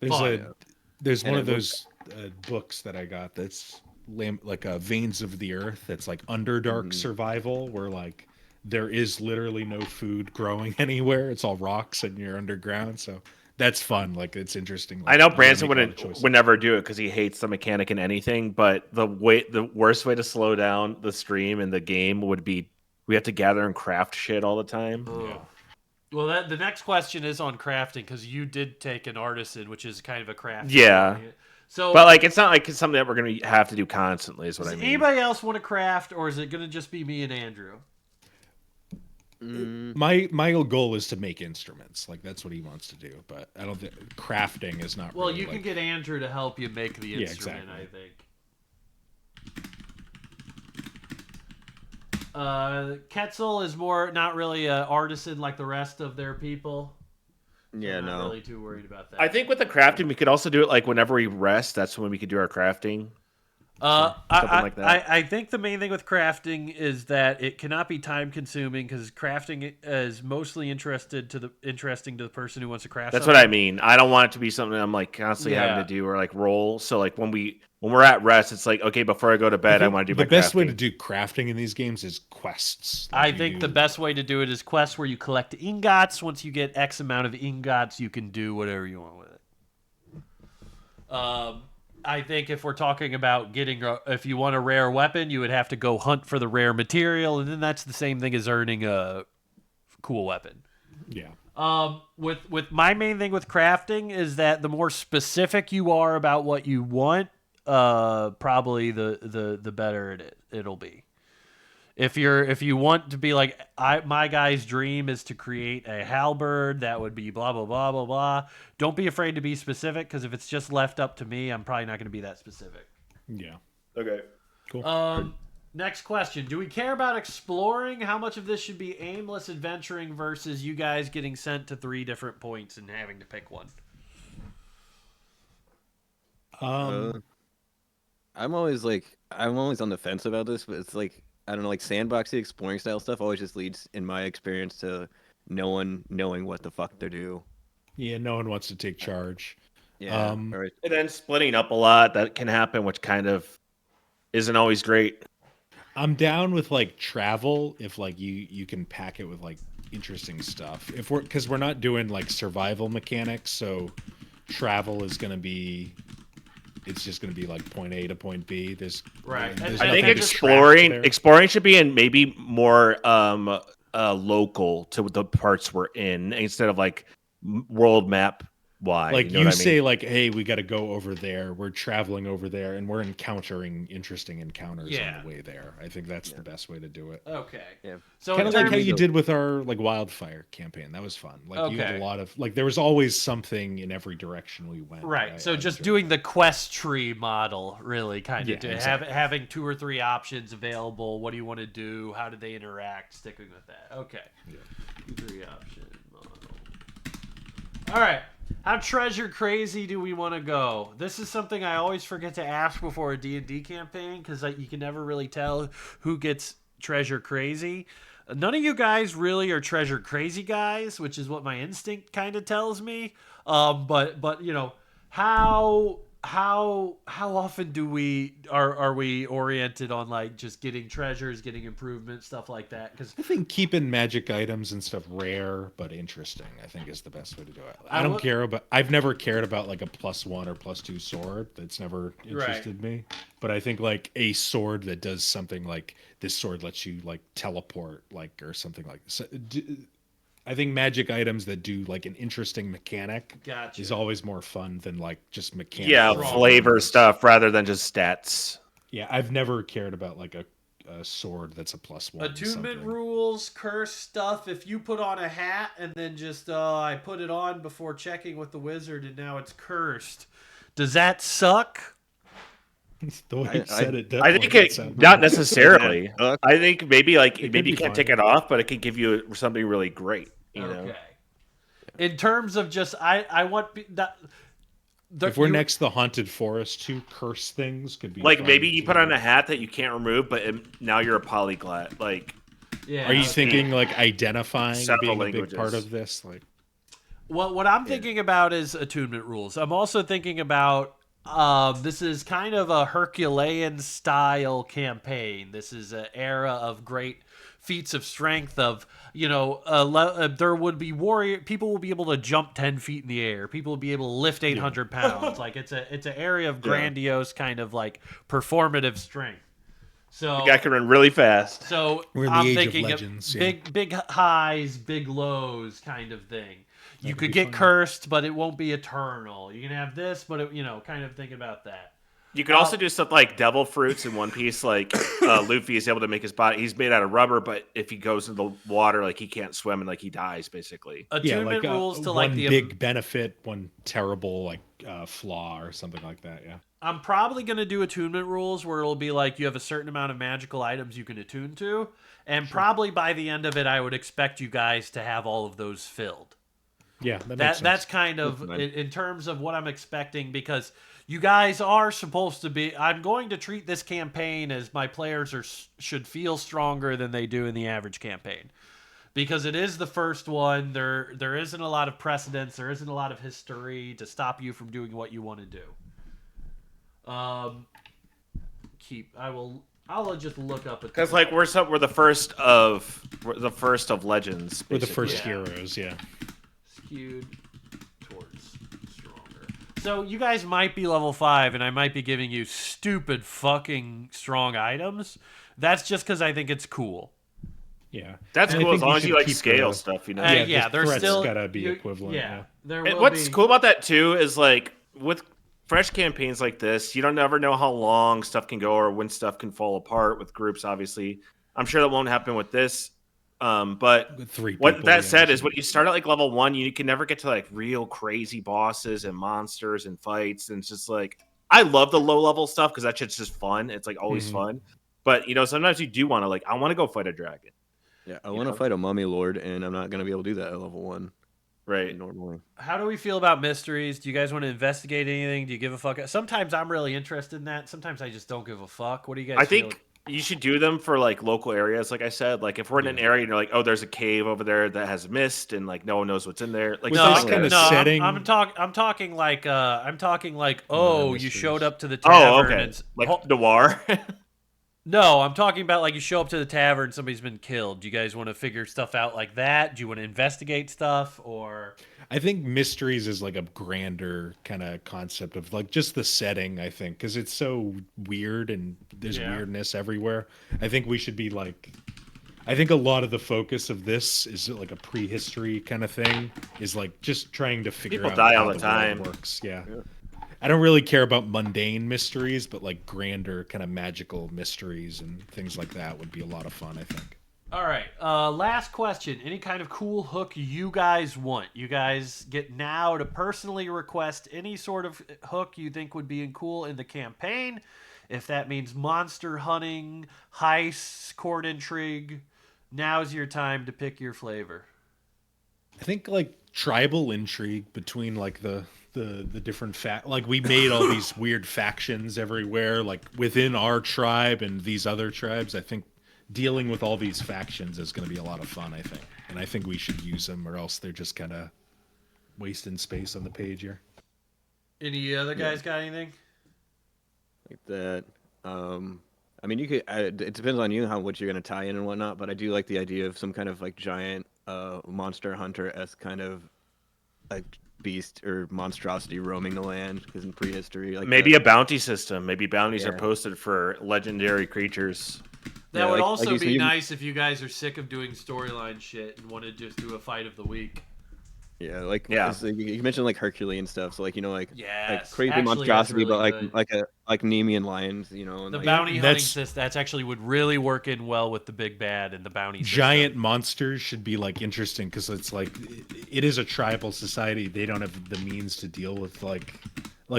There's And one it of those books that I got that's like Veins of the Earth. That's like Underdark survival, where like there is literally no food growing anywhere. It's all rocks and you're underground. So that's fun. Like it's interesting. Like, I know you gotta Branson make a lot of choices. would never do it because he hates the mechanic in anything. But the worst way to slow down the stream and the game would be we have to gather and craft shit all the time. Yeah. Well, the next question is on crafting because you did take an artisan, which is kind of a craft. Yeah. So, But like, it's not like it's something that we're gonna have to do constantly. Is what does I mean. anybody else want to craft, or is it going to just be me and Andrew? My goal is to make instruments. Like that's what he wants to do. But I don't think crafting is not. Well, really, you can like- get Andrew to help you make the Yeah, instrument, exactly. I think. Quetzal is more not really an artisan like the rest of their people. So Yeah, I'm not no. really too worried about that. I think with the crafting, we could also do it like whenever we rest. That's when we could do our crafting. Something like that. I think the main thing with crafting is that it cannot be time consuming because crafting is mostly interesting to the person who wants to craft. That's something. what I mean. I don't want it to be something I'm like constantly having to do or like roll. So like when we're at rest, it's like okay, before I go to bed, I want to do the my best way crafting. to do crafting in these games is quests. I Like, you think do- the best way to do it is quests where you collect ingots. Once you get X amount of ingots, you can do whatever you want with it. I think if we're talking about if you want a rare weapon, you would have to go hunt for the rare material, and then that's the same thing as earning a cool weapon. Yeah. With my main thing with crafting is that the more specific you are about what you want, probably the better it'll be. If you want to be like my guy's dream is to create a halberd, that would be blah blah blah blah blah. Don't be afraid to be specific because if it's just left up to me, I'm probably not going to be that specific. Yeah. Okay. Cool. Next question: do we care about exploring? How much of this should be aimless adventuring versus you guys getting sent to 3 different points and having to pick one? I'm always on the fence about this, but it's like I don't know, like sandboxy exploring style stuff always just leads, in my experience, to no one knowing what the fuck to do. Yeah. No one wants to take charge. Yeah. Um, or And then splitting up a lot that can happen, which kind of isn't always great. I'm down with like travel if like you can pack it with like interesting stuff. If because we're not doing like survival mechanics, so travel is gonna be. It's just going to be like point A to point B. There's Right. there's I nothing think to exploring scratch there. exploring should be in maybe more local to the parts we're in instead of like world map wide. Like know you what I mean? say, like, hey, we got to go over there. We're traveling over there, and we're encountering interesting encounters Yeah. on the way there. I think that's the best way to do it. Okay. Yeah. So Kind in of like terms- how you did with our like wildfire campaign. That was fun. Like you had Okay. a lot of like there was always something in every direction we went. Right. So I just enjoyed doing the quest tree model, really, kind of Yeah, exactly. having 2 or 3 options available. What do you want to do? How do they interact? Sticking with that. Okay. 2, 3 option model. All right. How treasure crazy do we want to go? This is something I always forget to ask before a D&D campaign because you can never really tell who gets treasure crazy. None of you guys really are treasure crazy guys, which is what my instinct kind of tells me. But you know, how often do are we oriented on like just getting treasures, getting improvements, stuff like that? Because I think keeping magic items and stuff rare but interesting, I think, is the best way to do it. I I don't would- care about. I've never cared about like a +1 or +2 sword. That's never interested me. But I think like a sword that does something like this sword lets you like teleport, like or something like. I think magic items that do like an interesting mechanic Gotcha. is always more fun than like just mechanics. Yeah, Strong. flavor stuff rather than just stats. Yeah, I've never cared about like a a sword that's a +1. Attunement something. rules, curse stuff. If you put on a hat and then just I put it on before checking with the wizard and now it's cursed, does that suck? The way you said it, I definitely think did it sound not good. necessarily. Suck. I think maybe like could maybe you be can't fun. take it off, but it could give you something really great. You know, Okay. In terms of just, I want that. If we're next to the haunted forest, 2 curse things could be like fun, maybe you too. put on a hat that you can't remove, but now you're a polyglot. Like, Yeah. Are you okay. thinking like identifying Several being a big part languages. of this? Like, Well, what I'm thinking about is attunement rules. I'm also thinking about this is kind of a Herculean style campaign. This is an era of great feats of strength. Of there would be warrior people will be able to jump 10 feet in the air. People will be able to lift 800 pounds. Like it's an area of grandiose kind of like performative strength. So the guy can run really fast. So We're in the I'm age of thinking legends, yeah. big highs, big lows kind of thing. You That could could be get fun. cursed, but it won't be eternal. You can have this, but kind of think about that. You could also do stuff like devil fruits in One Piece. Like Luffy is able to make his body. He's made out of rubber, but if he goes into the water, like he can't swim and like he dies yeah, basically. Attunement like rules to one like the. big benefit, one terrible like flaw or something like that. Yeah. I'm probably gonna do attunement rules where it'll be like you have a certain amount of magical items you can attune to, and probably by the end of it, I would expect you guys to have all of those filled. Yeah, that makes sense. That's kind of in terms of what I'm expecting, because you guys are supposed to be. I'm going to treat this campaign as my players should feel stronger than they do in the average campaign, because it is the first one. There isn't a lot of precedence. There isn't a lot of history to stop you from doing what you want to do. I'll just look up Because like we're the first of legends. We're the basically. first heroes. Yeah. skewed towards stronger. So you guys might be level 5, and I might be giving you stupid fucking strong items. That's just because I think it's cool. Yeah. That's And I cool as think long we as you should like keep scale the- stuff, you know. Yeah, the there's threats still gotta be equivalent. Yeah. There And will what's be. cool about that too is like with fresh campaigns like this, you don't ever know how long stuff can go or when stuff can fall apart with groups. Obviously, I'm sure that won't happen with this. But With 3 what people, that yeah, said is so- when you start at like level 1, you can never get to like real crazy bosses and monsters and fights. And it's just like, I love the low level stuff because that shit's just fun. It's like always fun. But sometimes you do want to I want to go fight a dragon. Yeah, I want to fight a mummy lord, and I'm not going to be able to do that at level 1 Right. normally. How do we feel about mysteries? Do you guys want to investigate anything? Do you give a fuck? Sometimes I'm really interested in that. Sometimes I just don't give a fuck. What do you guys I feel? think you should do them for like local areas. Like I said, like if we're in an area and you're like, oh, there's a cave over there that has mist and like no one knows what's in there. Like With stuff this like kind that. of no, setting- I'm talking like oh, you showed mysteries. up to the tavern. Oh, okay. And Like noir. no, I'm talking about like you show up to the tavern, somebody's been killed. Do you guys want to figure stuff out like that? Do you want to investigate stuff, or I think mysteries is like a grander kind of concept of like just the setting, I think, because it's so weird and there's Yeah. weirdness everywhere. I think we should be like, I think a lot of the focus of this is like a prehistory kind of thing, is like just trying to figure People out die how all the world time. works. Yeah. I don't really care about mundane mysteries, but like grander kind of magical mysteries and things like that would be a lot of fun, I think. all right? Last question. Any kind of cool hook you guys want? You guys get now to personally request any sort of hook you think would be cool in the campaign. If that means monster hunting, heists, court intrigue, now's your time to pick your flavor. I think like tribal intrigue between like the different like we made all these weird factions everywhere, like within our tribe and these other tribes. I think dealing with all these factions is going to be a lot of fun, I think. And I think we should use them, or else they're just kind of wasting space on the page here. Any other guys got anything? Like that. I mean, you could. It depends on you what you're going to tie in and whatnot. But I do like the idea of some kind of like giant monster hunter-esque kind of like beast or monstrosity roaming the land, because in prehistory, like Maybe a bounty system. Maybe bounties are Yeah. posted for legendary creatures. That Yeah, would like also you said, be you- nice if you guys are sick of doing storyline shit and want to just do a fight of the week. Yeah, like Yeah. so you mentioned like Herculean stuff, so like like Yes, crazy actually, that's monstrosity, but really like good. like Nemean lions, and The like bounty hunting That's- system, that's actually would really work in well with the big bad and the bounty Giant system. monsters should be like interesting because it's like it is a tribal society. They don't have the means to deal with like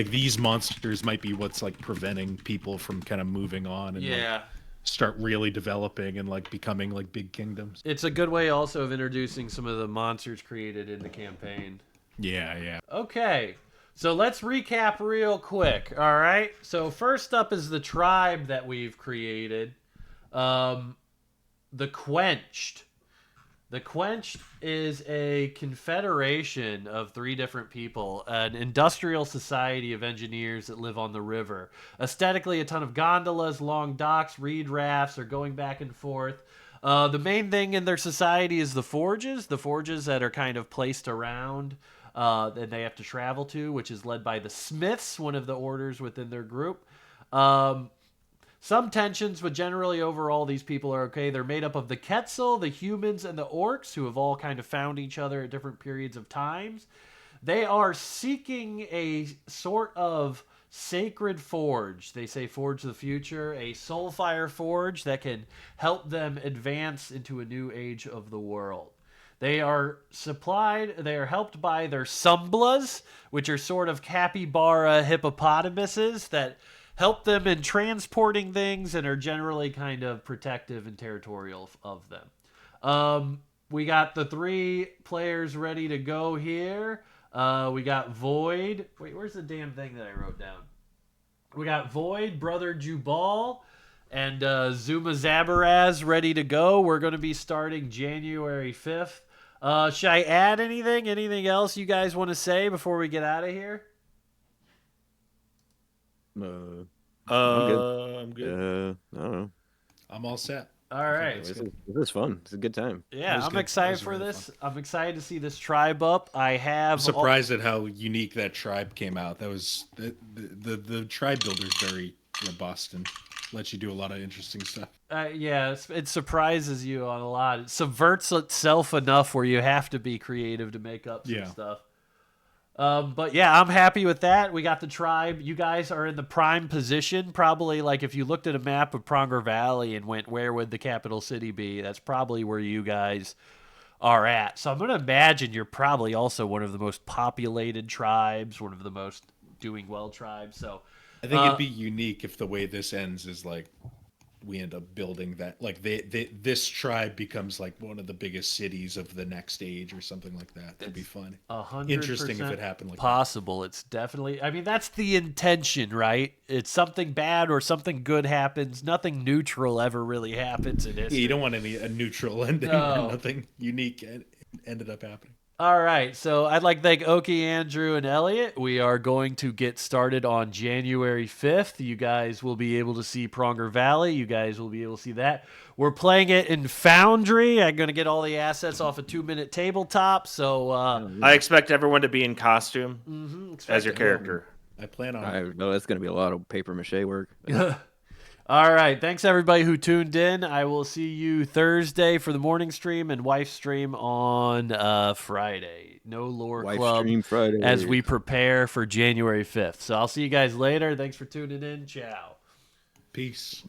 these monsters might be what's like preventing people from kind of moving on and like Yeah. start really developing and like becoming like big kingdoms. It's a good way also of introducing some of the monsters created in the campaign. Yeah. Okay, so let's recap real quick. All right. So first up is the tribe that we've created, the Quenched. The Quenched is a confederation of 3 different people, an industrial society of engineers that live on the river. Aesthetically, a ton of gondolas, long docks, reed rafts are going back and forth. The main thing in their society is the forges that are kind of placed around that they have to travel to, which is led by the Smiths, one of the orders within their group. Some tensions, but generally overall, these people are okay. They're made up of the Quetzal, the humans, and the orcs, who have all kind of found each other at different periods of times. They are seeking a sort of sacred forge. They say forge the future, a soulfire forge that can help them advance into a new age of the world. They are helped by their Sumblas, which are sort of capybara hippopotamuses that help them in transporting things and are generally kind of protective and territorial of them. We got the 3 players ready to go here. We got Void. Wait, where's the damn thing that I wrote down? We got Void, Brother Jubal, and Zuma Zabaraz ready to go. We're going to be starting January 5th. Should I add anything? Anything else you guys want to say before we get out of here? I'm I'm good. good. I don't know. I'm all set. All right. that's This is fun. It's a good time. Yeah, was I'm good. excited That was for really this. fun. I'm excited to see this tribe up. I have I'm surprised at how unique that tribe came out. That was the tribe builder's very robust and lets you do a lot of interesting stuff. yeah, it surprises you on a lot. It subverts itself enough where you have to be creative to make up some Yeah. stuff. But yeah, I'm happy with that. We got the tribe. You guys are in the prime position. Probably like if you looked at a map of Pronger Valley and went, where would the capital city be? That's probably where you guys are at. So I'm going to imagine you're probably also one of the most populated tribes, one of the most doing well tribes. So I think it'd be unique if the way this ends is like we end up building that, like this tribe becomes like one of the biggest cities of the next age or something like that. That'd be fun. 100% Interesting if it happened like that. possible. It's definitely. I mean, that's the intention, right? It's something bad or something good happens. Nothing neutral ever really happens in history. Yeah, you don't want a neutral ending. No. Nothing unique ended up happening. All right, so I'd like to thank Oki, Andrew, and Elliot. We are going to get started on January 5th. You guys will be able to see Pronger Valley. You guys will be able to see that. We're playing it in Foundry. I'm going to get all the assets off a 2-minute tabletop. So, I expect everyone to be in costume as your character. I plan on I know that's going to be a lot of paper mache work. all right, thanks everybody who tuned in. I will see you Thursday for the morning stream and wife stream on Friday. No Lore Wife Club stream Friday. as we prepare for January 5th. So I'll see you guys later. Thanks for tuning in. Ciao. peace.